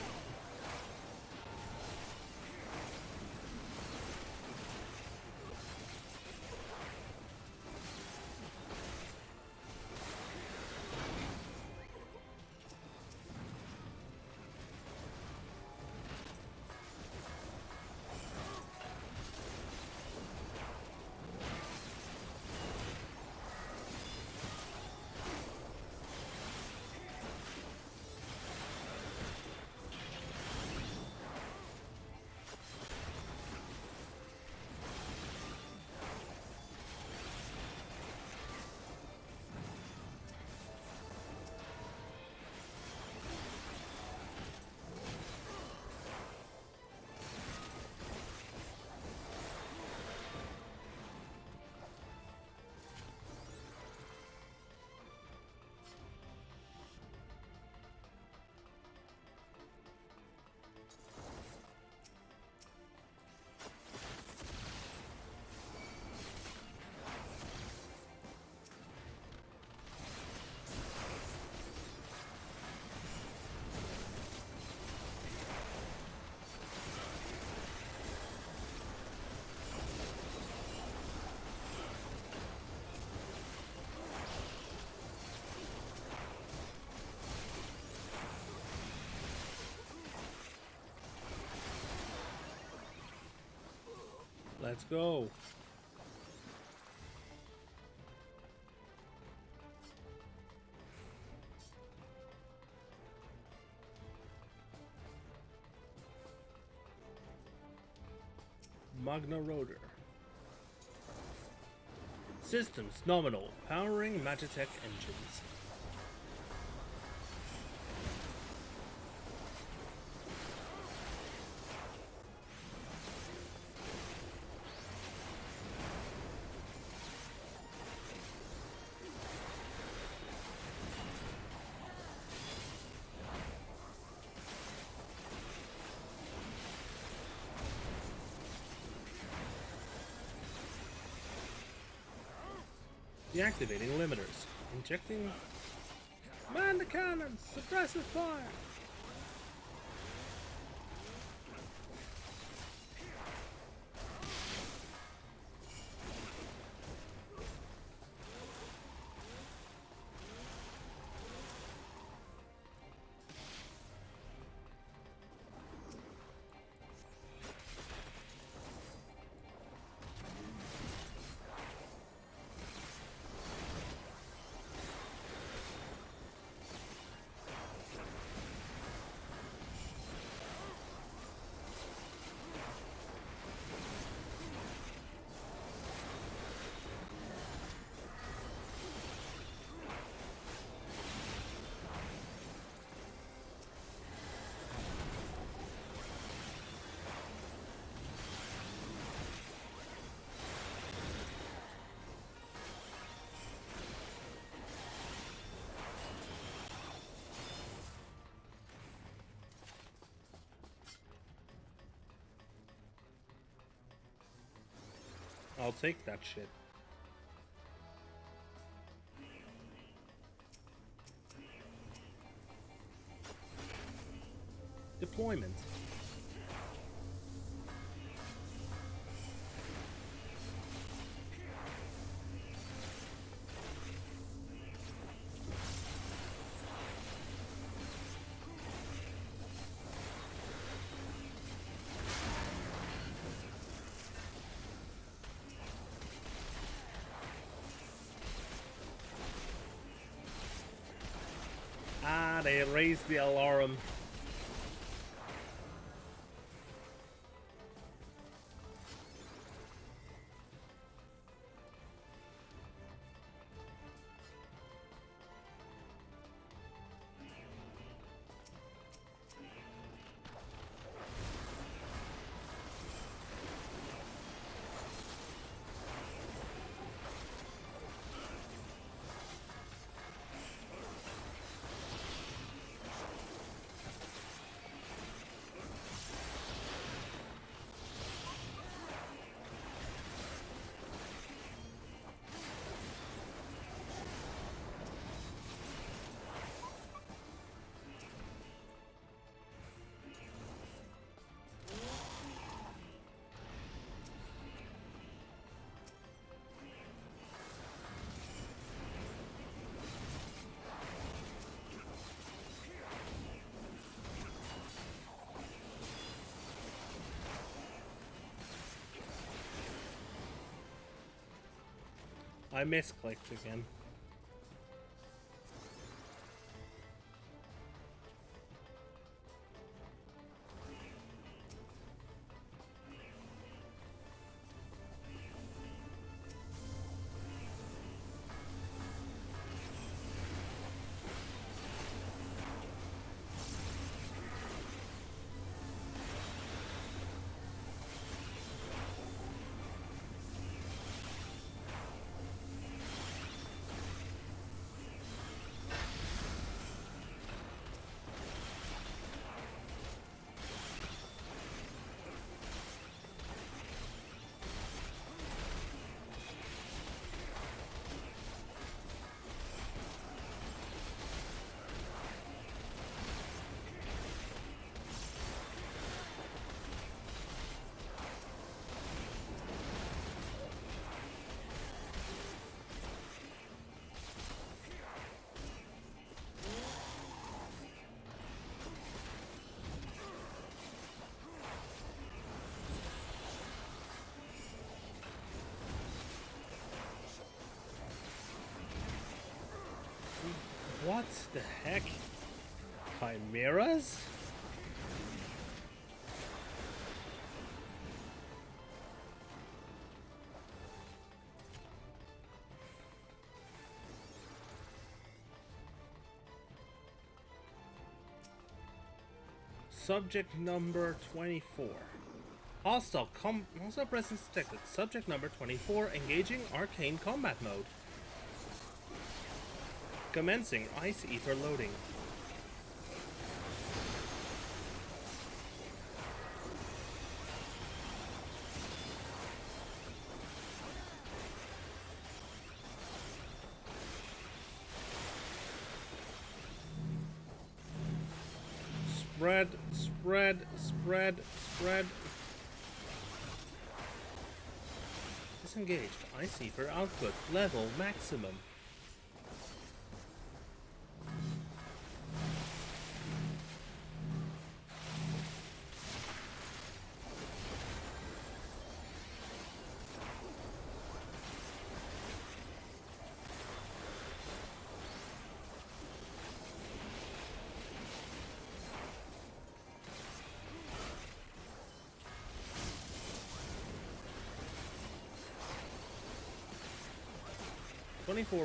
Let's go. Magna Rotor. Systems nominal. Powering Magitech engines. Deactivating limiters. Injecting... Man the cannons! Suppressive fire! I'll take that shit. Deployment. Ah, they raised the alarm. I misclicked again. the heck? Chimeras? Subject number 24. Hostile presence detected. Subject number 24 engaging arcane combat mode. Commencing ice ether loading. Spread, spread, spread, spread. Disengaged. Ice ether output level maximum.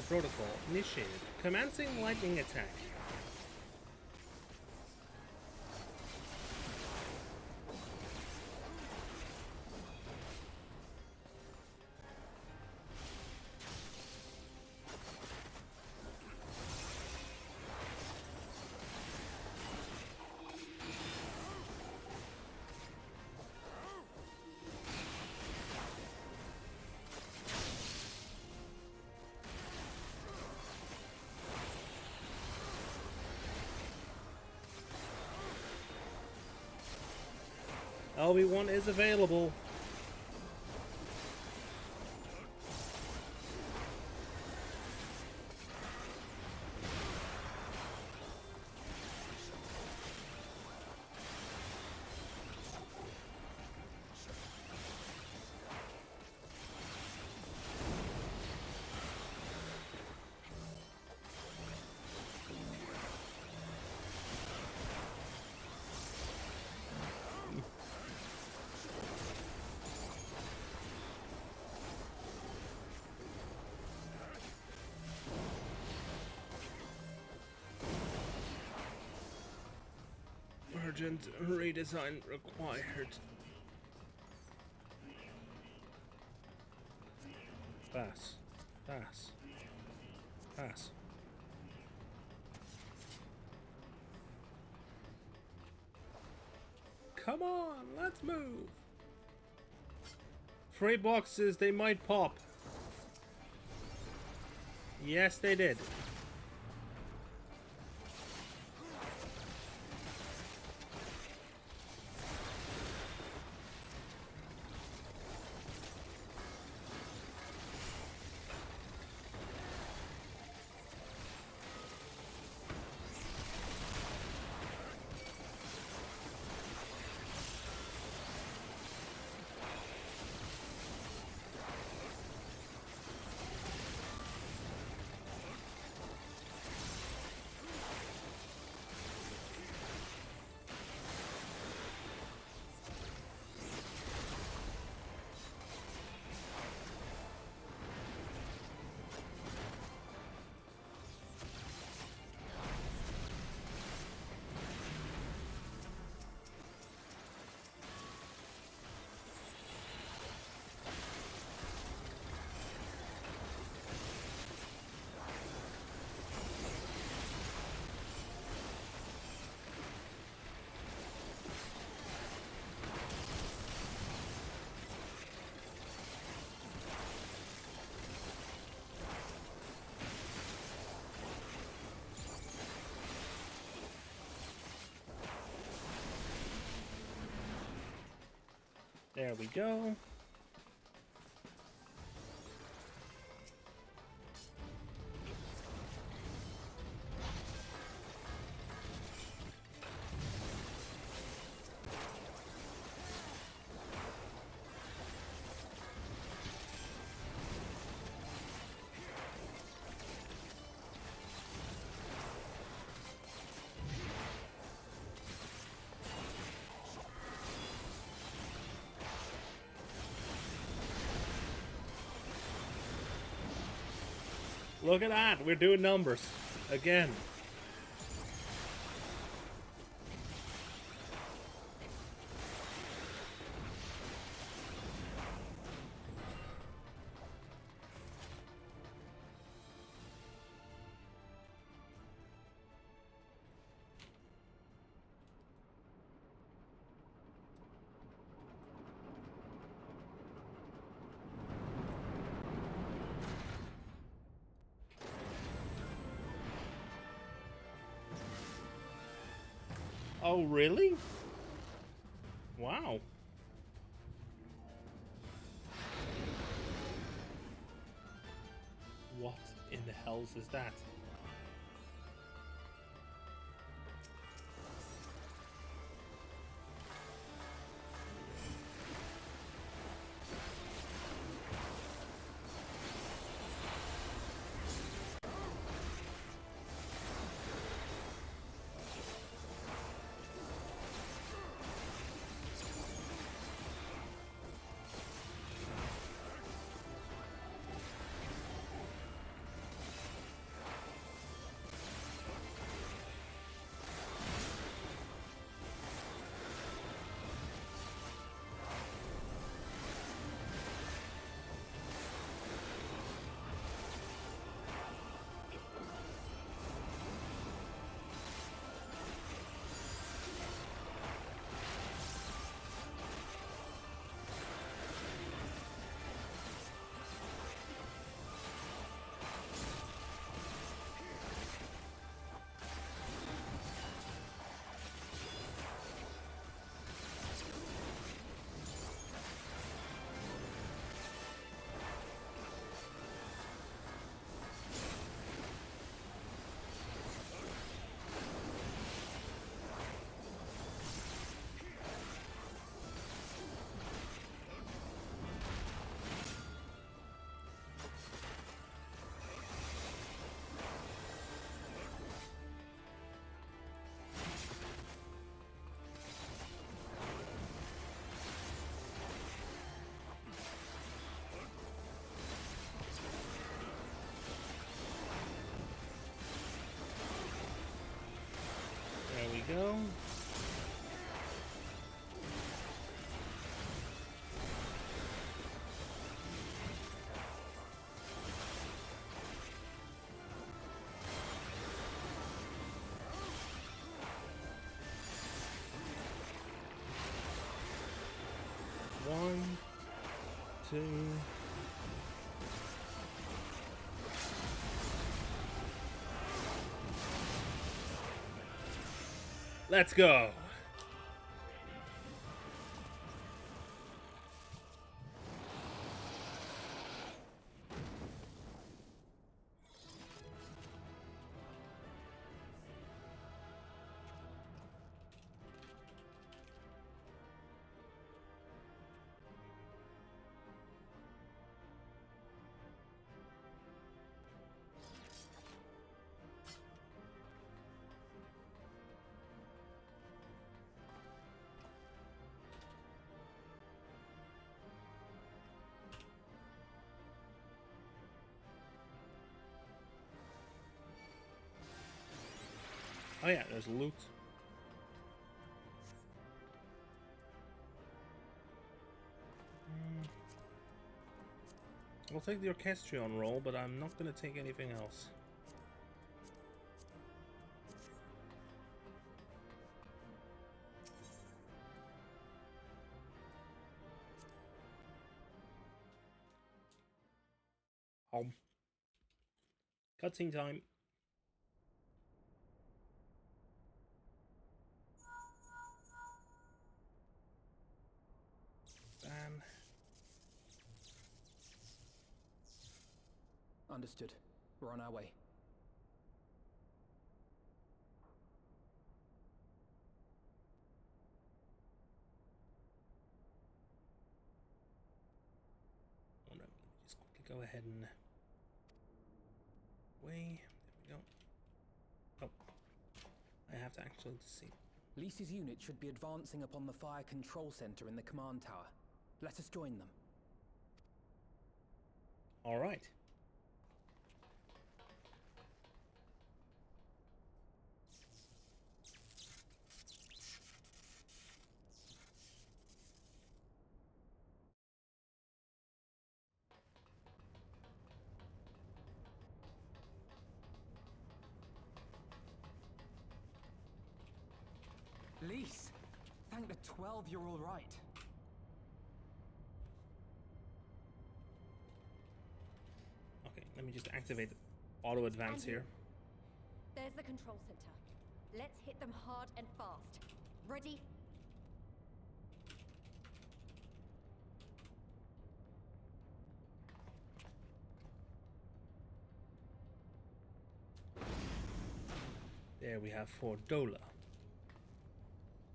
Protocol initiated. Commencing lightning attack. LB1 is available. Urgent redesign required. Pass. Pass. Pass. Come on, let's move. 3 boxes, they might pop. Yes, they did. There we go. Look at that. We're doing numbers. Again. Oh, really? Wow. What in the hells is that? Go. One, two. Let's go. Oh yeah, there's loot. I'll take the Orchestrion roll, but I'm not going to take anything else. Home. Cutscene time. Ban. Understood. We're on our way. Wonder, just quickly go ahead and way. There we go. Oh, I have to actually see. Lisa's unit should be advancing upon the fire control center in the command tower. Let us join them. All right. Lise, thank the 12 you're all right. Okay, let me just activate auto advance here. There's the control center. Let's hit them hard and fast. Ready? There we have for Dola.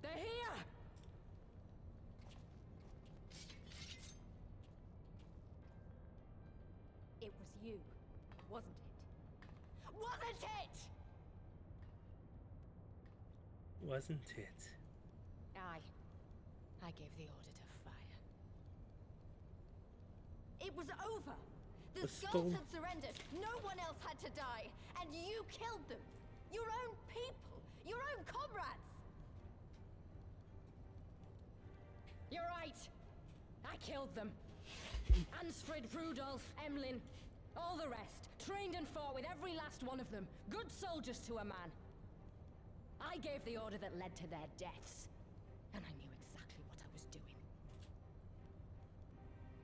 They're here! It was you, wasn't it? Wasn't it? Wasn't it? Aye. I gave the order to fire. It was over. The The skulls storm- had surrendered. No one else had to die. And you killed them. Your own people. Your own comrades. You're right. I killed them. Ansfrid, Rudolf, Emlyn, all the rest. Trained and fought with every last one of them. Good soldiers to a man. I gave the order that led to their deaths. And I knew exactly what I was doing.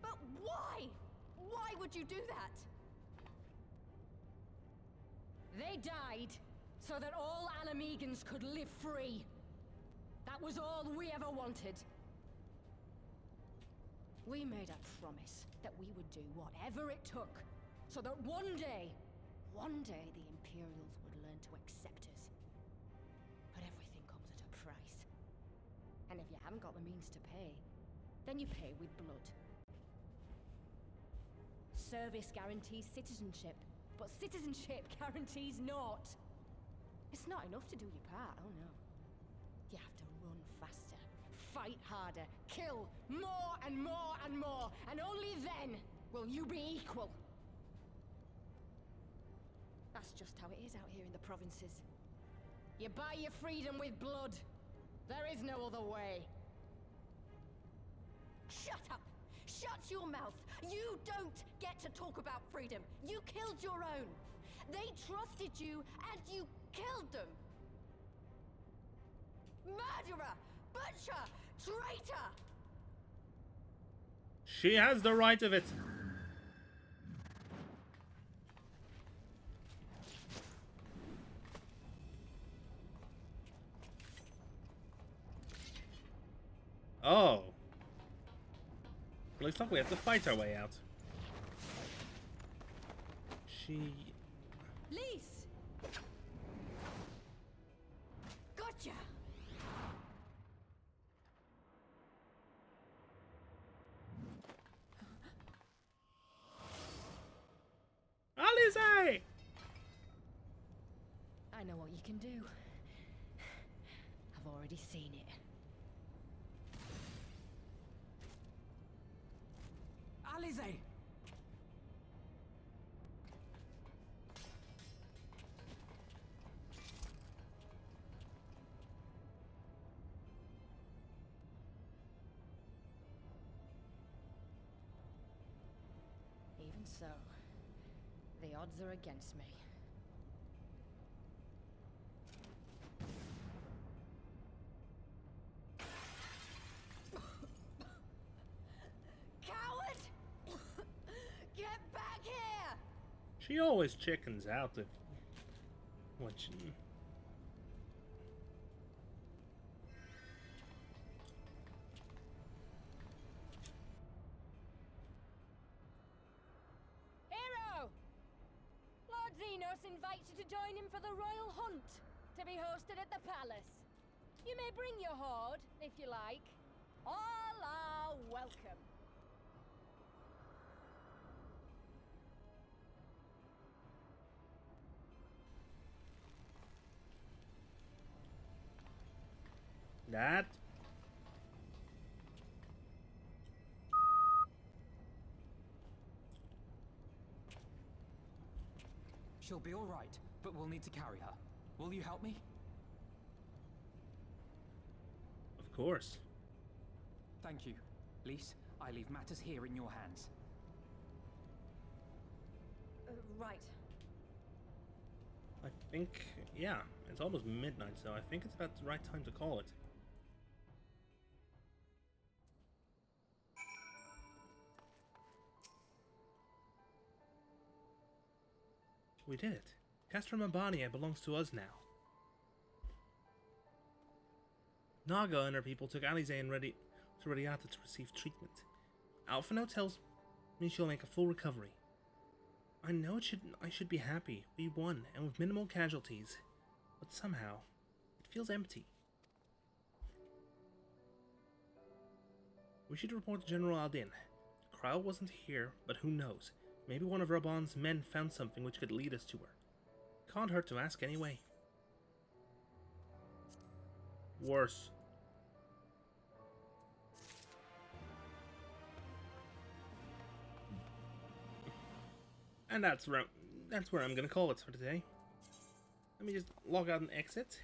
But why? Why would you do that? They died so that all Alamegans could live free. That was all we ever wanted. We made a promise that we would do whatever it took, so that one day the Imperials would learn to accept us. But everything comes at a price. And if you haven't got the means to pay, then you pay with blood. Service guarantees citizenship, but citizenship guarantees naught. It's not enough to do your part, oh no. You have to run faster, fight harder, kill more and more and more, and only then will you be equal. That's just how it is out here in the provinces. You buy your freedom with blood. There is no other way. Shut up! Shut your mouth! You don't get to talk about freedom. You killed your own. They trusted you, and you killed them. Murderer! Butcher! Traitor! She has the right of it. Oh. Looks like we have to fight our way out. She... Lise! Gotcha! Alize! I know what you can do. I've already seen it. Alize! Even so, the odds are against me. Coward! Get back here! She always chickens out if... What she... Hero! Lord Zenos invites you to join him for the royal hunt, to be hosted at the palace. You may bring your horde, if you like. All are welcome. That... She'll be all right, but we'll need to carry her. Will you help me? Of course. Thank you. Lise, I leave matters here in your hands. Right. I think... Yeah, it's almost midnight, so I think it's about the right time to call it. We did it. Castrum Abania belongs to us now. Naga and her people took Alize and to Radiata to receive treatment. Alphino tells me she'll make a full recovery. I know I should be happy. We won, and with minimal casualties. But somehow, it feels empty. We should report to General Aldin. Kryle wasn't here, but who knows? Maybe one of Raban's men found something which could lead us to her. Can't hurt to ask anyway. Worse. And that's where I'm gonna call it for today. Let me just log out and exit.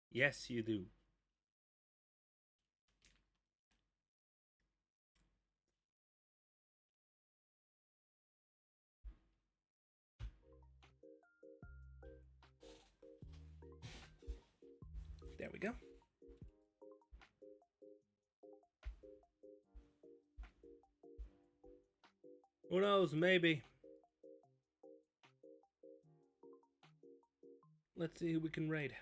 Yes, you do. There we go. Who knows, maybe. Let's see who we can raid.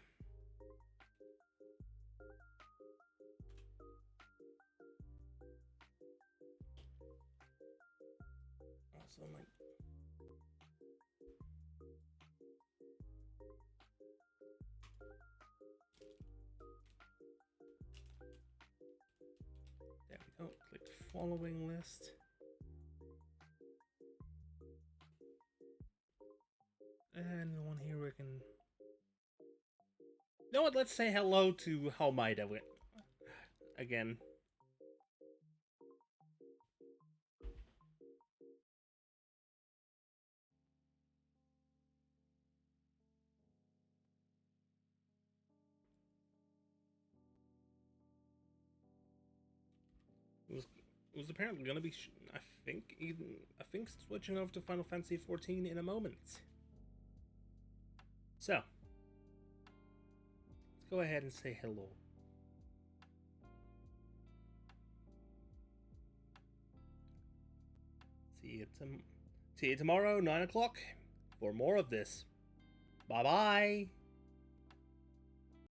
Also, like, there we go. Click following list. And the one here we can. You know what? Let's say hello to Halmaida again. It was apparently going to be, I think switching over to Final Fantasy XIV in a moment. So, let's go ahead and say hello. See you tomorrow, 9 o'clock, for more of this. Bye-bye!